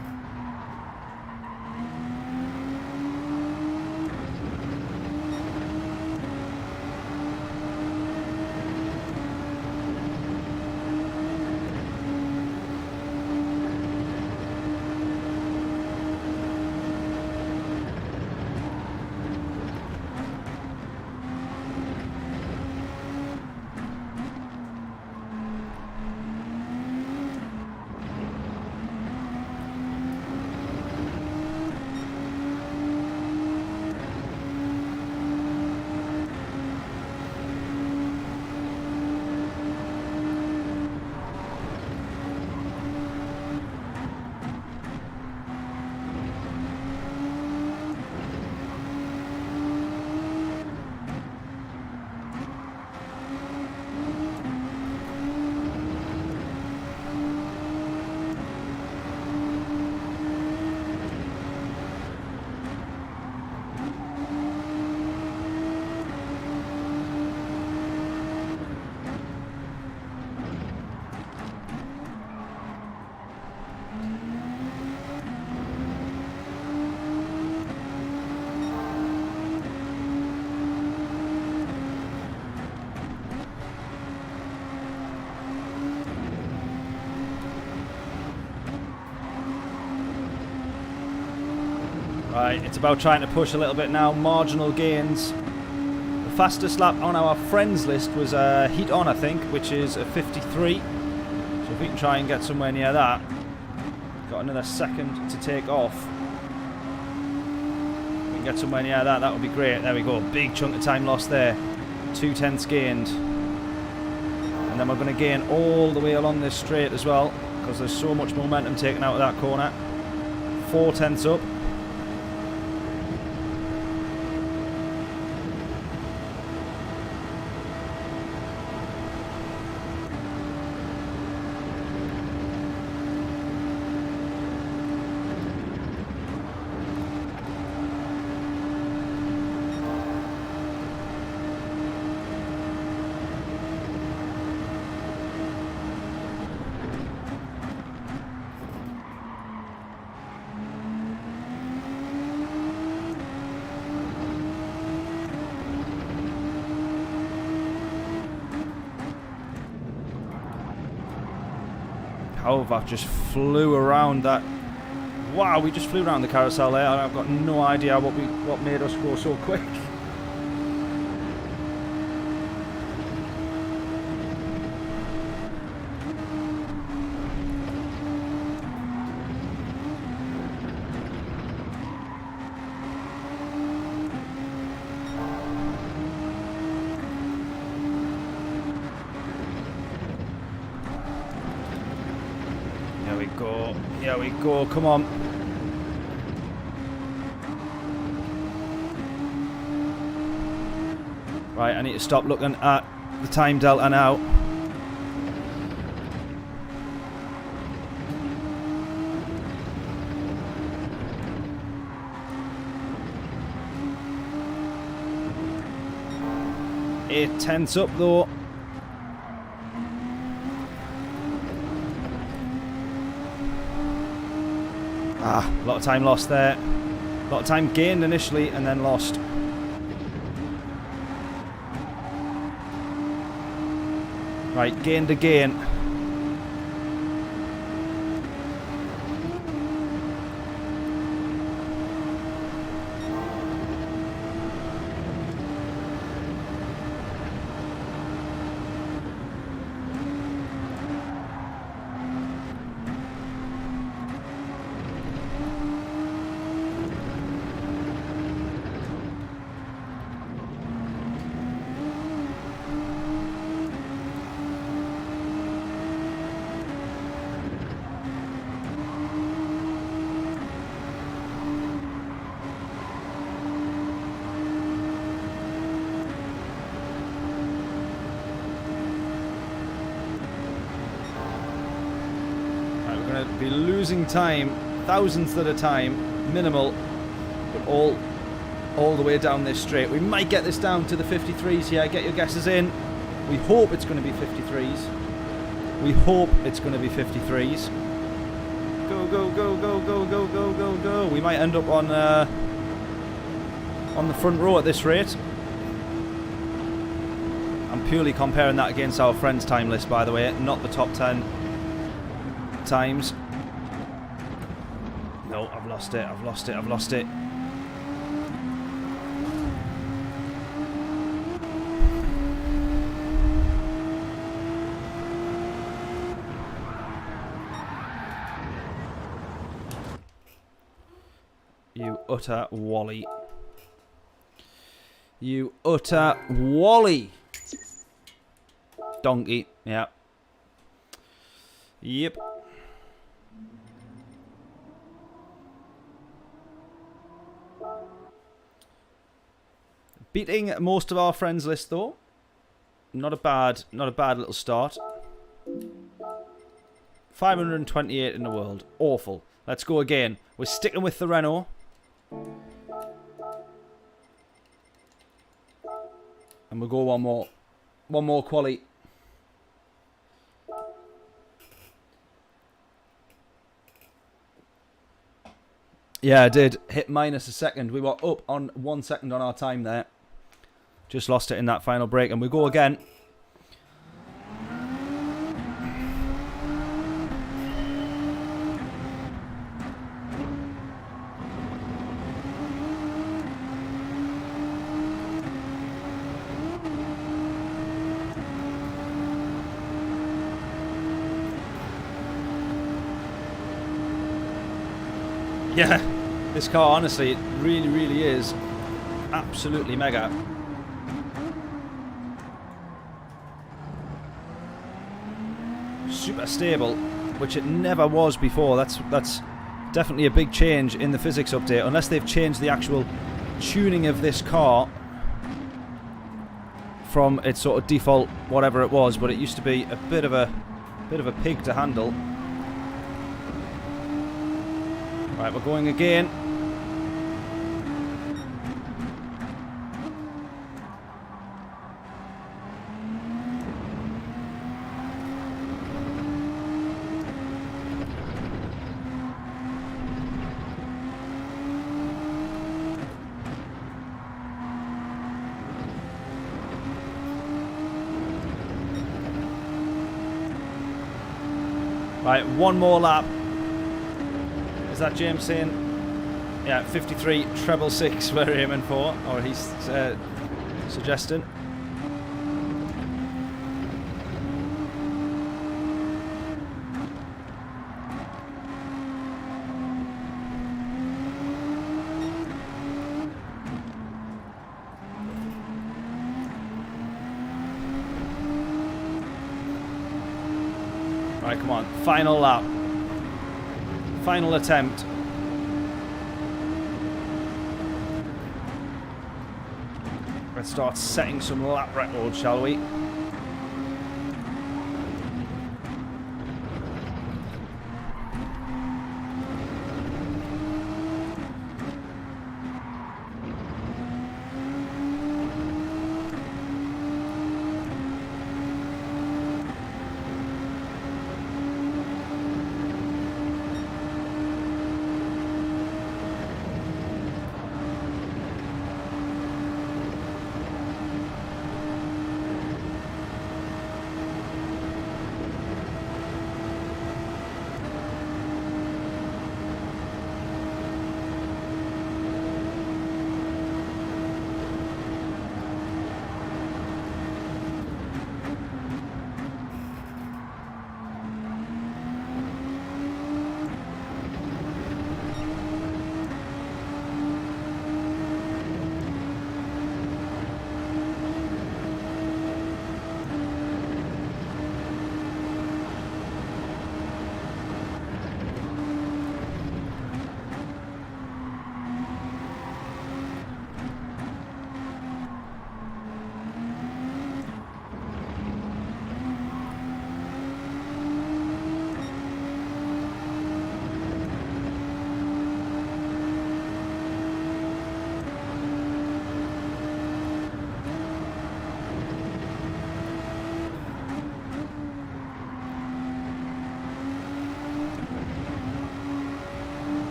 Right, it's about trying to push a little bit now. Marginal gains. The fastest lap on our friends list was heat on, I think, which is a 53. So if we can try and get somewhere near that. Got another second to take off. If we can get somewhere near that, that would be great. There we go. Big chunk of time lost there. 2/10 gained. And then we're going to gain all the way along this straight as well, because there's so much momentum taken out of that corner. 4/10 up. However, I've just flew around that. Wow, we just flew around the carousel there, and I've got no idea what made us go so quick. Here we go, come on. Right, I need to stop looking at the time delta now. Eight tenths up though. Ah, a lot of time lost there. A lot of time gained initially and then lost. Right, gained again. Be losing time, thousandths at a time, minimal, but all the way down this straight. We might get this down to the 53s here. Get your guesses in. We hope it's going to be 53s. We hope it's going to be 53s. Go, go, go, go, go, go, go, go, go. We might end up on the front row at this rate. I'm purely comparing that against our friends' time list, by the way, not the top 10 times. No, I've lost it, I've lost it, I've lost it. You utter wally. You utter wally. Donkey, yeah. Yep. Beating most of our friends list though. Not a bad little start. 528 in the world. Awful. Let's go again. We're sticking with the Renault. And we'll go one more. One more quali. Yeah, I did. Hit minus a second. We were up on 1 second on our time there. Just lost it in that final break. And we go again. Yeah, this car, honestly, it really, really is absolutely mega. Super stable, which it never was before. That's definitely a big change in the physics update, unless they've changed the actual tuning of this car from its sort of default whatever it was, but it used to be a bit of a pig to handle. Right, we're going again. Right, one more lap. Is that James saying? Yeah, 53 treble 6 we're aiming for, or he's suggesting. Right, come on, final lap. Final attempt. Let's start setting some lap records, shall we?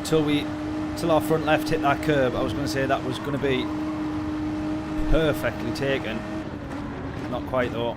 Until our front left hit that curb, I was going to say that was going to be perfectly taken. Not quite though.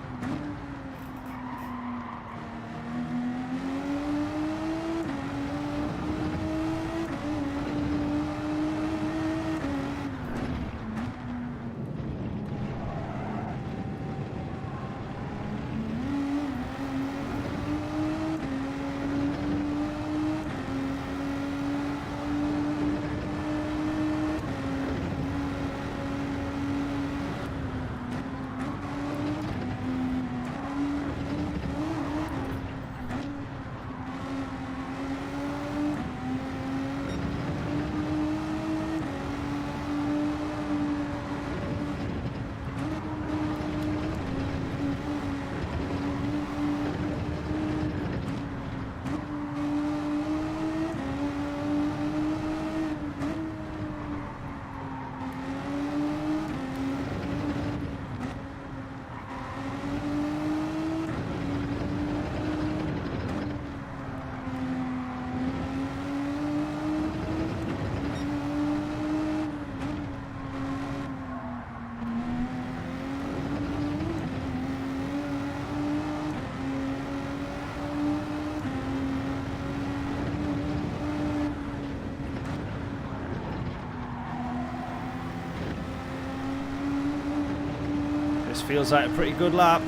feels like a pretty good lap.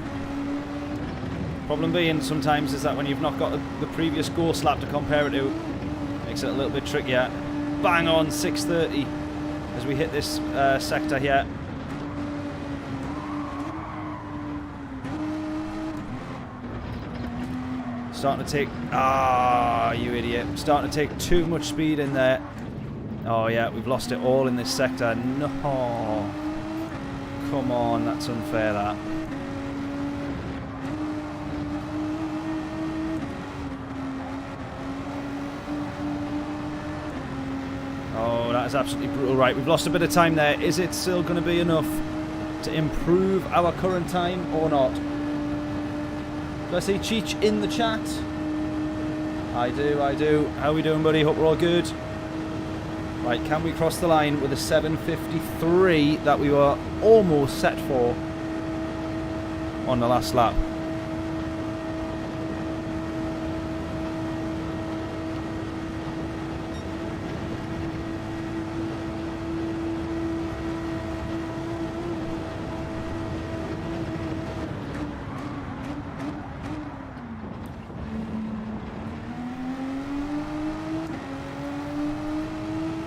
Problem being sometimes is that when you've not got the previous Ghost lap to compare it to, makes it a little bit trickier. Bang on 6:30 as we hit this sector here. Starting to take... Ah, you idiot. Starting to take too much speed in there. Oh yeah, we've lost it all in this sector. No. Come on, that's unfair, that. Oh, that is absolutely brutal. Right, we've lost a bit of time there. Is it still going to be enough to improve our current time or not? Do I see Cheech in the chat? I do, I do. How are we doing, buddy? Hope we're all good. Right, can we cross the line with a 7:53 that we were almost set for on the last lap?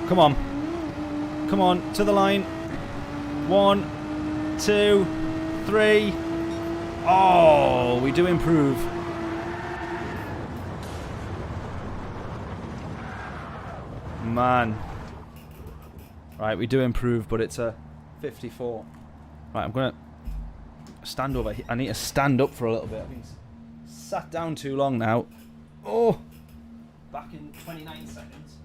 Come on. Come on, to the line. 1, 2, 3. Oh, we do improve. Man. Right, we do improve, but it's a 54. Right, I'm going to stand over here. I need to stand up for a little bit. I've been sat down too long now. Oh, back in 29 seconds.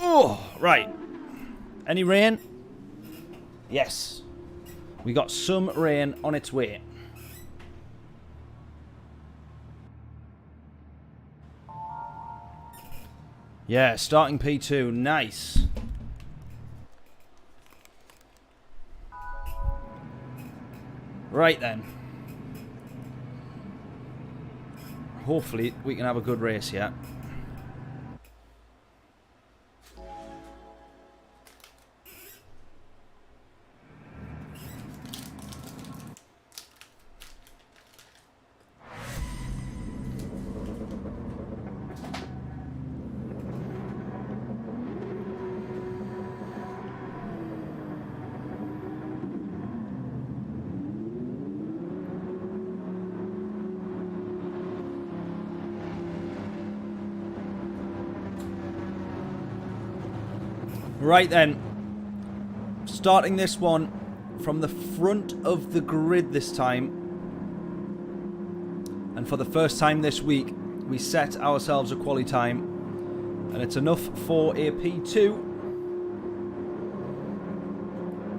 Oh, right. Any rain? Yes. We got some rain on its way. Yeah, starting P2. Nice. Right then. Hopefully we can have a good race here. Right then, starting this one from the front of the grid this time, and for the first time this week we set ourselves a quali time, and it's enough for a P2.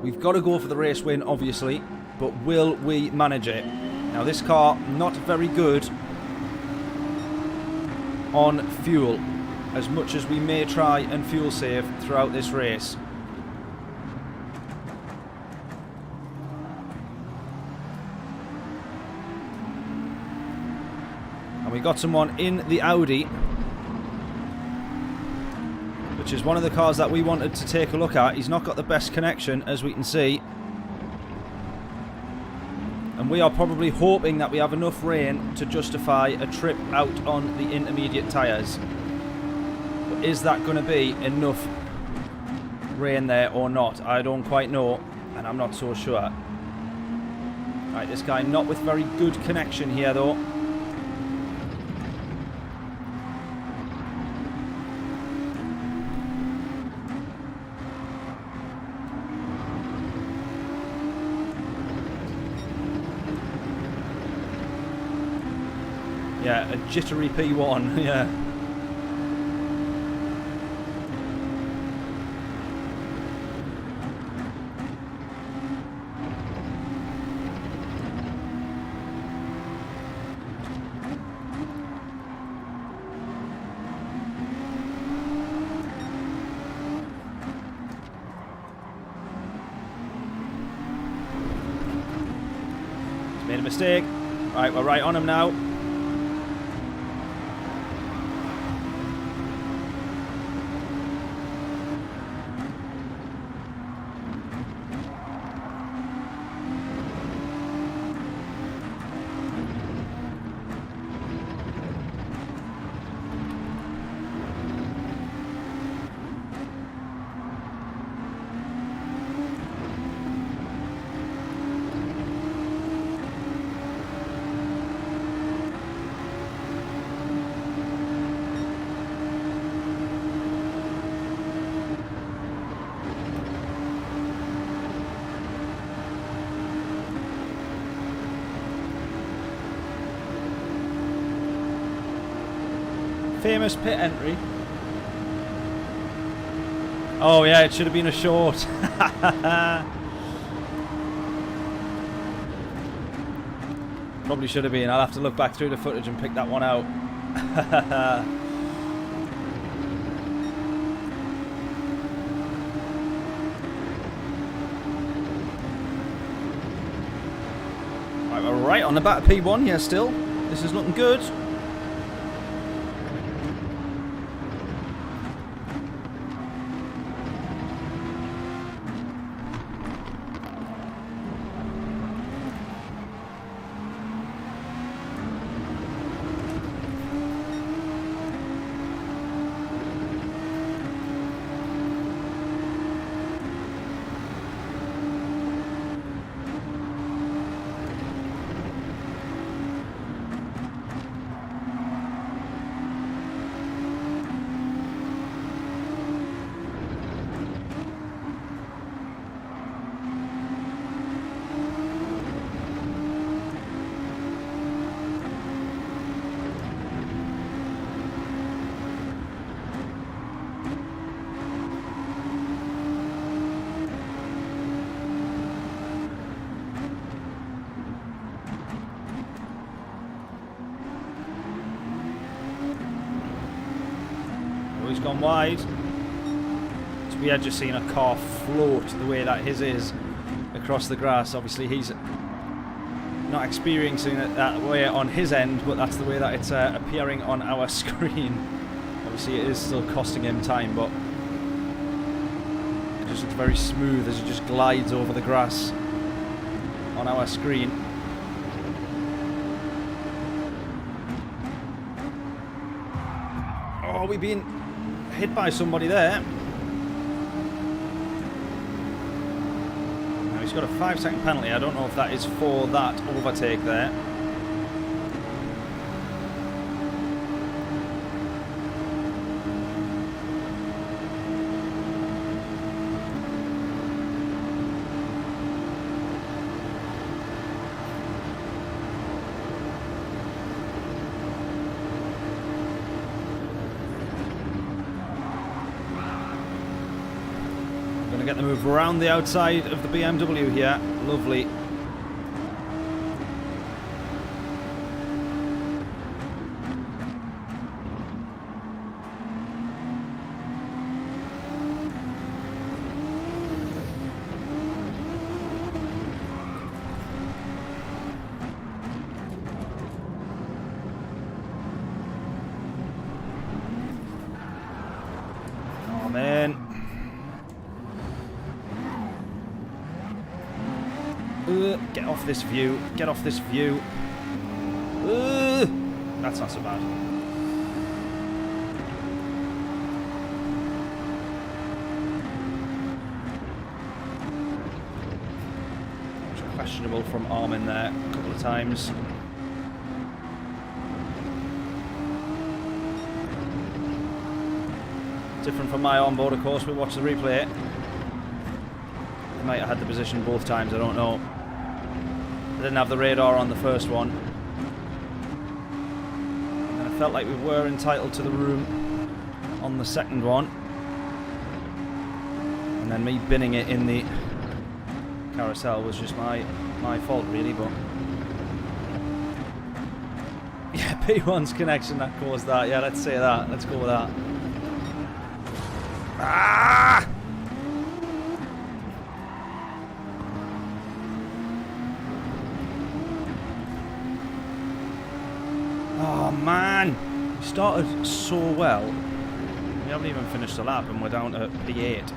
We've got to go for the race win obviously, but will we manage it? Now this car not very good on fuel, as much as we may try and fuel save throughout this race. And we got someone in the Audi, which is one of the cars that we wanted to take a look at. He's not got the best connection, as we can see. And we are probably hoping that we have enough rain to justify a trip out on the intermediate tyres. Is that going to be enough rain there or not? I don't quite know, and I'm not so sure. Right, this guy not with very good connection here though. Yeah, a jittery P1, yeah. Made a mistake. Right, we're right on him now. Famous pit entry. Oh yeah, it should have been a short. Probably should have been. I'll have to look back through the footage and pick that one out. Right, we're right on the back of P1 here still. This is looking good. He's gone wide. So we had just seen a car float the way that his is across the grass. Obviously he's not experiencing it that way on his end, but that's the way that it's appearing on our screen. Obviously it is still costing him time, but it just looks very smooth as he just glides over the grass on our screen. Oh, we've been hit by somebody there. Now he's got a 5-second penalty. I don't know if that is for that overtake there. Get the move around the outside of the BMW here. Lovely. Oh man. Get off this view. Get off this view. That's not so bad. Questionable from Armin there a couple of times. Different from my onboard, of course. We'll watch the replay. They might have had the position both times, I don't know. I didn't have the radar on the first one. Felt like we were entitled to the room on the second one. And then me binning it in the carousel was just my fault, really, but... Yeah, P1's connection that caused that. Yeah, let's say that. Let's go with that. Ah! Oh, man! We started so well. We haven't even finished the lap and we're down to P8.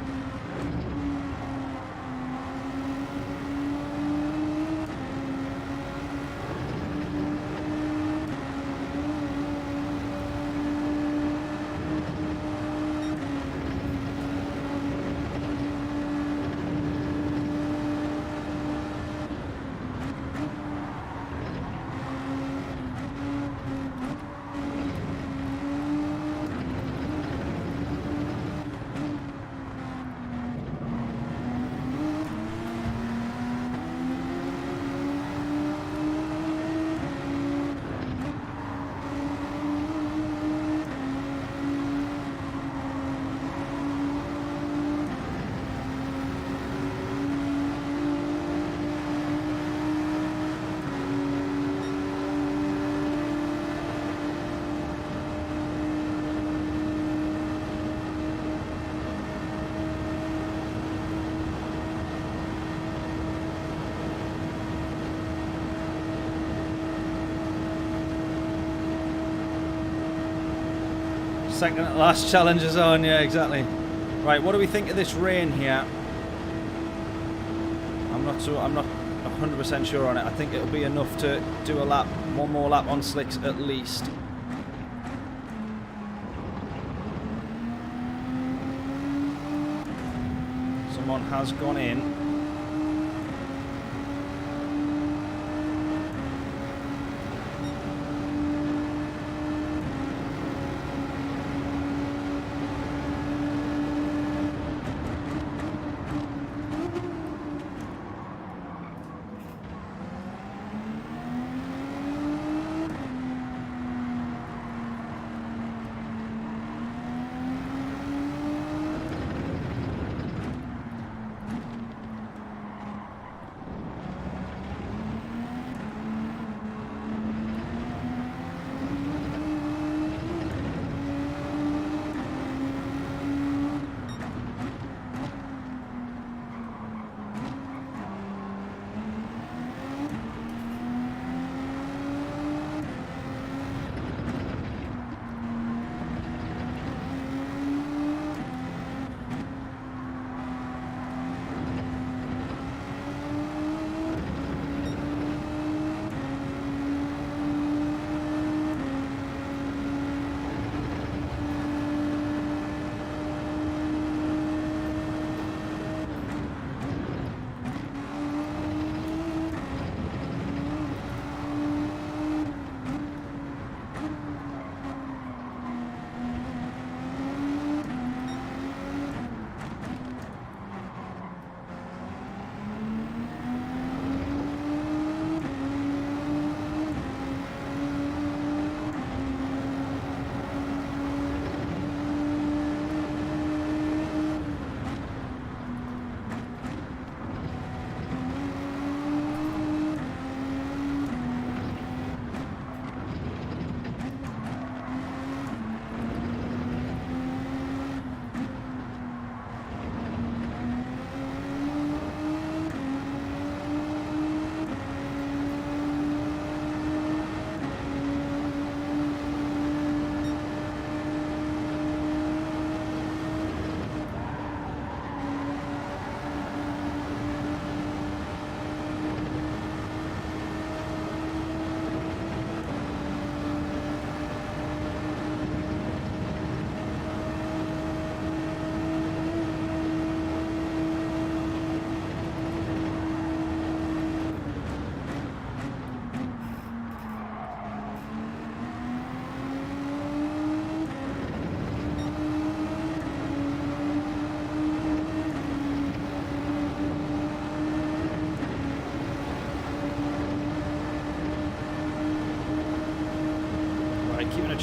Second last challenge is on, yeah, exactly. Right, what do we think of this rain here? I'm not 100% sure on it. I think it'll be enough to do a lap, one more lap on slicks at least. Someone has gone in.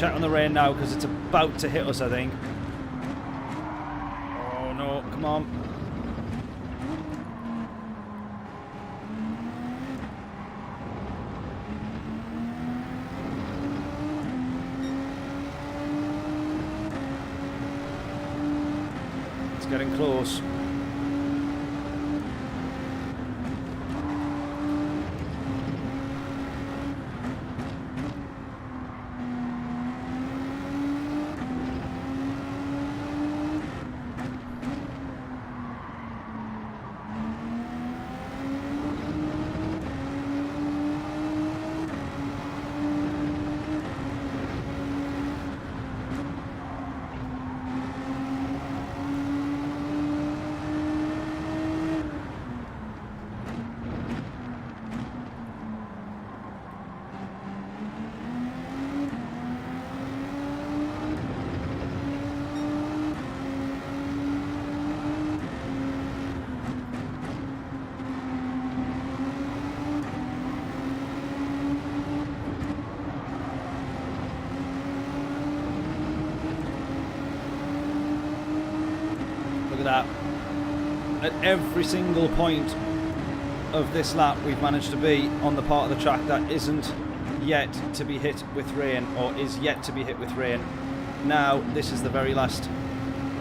check on the rain now because it's about to hit us, I think. Oh no, come on. It's getting close. That at every single point of this lap we've managed to be on the part of the track that isn't yet to be hit with rain, or is yet to be hit with rain. Now this is the very last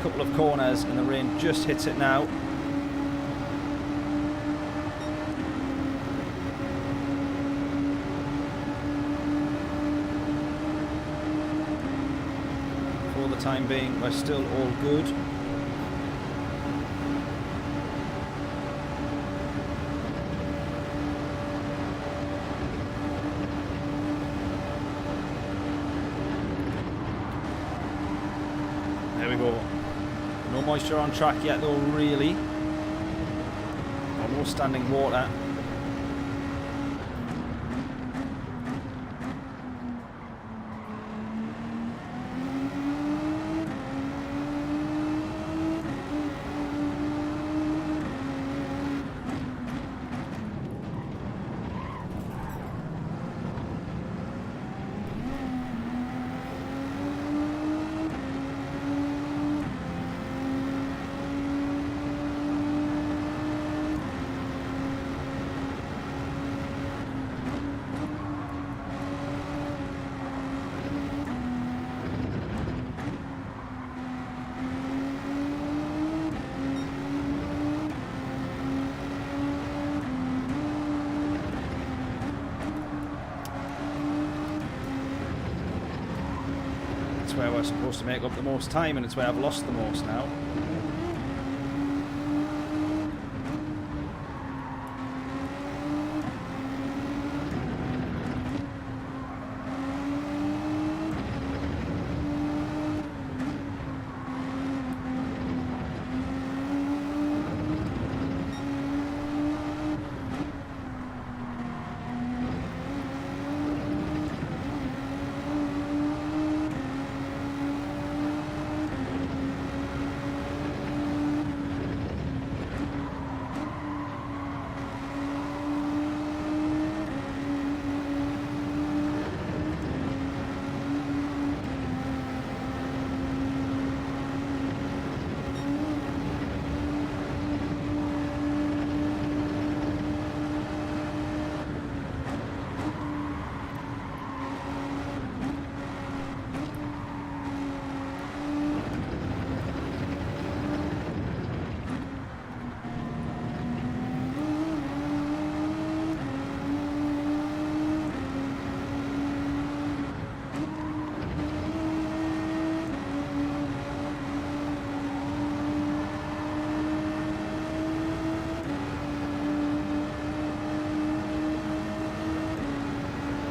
couple of corners and the rain just hits it now. For the time being we're still all good. There we go. No moisture on track yet though, really. Almost standing water. It's where we're supposed to make up the most time, and it's where I've lost the most now.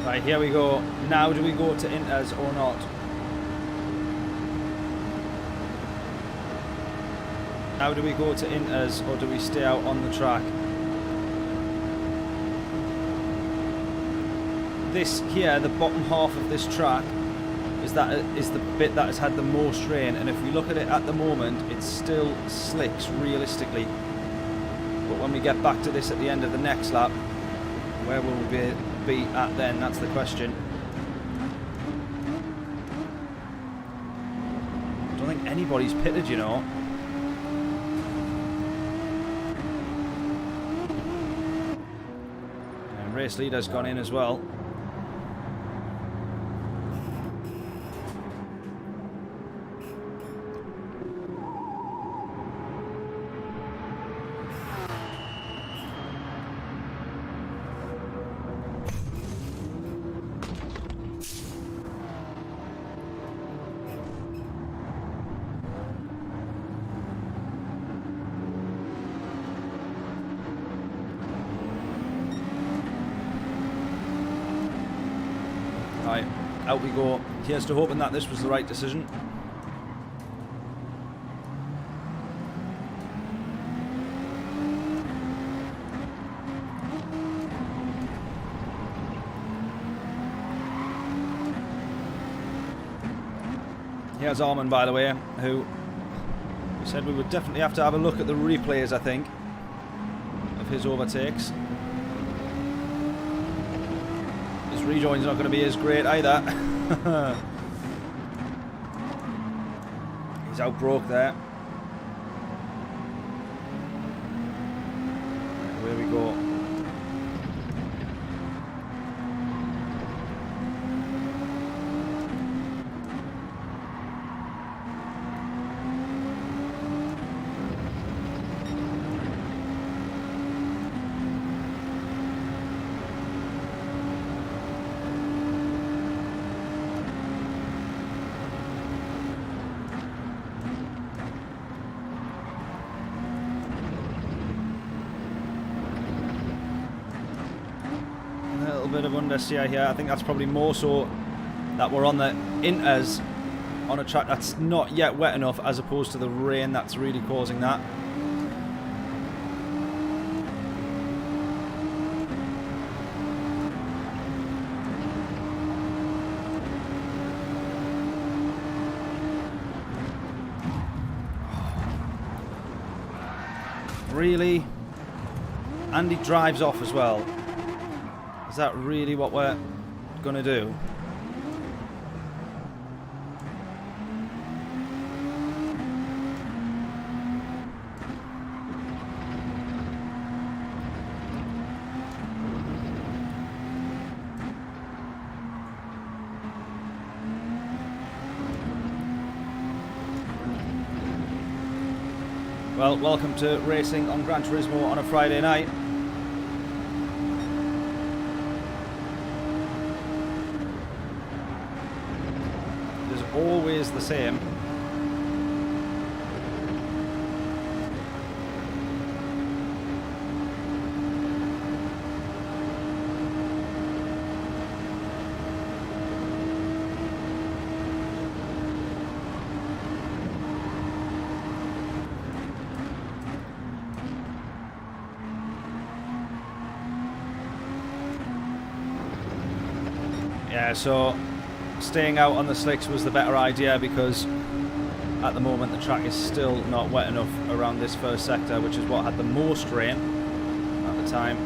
Right, here we go. Now do we go to inters or not? Now do we go to inters or do we stay out on the track? This here, the bottom half of this track, is the bit that has had the most rain, and if we look at it at the moment, it still slicks realistically. But when we get back to this at the end of the next lap, where will we be at then? That's the question. anybody's pitted, you know. And race leader's gone in as well. Right, out we go. Here's to hoping that this was the right decision. Here's Armin, by the way, who we said we would definitely have to have a look at the replays, I think, of his overtakes. His rejoin's not going to be as great either. He's outbroke there. Where we go. Bit of understeer here. I think that's probably more so that we're on the inters on a track that's not yet wet enough, as opposed to the rain that's really causing that. Really? Andy drives off as well. Is that really what we're going to do? Well, welcome to racing on Gran Turismo on a Friday night. Always the same. Yeah, so staying out on the slicks was the better idea, because at the moment the track is still not wet enough around this first sector, which is what had the most rain at the time.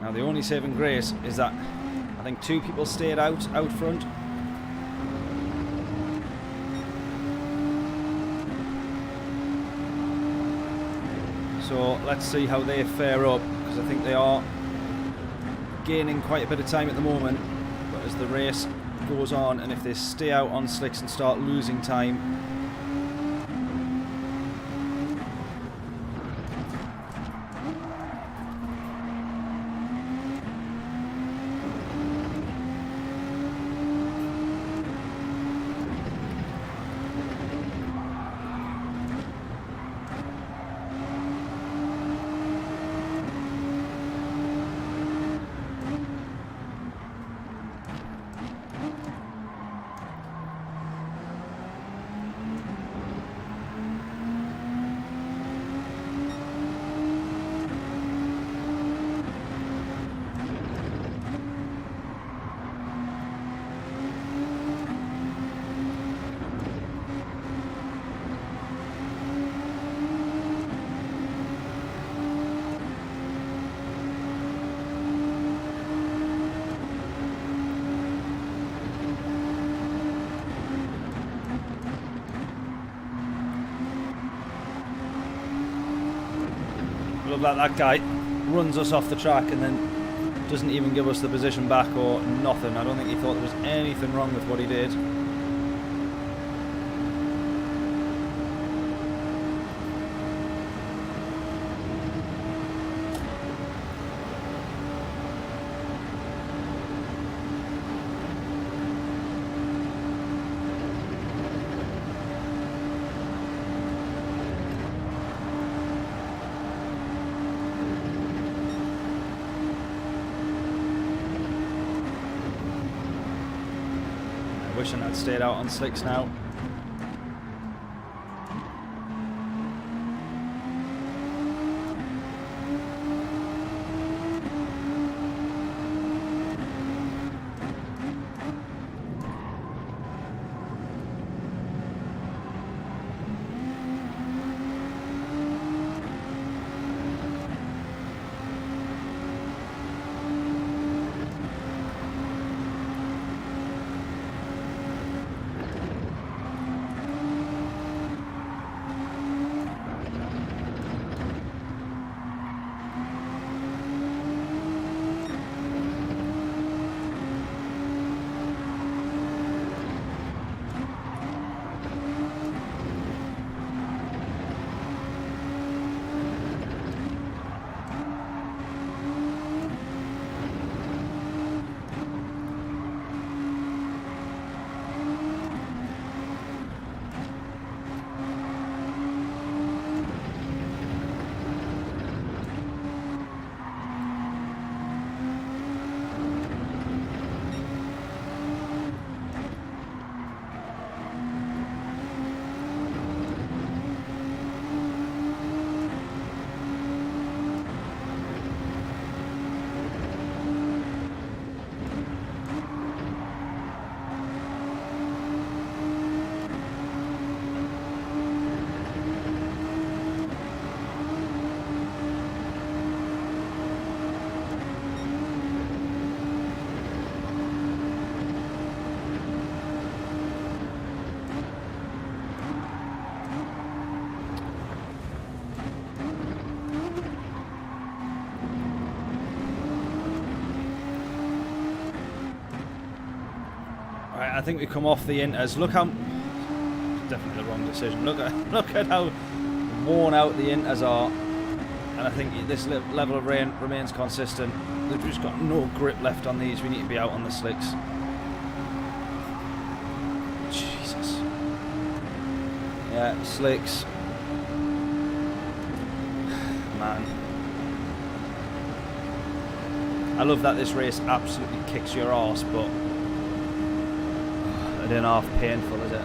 Now the only saving grace is that I think 2 people stayed out front. So let's see how they fare up, because I think they are gaining quite a bit of time at the moment. But as the race goes on, and if they stay out on slicks and start losing time, look like that guy runs us off the track and then doesn't even give us the position back or nothing. I don't think he thought there was anything wrong with what he did. Wishing I'd stayed out on slicks now. I think we come off the inters. Look how definitely the wrong decision. Look at how worn out the inters are, and I think this level of rain remains consistent. We've just got no grip left on these. We need to be out on the slicks. Jesus. Yeah, slicks. Man. I love that this race absolutely kicks your arse, but it ain't half painful, is it?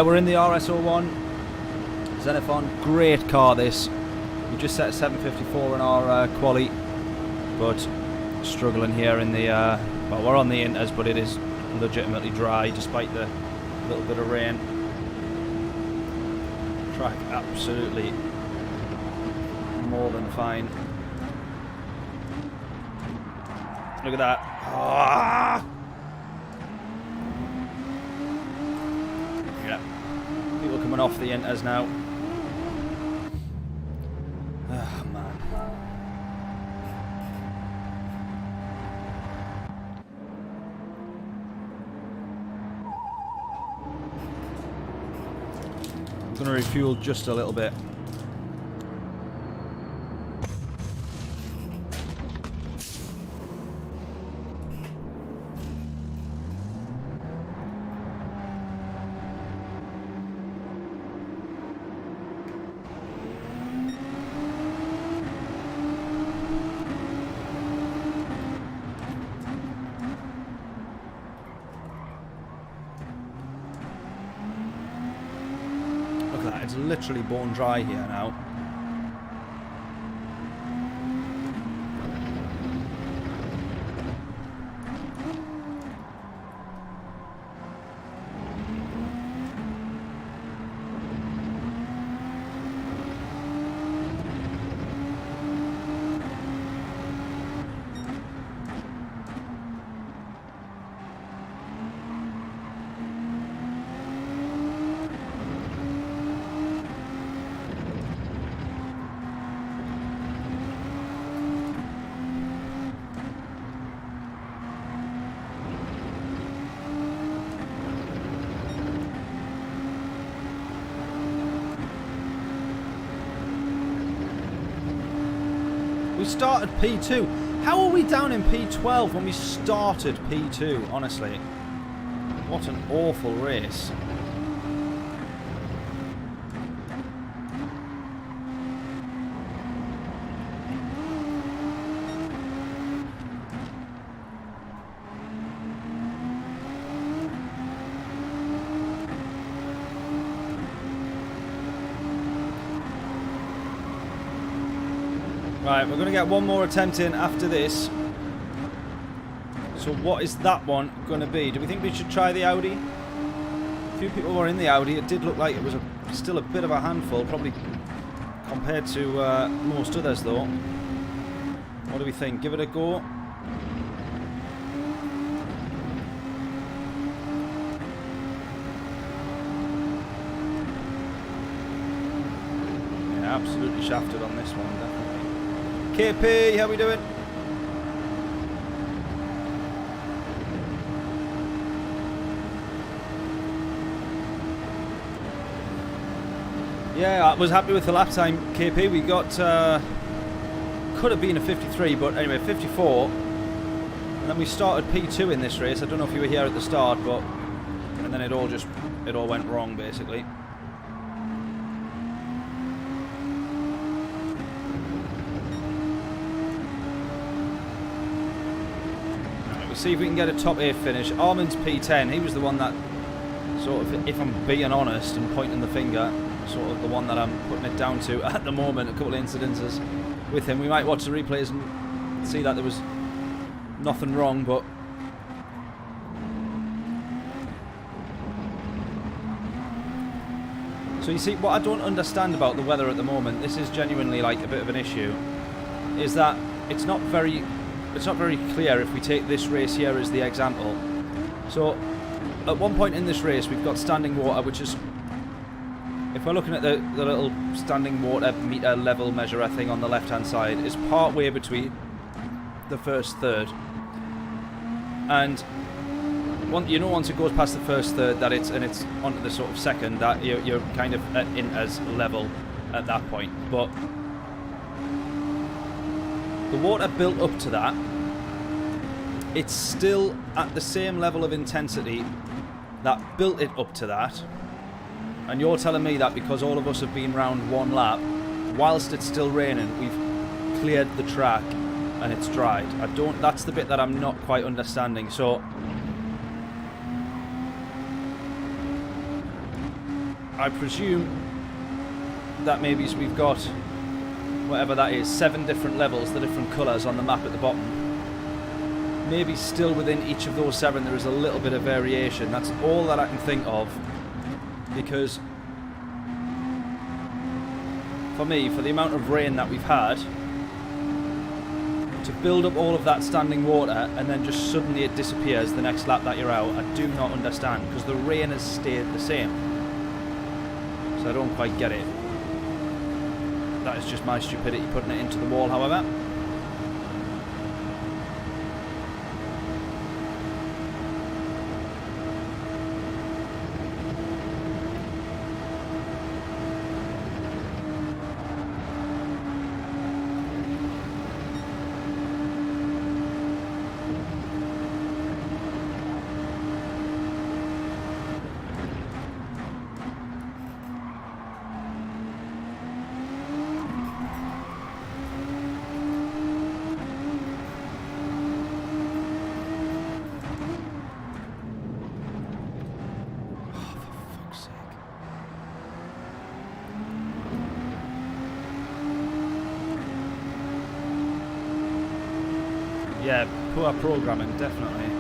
We're in the RS01 Xenophon. Great car, this. We just set 754 in our quali, but struggling here in the well, we're on the inters, but it is legitimately dry despite the little bit of rain. Track absolutely more than fine. Look at that. Ah! Yeah. People coming off the inters now. Oh, man. I'm going to refuel just a little bit. It's literally bone dry here now. started P2. How are we down in P12 when we started P2, honestly? What an awful race. Right, we're going to get one more attempt in after this. So what is that one going to be? Do we think we should try the Audi? A few people were in the Audi. It did look like it was still a bit of a handful, probably compared to most others though. What do we think? Give it a go. Yeah, absolutely shafted on this one, definitely. KP, how we doing? Yeah, I was happy with the lap time, KP. We got, could have been a 53, but anyway, 54. And then we started P2 in this race. I don't know if you were here at the start, but, and then it all went wrong, basically. See if we can get a top 8 finish. Armin's P10, he was the one that sort of, if I'm being honest and pointing the finger, sort of the one that I'm putting it down to at the moment. A couple of incidences with him. We might watch the replays and see that there was nothing wrong, but so you see, what I don't understand about the weather at the moment, this is genuinely like a bit of an issue, is that it's not very clear if we take this race here as the example. So at one point in this race we've got standing water, which is, if we're looking at the little standing water meter level measurer thing on the left hand side, is part way between the first third. And once it goes past the first third that it's onto the sort of second, that you're kind of in as level at that point. But the water built up to that, it's still at the same level of intensity that built it up to that. And you're telling me that because all of us have been round one lap, whilst it's still raining, we've cleared the track and it's dried. That's the bit that I'm not quite understanding. So I presume that maybe we've got, whatever that is, 7 different levels, the different colours on the map at the bottom. Maybe still within each of those 7 there is a little bit of variation. That's all that I can think of. Because for me, for the amount of rain that we've had, to build up all of that standing water and then just suddenly it disappears the next lap that you're out, I do not understand, because the rain has stayed the same. So I don't quite get it. That is just my stupidity putting it into the wall, however. Yeah, poor programming, definitely.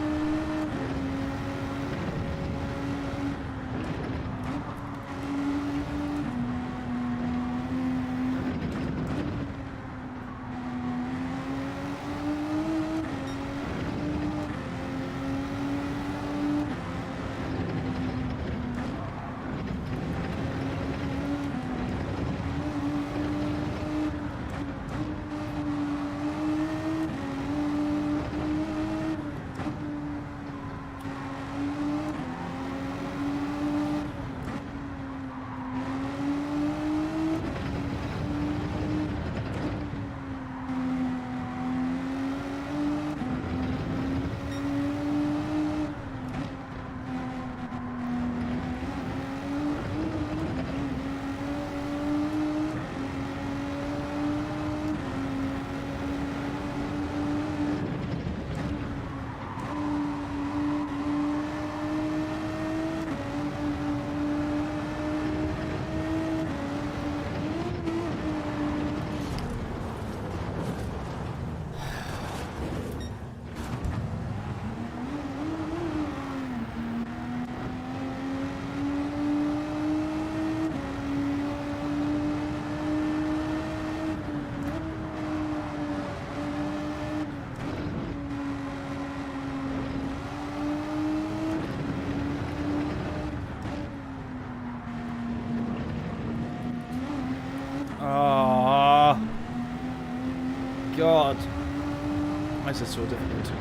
is it so difficult?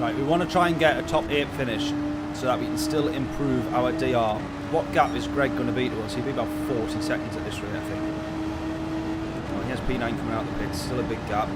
Right, we want to try and get a top 8 finish so that we can still improve our DR. What gap is Greg going to be to us? He'll be about 40 seconds at this rate, I think. Oh, he has P9 coming out the pits, still a big gap.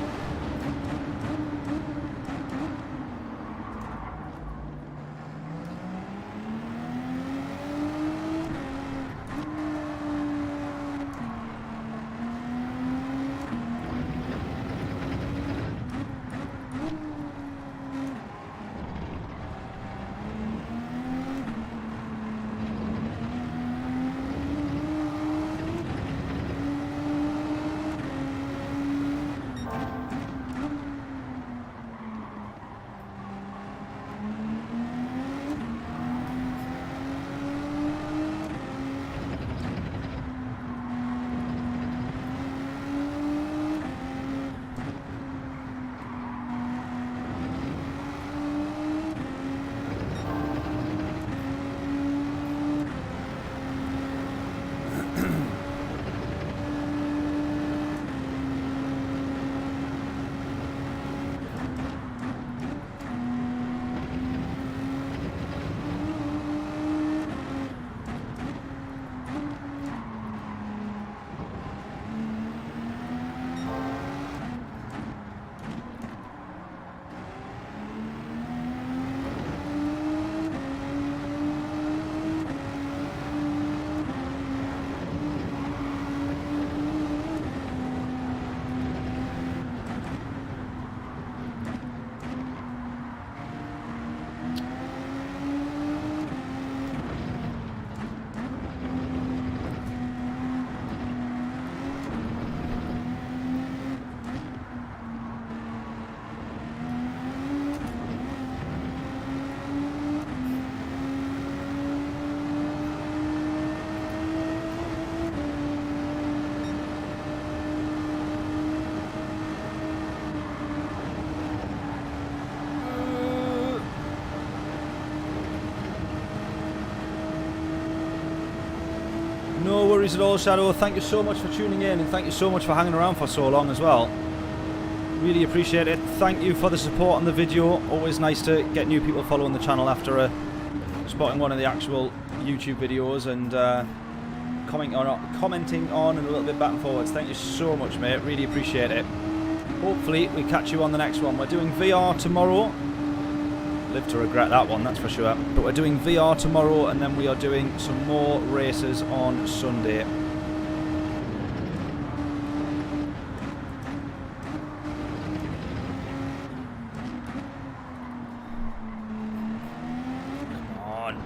No worries at all, Shadow. Thank you so much for tuning in, and thank you so much for hanging around for so long as well. Really appreciate it. Thank you for the support on the video. Always nice to get new people following the channel after spotting one of the actual YouTube videos and commenting on and a little bit back and forwards. Thank you so much, mate. Really appreciate it. Hopefully we catch you on the next one. We're doing VR tomorrow. Live to regret that one, that's for sure. But we're doing VR tomorrow, and then we are doing some more races on Sunday. Come on.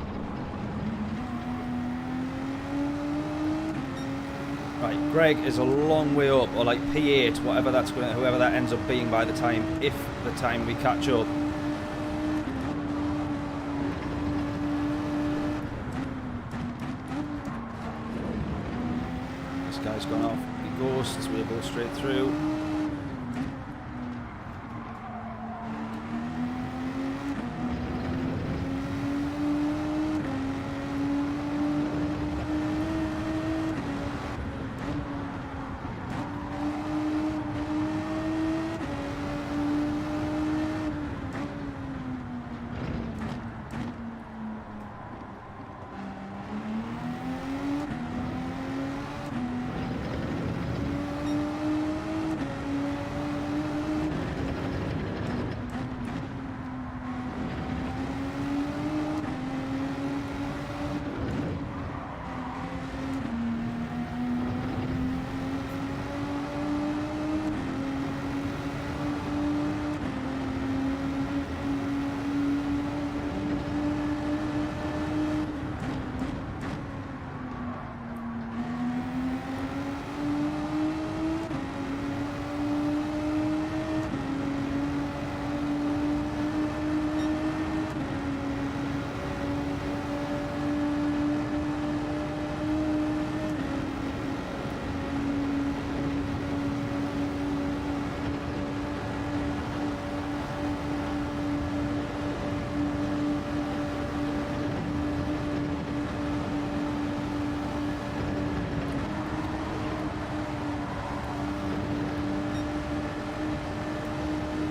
Right, Greg is a long way up, or like P8, whatever that's going to, whoever that ends up being by the time, if the time we catch up. Guy's gone off. He ghosts. We'll go straight through.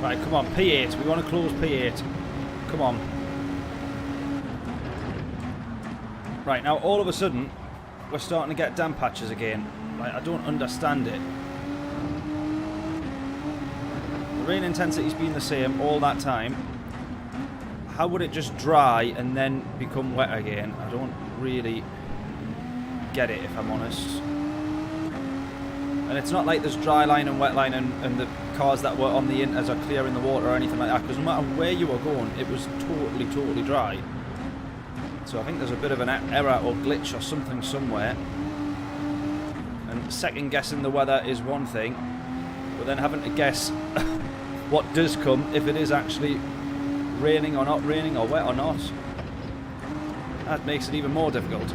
Right, come on, P8. We want to close P8. Come on. Right, now all of a sudden, we're starting to get damp patches again. Like, I don't understand it. The rain intensity's been the same all that time. How would it just dry and then become wet again? I don't really get it, if I'm honest. And it's not like there's dry line and wet line and the cars that were on the inters are clearing the water or anything like that, because no matter where you were going, it was totally dry. So I think there's a bit of an error or glitch or something somewhere. And second guessing the weather is one thing, but then having to guess what does come if it is actually raining or not raining or wet or not, that makes it even more difficult.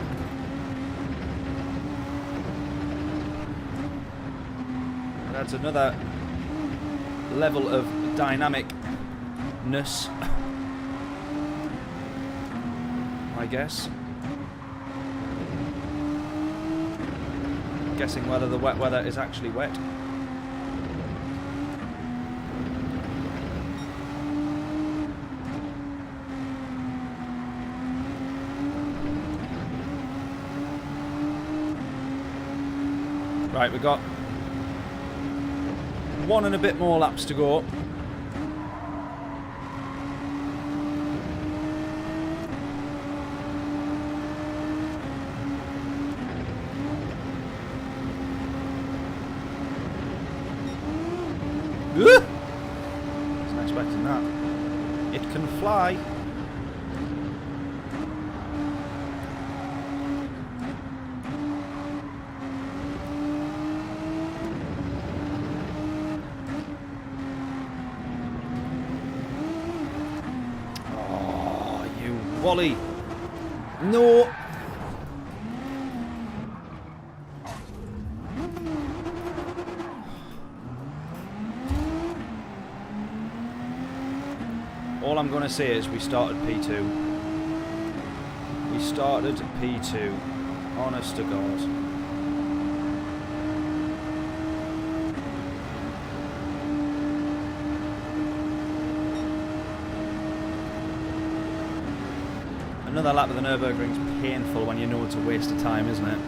That's another level of dynamicness, I guess. Guessing whether the wet weather is actually wet. Right, we've got 1 and a bit more laps to go. Wasn't expecting that. It can fly. Wally. No. All I'm going to say is we started P2. We started P2. Honest to God. Another lap of the Nurburgring's painful when you know it's a waste of time, isn't it?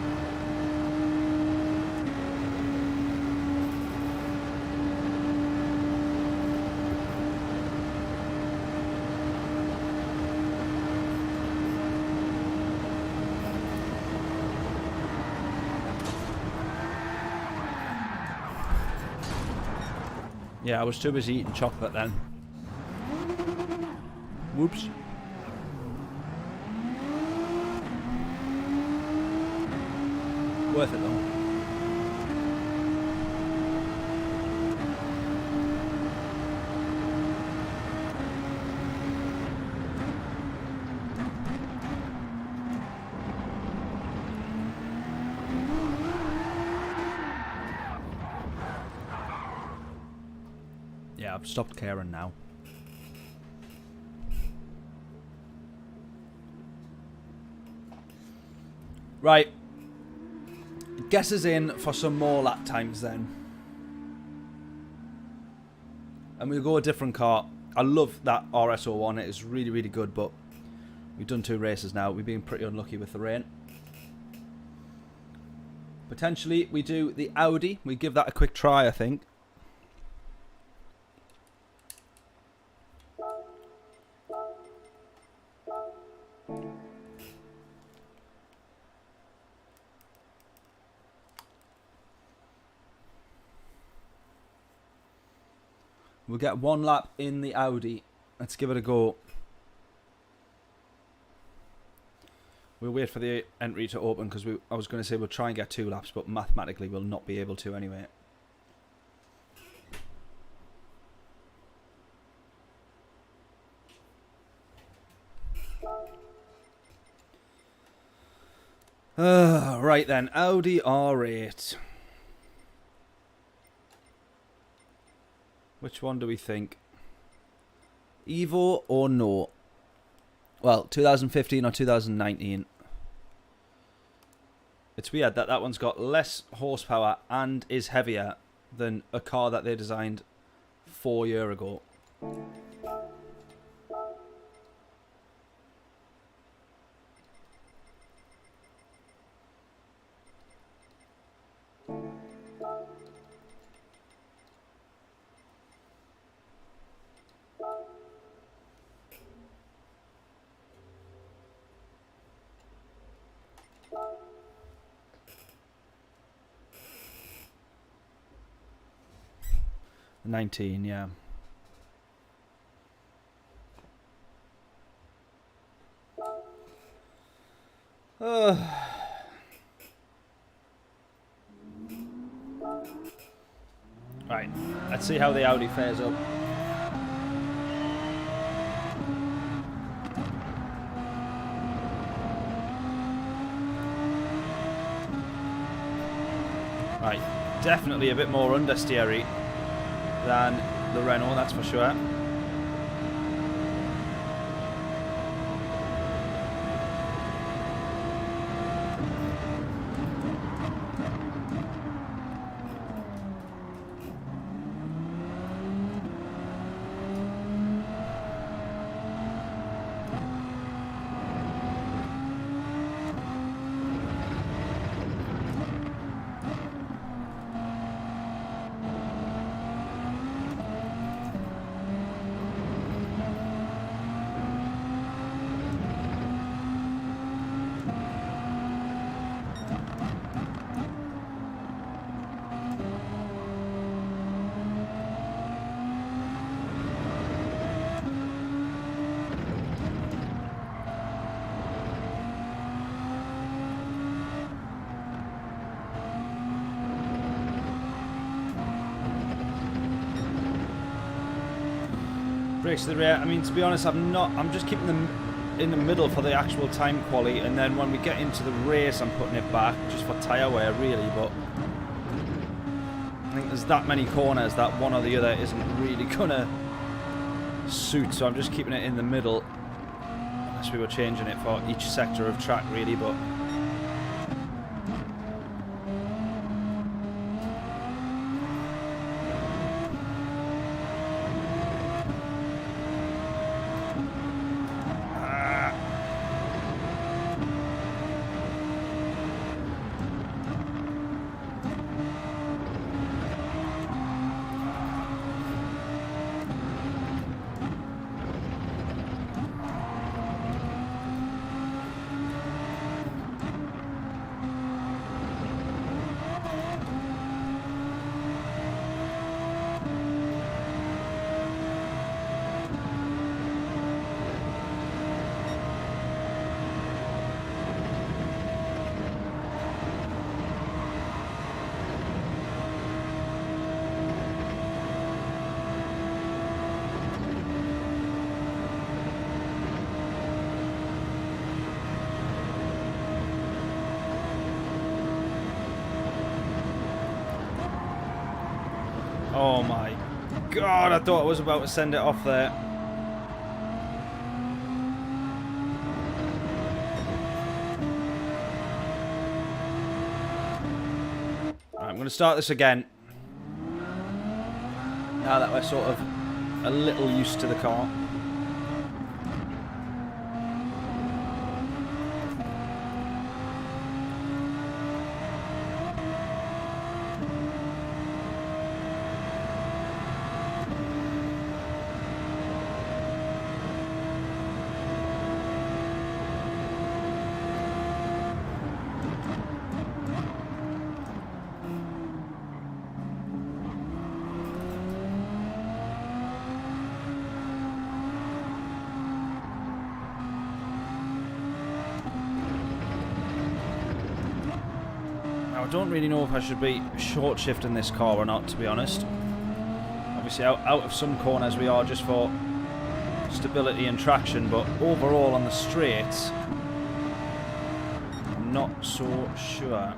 Yeah, I was too busy eating chocolate then. Whoops. Worth it though. Yeah, I've stopped caring now. Right. Guess us in for some more lap times then. And we'll go a different car. I love that RS01. It is really, really good, but we've done 2 races now. We've been pretty unlucky with the rain. Potentially, we do the Audi. We give that a quick try, I think. We'll get 1 lap in the Audi. Let's give it a go. We'll wait for the entry to open because I was going to say we'll try and get 2 laps, but mathematically we'll not be able to anyway. Right then, Audi R8. Which one do we think? Evo or no? Well, 2015 or 2019. It's weird that that one's got less horsepower and is heavier than a car that they designed 4 years ago. 19, yeah. Right, let's see how the Audi fares up. Right, definitely a bit more understeery than the Renault, that's for sure. Brakes to the rear. I mean, to be honest, I'm just keeping them in the middle for the actual time quality, and then when we get into the race, I'm putting it back just for tyre wear, really. But I think there's that many corners that one or the other isn't really gonna suit, so I'm just keeping it in the middle, unless we were changing it for each sector of track, really. But oh my god, I thought I was about to send it off there. Right, I'm going to start this again. Now that we're sort of a little used to the car. I don't really know if I should be short shifting this car or not, to be honest. Obviously out of some corners we are just for stability and traction, but overall on the straights I'm not so sure.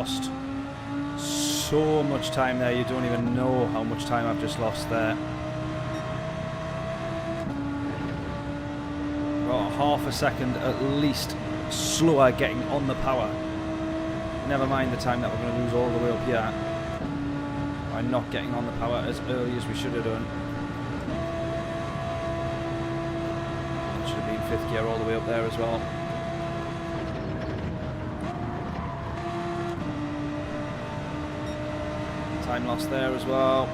lost so much time there. You don't even know how much time I've just lost there. About half a second at least slower getting on the power. Never mind the time that we're going to lose all the way up here by not getting on the power as early as we should have done. Should have been 5th gear all the way up there as well. Time lost there as well.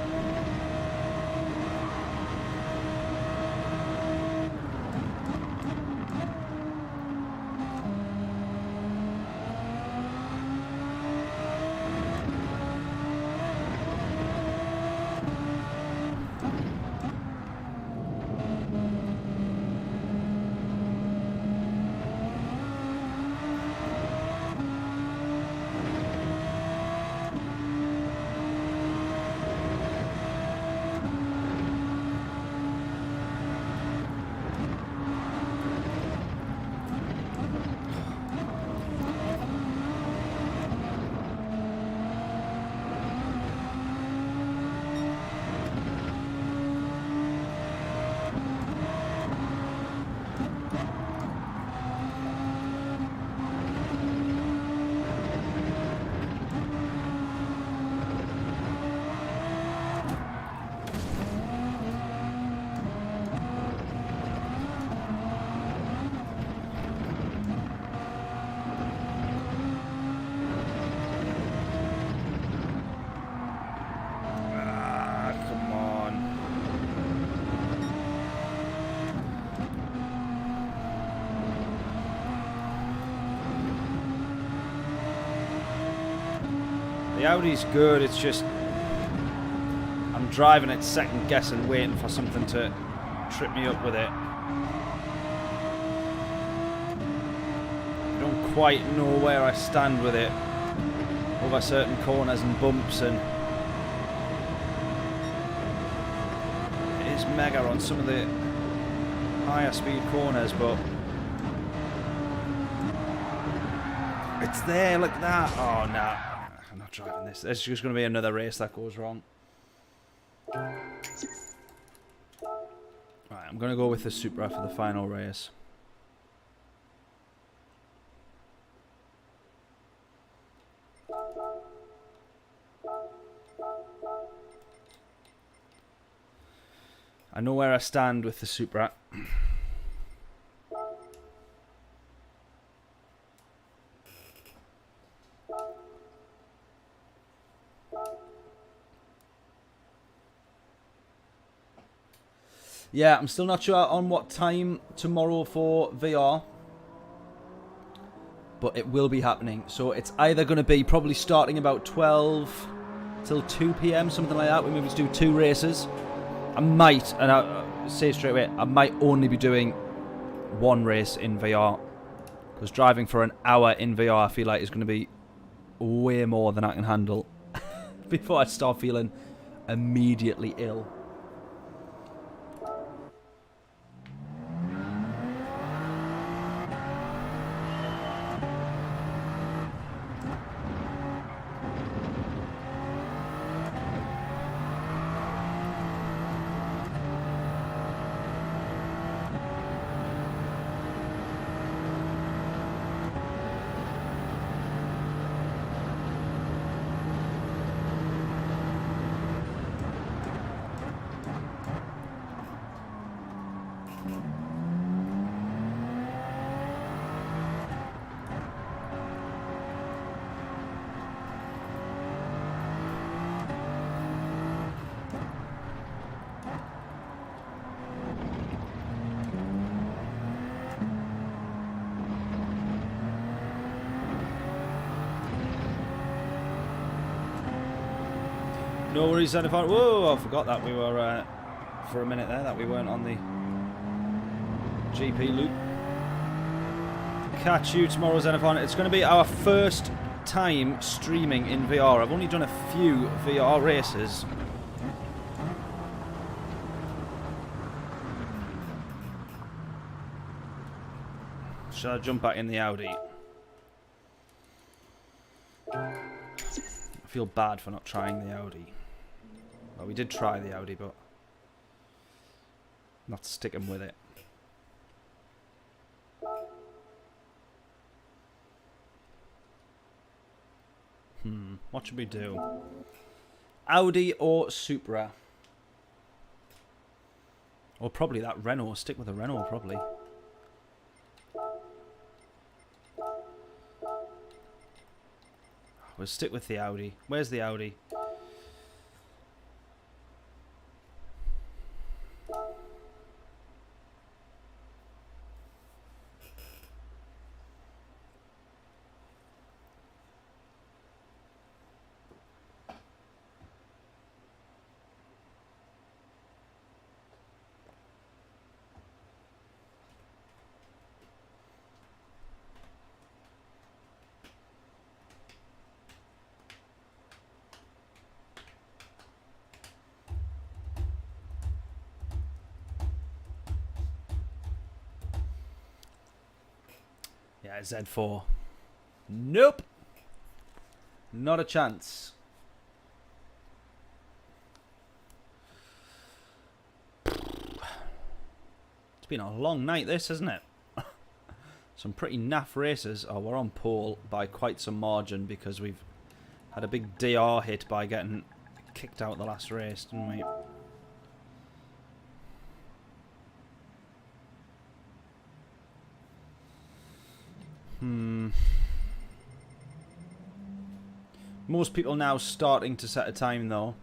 The Audi's good, it's just I'm driving it second guessing, waiting for something to trip me up with it. I don't quite know where I stand with it over certain corners and bumps, and it is mega on some of the higher speed corners, but it's there like that. Oh no. I'm not driving this. It's just going to be another race that goes wrong. Right, I'm going to go with the Supra for the final race. I know where I stand with the Supra. Yeah, I'm still not sure on what time tomorrow for VR, but it will be happening. So it's either going to be probably starting about 12 till 2 PM, something like that. We maybe do 2 races. I might, and I'll say straight away, I might only be doing 1 race in VR, because driving for an hour in VR I feel like is going to be way more than I can handle before I start feeling immediately ill. No worries, Zenithon. Whoa, I forgot that we were, for a minute there, that we weren't on the GP loop. Catch you tomorrow, Zenithon. It's going to be our first time streaming in VR. I've only done a few VR races. Shall I jump back in the Audi? feel bad for not trying the Audi. Well, we did try the Audi, but not sticking with it. What should we do? Audi or Supra? Or probably that Renault. Stick with the Renault, probably. We'll stick with the Audi. Where's the Audi? Yeah, Z4. Nope. Not a chance. It's been a long night, this, hasn't it? Some pretty naff races. Oh, we're on pole by quite some margin because we've had a big DR hit by getting kicked out the last race, didn't we? Most people now starting to set a time, though.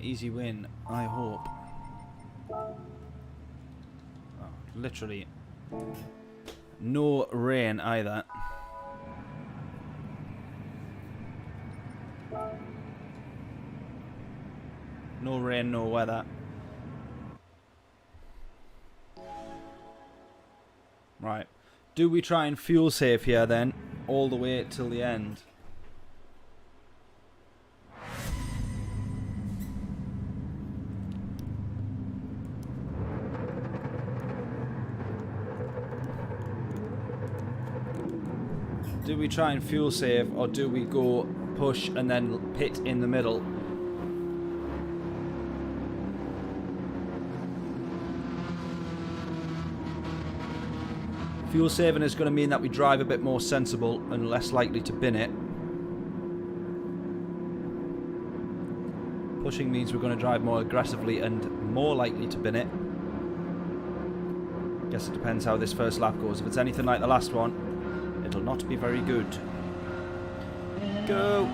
Easy win, I hope. Oh, literally no rain either. No rain, no weather. Right. Do we try and fuel save here then? All the way till the end? Do we try and fuel save, or do we go push and then pit in the middle? Fuel saving is going to mean that we drive a bit more sensible and less likely to bin it. Pushing means we're going to drive more aggressively and more likely to bin it. Guess it depends how this first lap goes. If it's anything like the last one, it'll not be very good. Go!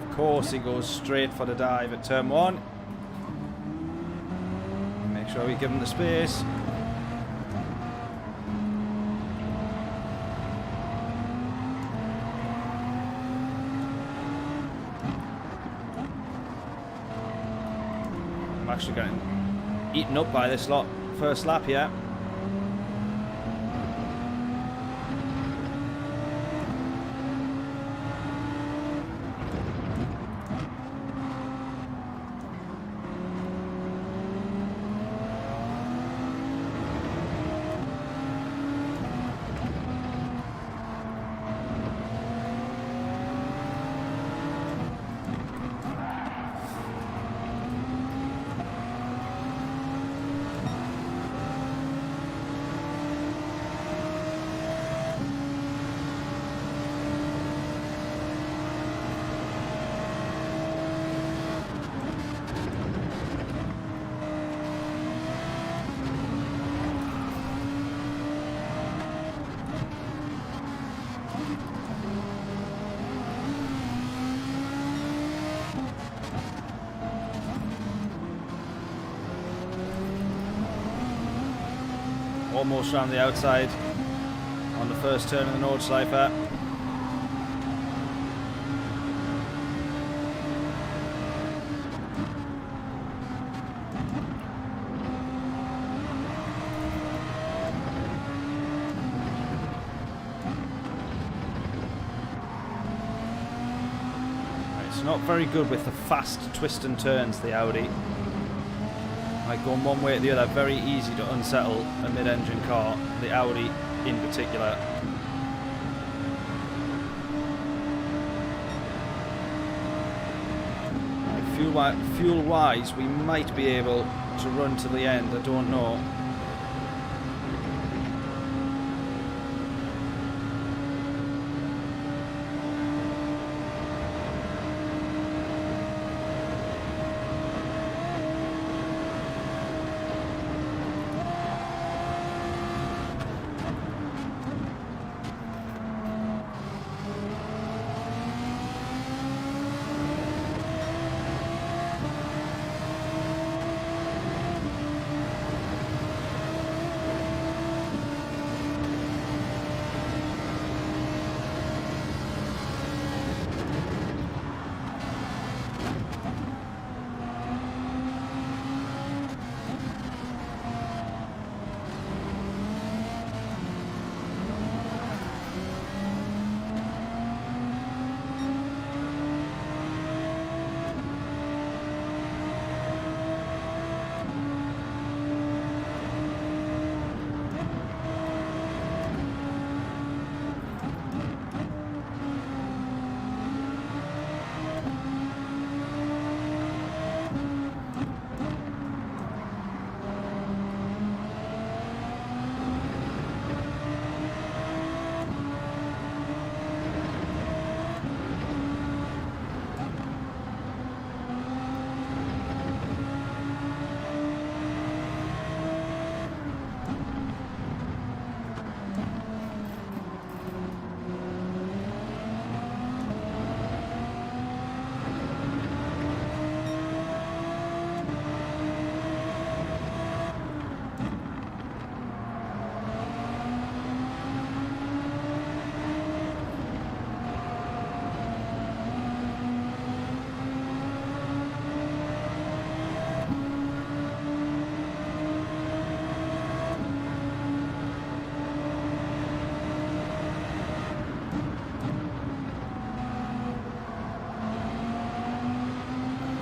Of course he goes straight for the dive at turn 1. Make sure we give him the space. I'm actually getting eaten up by this lot. First lap here. Almost around the outside on the first turn of the Nordschleife. It's not very good with the fast twist and turns, the Audi. Like going one way or the other, very easy to unsettle a mid-engine car, the Audi in particular. Fuel-wise, we might be able to run to the end, I don't know.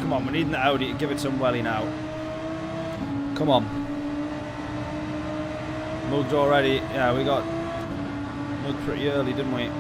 Come on, we're needing the Audi to give it some welly now. Come on. Mugged already. Yeah, we got mugged pretty early, didn't we?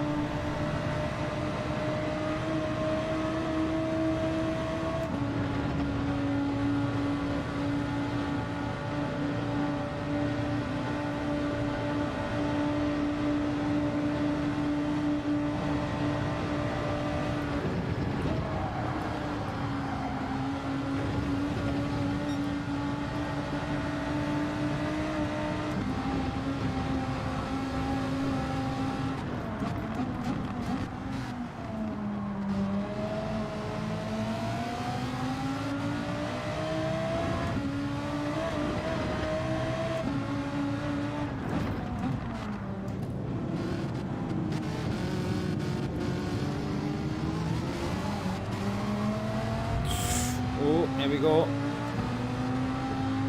Here we go.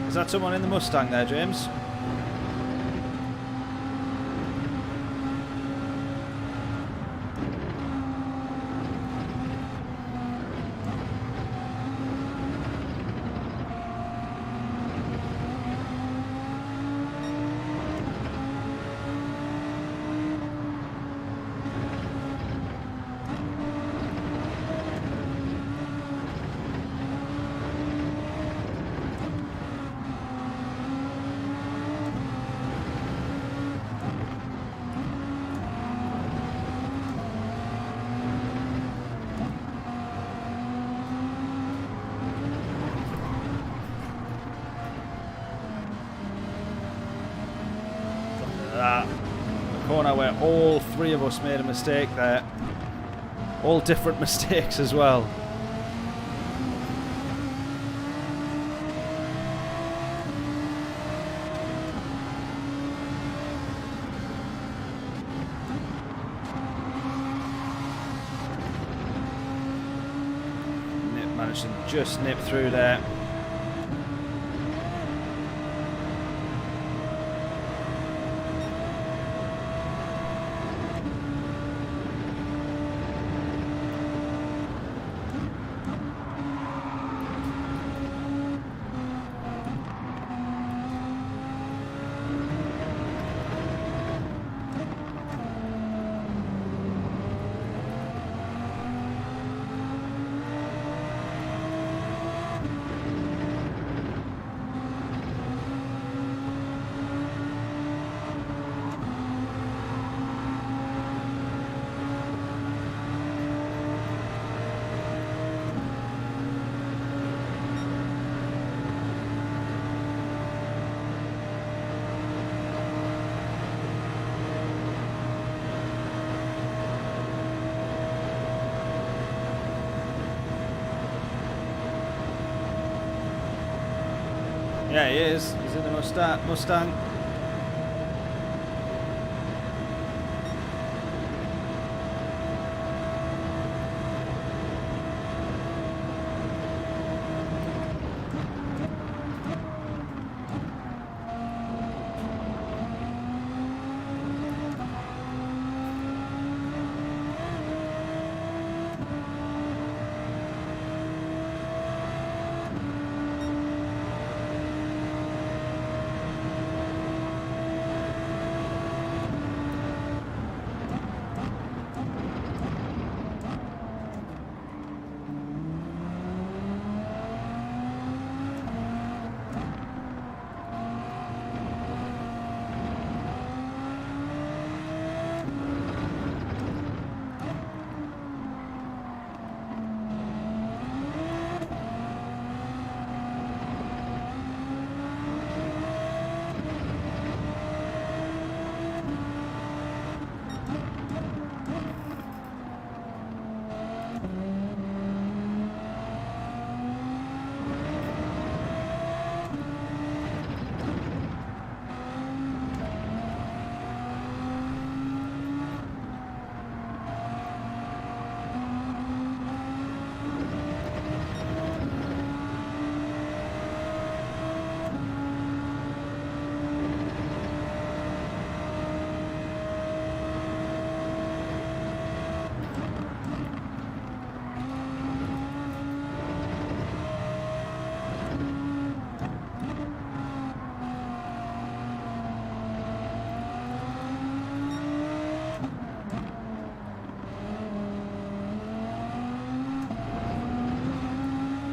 Is that someone in the Mustang there, James? Corner where all three of us made a mistake there. All different mistakes as well. Managed to just nip through there. Yeah, he is. He's in the Mustang.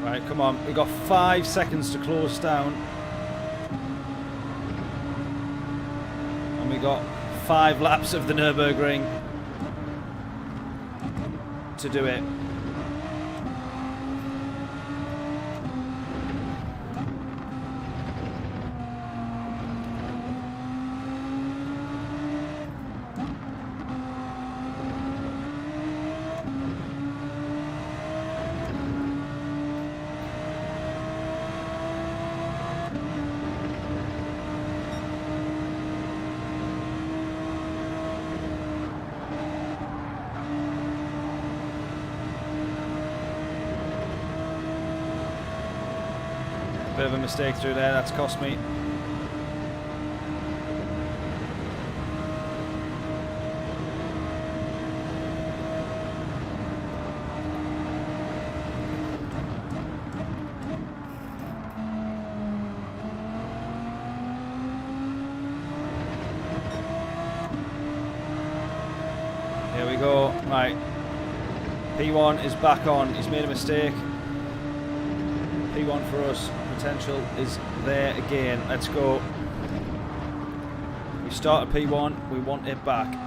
Right, come on. We've got 5 seconds to close down. And we got 5 laps of the Nurburgring to do it. Bit of a mistake through there, that's cost me. Here we go, right. P1 is back on, he's made a mistake. P1 for us. Potential is there again. Let's go. We start at P1. We want it back.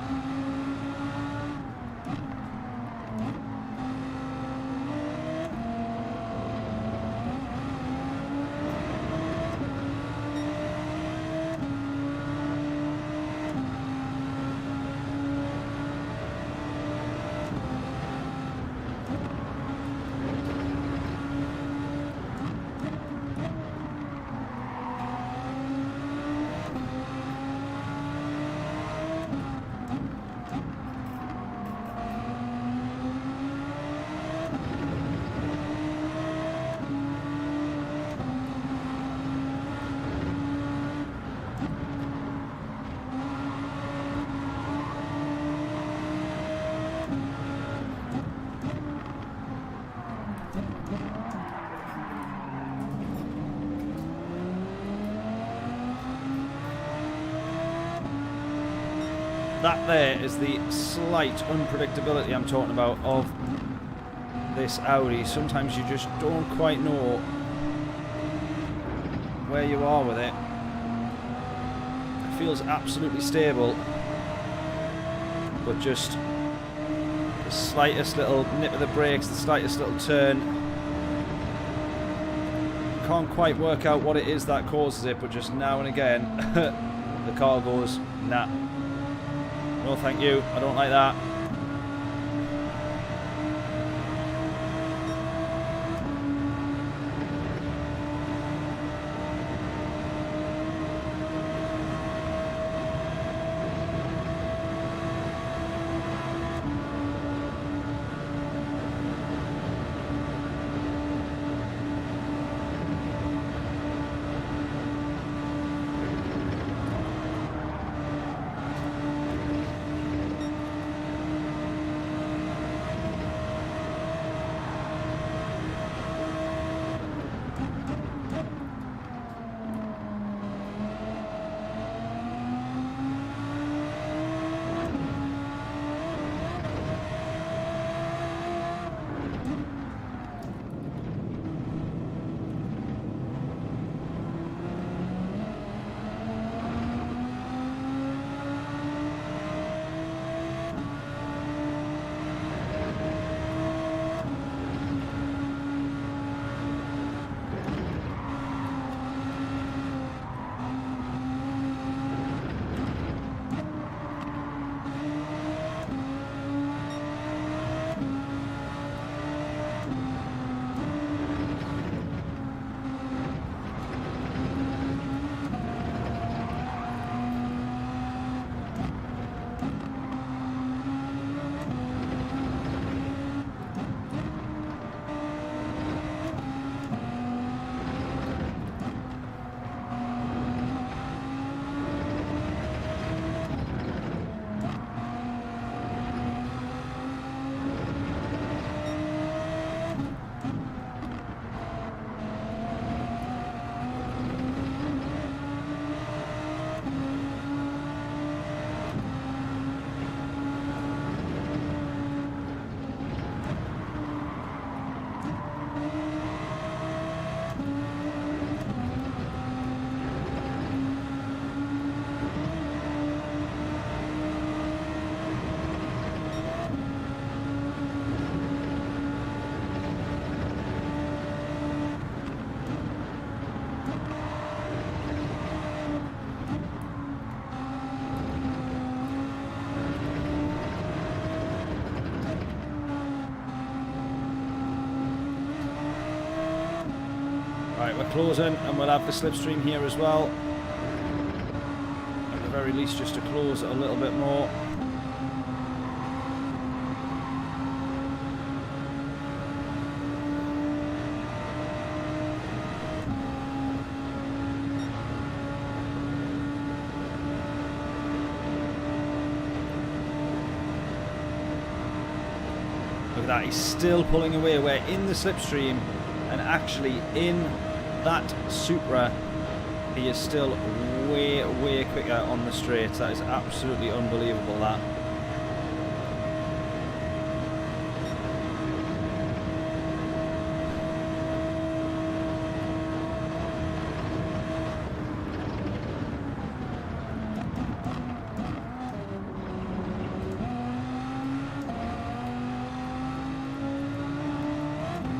That there is the slight unpredictability I'm talking about of this Audi. Sometimes you just don't quite know where you are with it. It feels absolutely stable, but just the slightest little nip of the brakes, the slightest little turn. Can't quite work out what it is that causes it, but just now and again the car goes, nah. No thank you, I don't like that. Right, we're closing, and we'll have the slipstream here as well. At the very least, just to close it a little bit more. Look at that, he's still pulling away. We're in the slipstream, and actually in that Supra, he is still way, way quicker on the straights. That is absolutely unbelievable, that.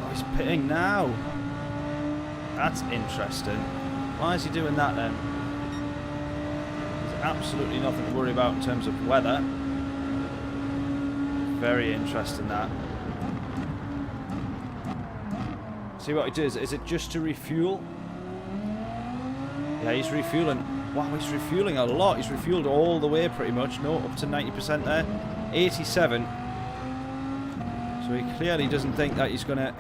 Oh, he's pitting now. That's interesting. Why is he doing that then? There's absolutely nothing to worry about in terms of weather. Very interesting, that. See what he does? Is it just to refuel? Yeah, he's refueling. Wow, he's refueling a lot. He's refueled all the way pretty much. No, up to 90% there. 87. So he clearly doesn't think that he's going to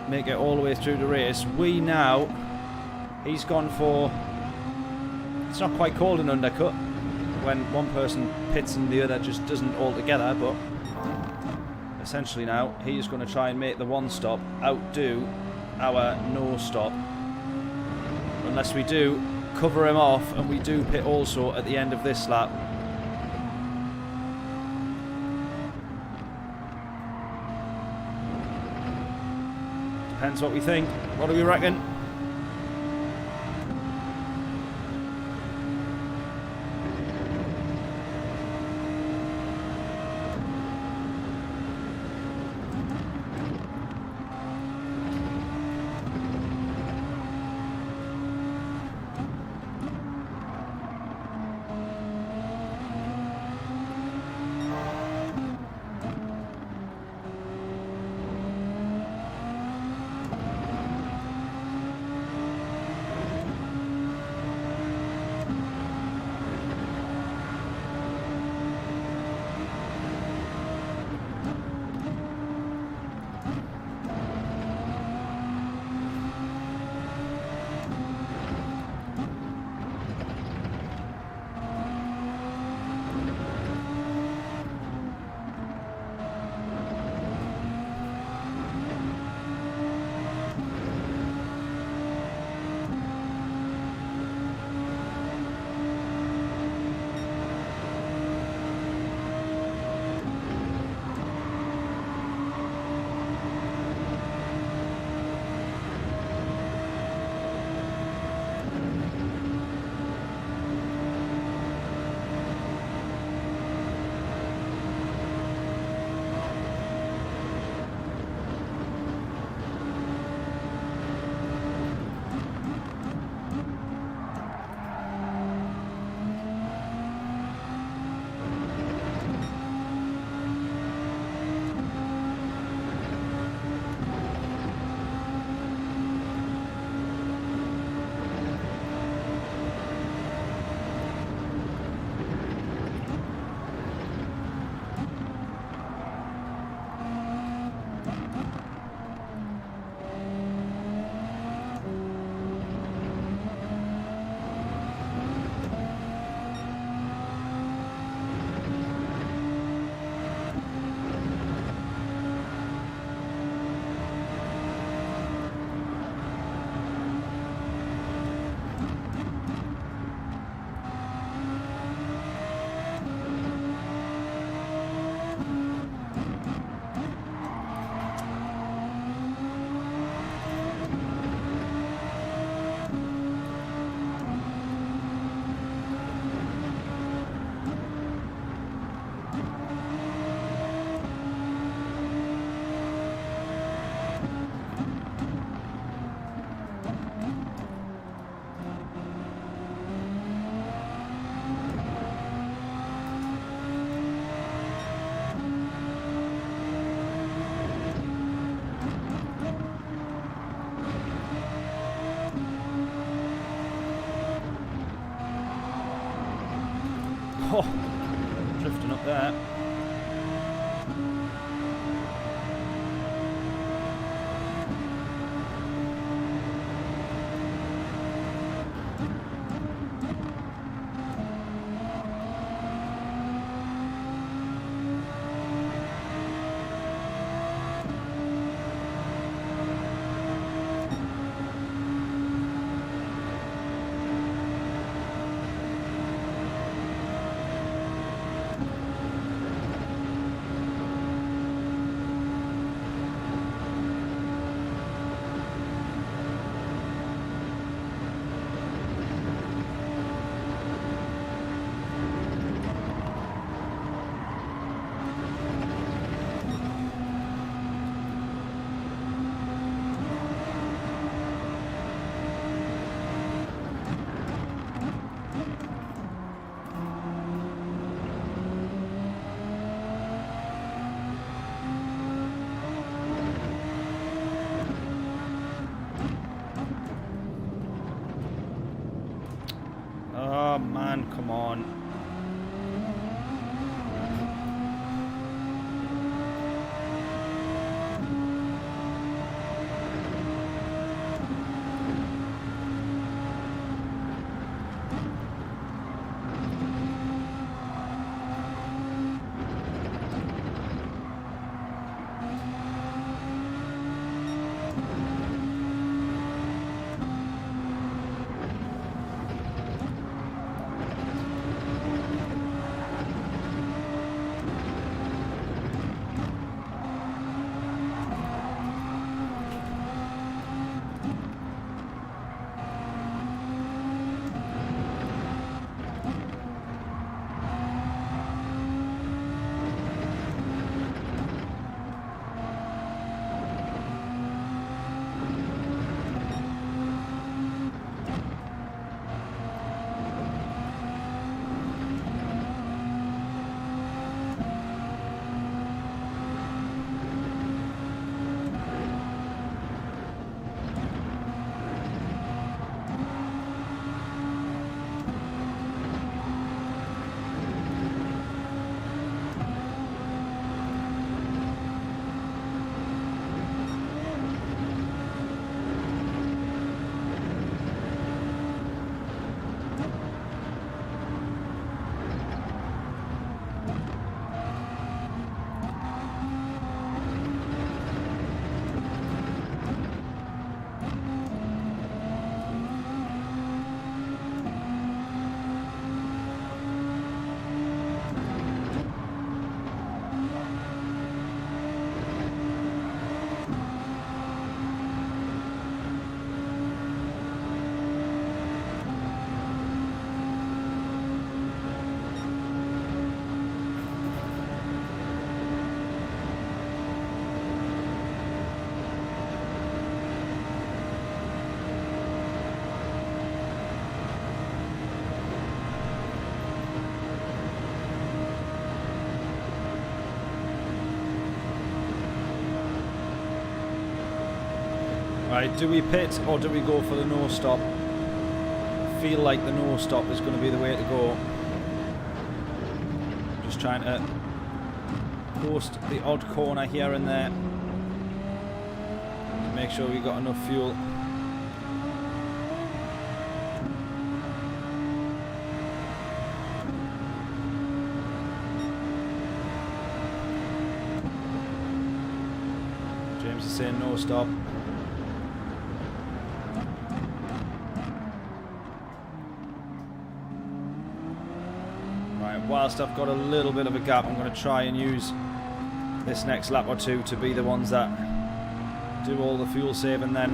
make it all the way through the race. We now, he's gone for, it's not quite called an undercut when one person pits and the other just doesn't altogether, but essentially now he's going to try and make the one stop outdo our no stop, unless we do cover him off and we do pit also at the end of this lap. Depends what we think. What do we reckon? there. Oh man, come on. Right, do we pit or do we go for the no stop? I feel like the no stop is going to be the way to go. Just trying to post the odd corner here and there to make sure we got enough fuel. James is saying no stop. Whilst I've got a little bit of a gap, I'm going to try and use this next lap or two to be the ones that do all the fuel saving then.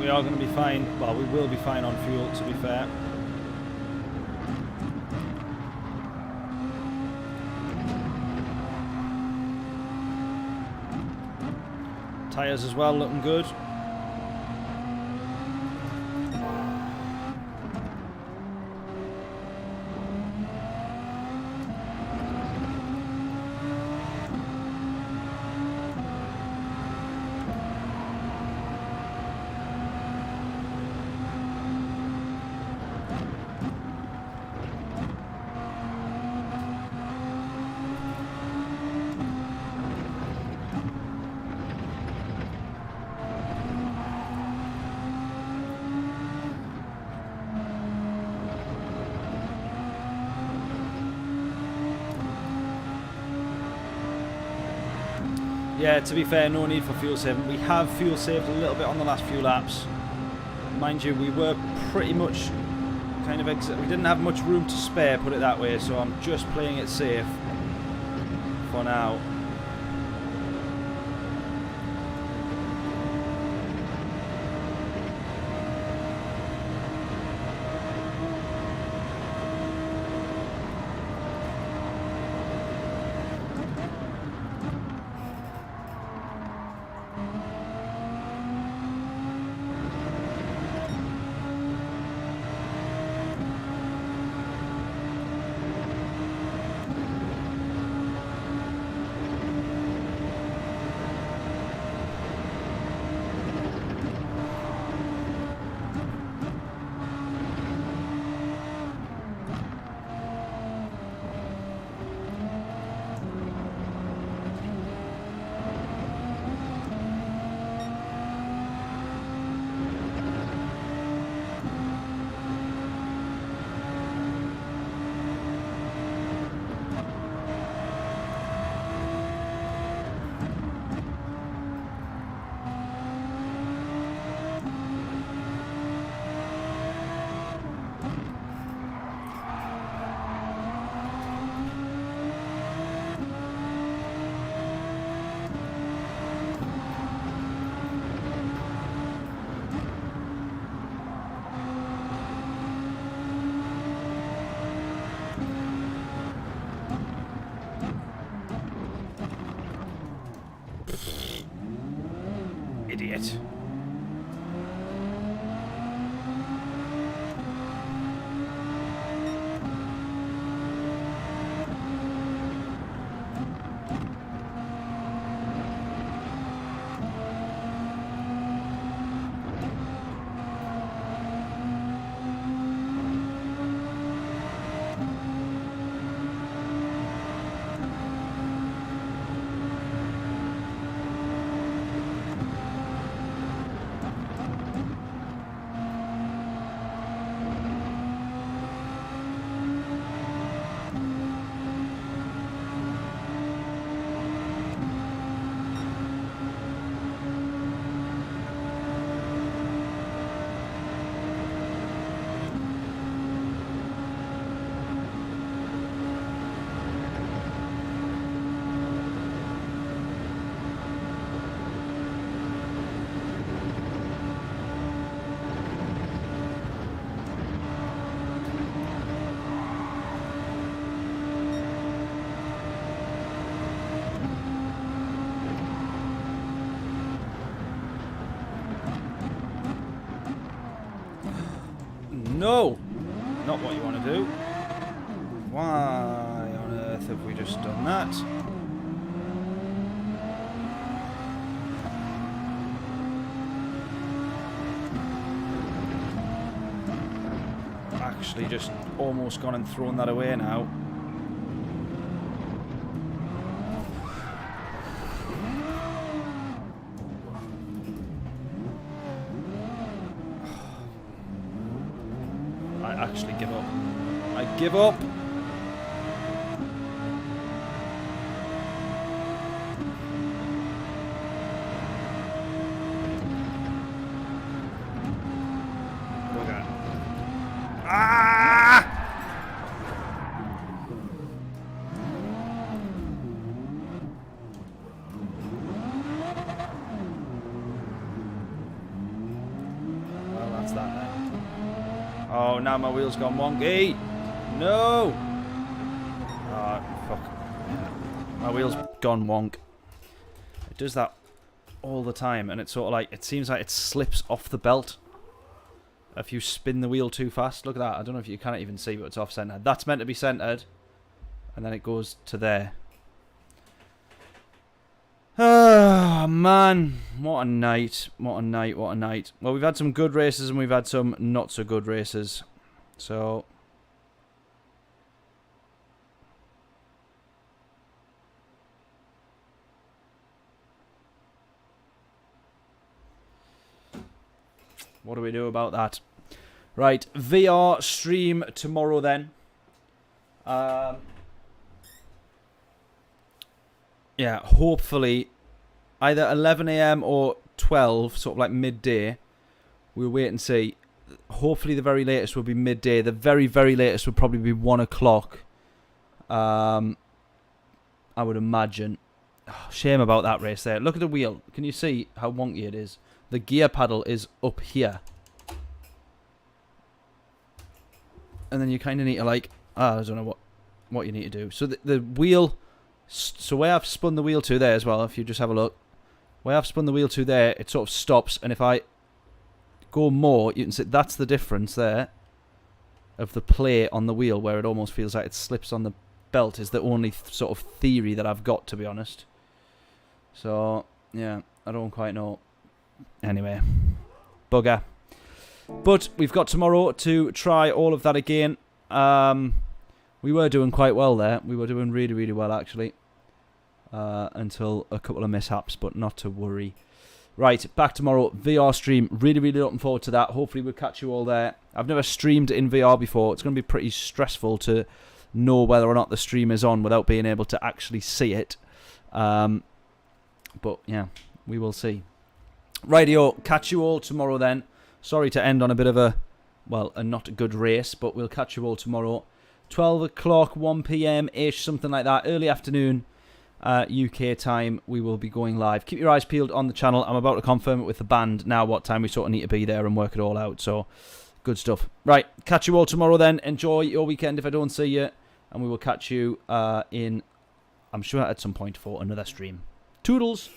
we are going to be fine. Well, we will be fine on fuel, to be fair. Tyres as well, looking good. Yeah, to be fair, no need for fuel saving. We have fuel saved a little bit on the last few laps. Mind you, we were pretty much kind of we didn't have much room to spare, put it that way, so I'm just playing it safe for now. Idiot. No! Not what you want to do. Why on earth have we just done that? Actually just almost gone and thrown that away now. I actually give up. I give up. Okay. Ah! Oh, now my wheel's gone wonky. No. Oh, fuck. My wheel's gone wonk. It does that all the time, and it's sort of like, it seems like it slips off the belt if you spin the wheel too fast. Look at that. I don't know if you can't even see, but it's off centre. That's meant to be centred, and then it goes to there. Oh, man. What a night. What a night. What a night. Well, we've had some good races and we've had some not so good races. So, what do we do about that? Right, VR stream tomorrow then. Yeah, hopefully either 11 AM or 12, sort of like midday. We'll wait and see. Hopefully the very latest will be midday. The very, very latest will probably be 1 o'clock. I would imagine. Oh, shame about that race there. Look at the wheel. Can you see how wonky it is? The gear paddle is up here. And then you kind of need to like, I don't know what you need to do. So the wheel, so where I've spun the wheel to there as well, if you just have a look. Where I've spun the wheel to there, it sort of stops. And if I go more, you can see that's the difference there of the play on the wheel, where it almost feels like it slips on the belt, is the only sort of theory that I've got, to be honest. So, yeah, I don't quite know. Anyway, bugger. But we've got tomorrow to try all of that again. We were doing quite well there. We were doing really, really well, actually. Until a couple of mishaps, but not to worry. Right, back tomorrow, VR stream. Really, really looking forward to that. Hopefully we'll catch you all there. I've never streamed in VR before. It's going to be pretty stressful to know whether or not the stream is on without being able to actually see it. But, yeah, we will see. Rightio, catch you all tomorrow then. Sorry to end on a bit of a, well, a not good race, but we'll catch you all tomorrow. 12 o'clock, 1 PM-ish, something like that. Early afternoon, UK time, we will be going live. Keep your eyes peeled on the channel. I'm about to confirm it with the band now what time we sort of need to be there and work it all out. So, good stuff. Right, catch you all tomorrow then. Enjoy your weekend if I don't see you. And we will catch you in, I'm sure, at some point for another stream. Toodles!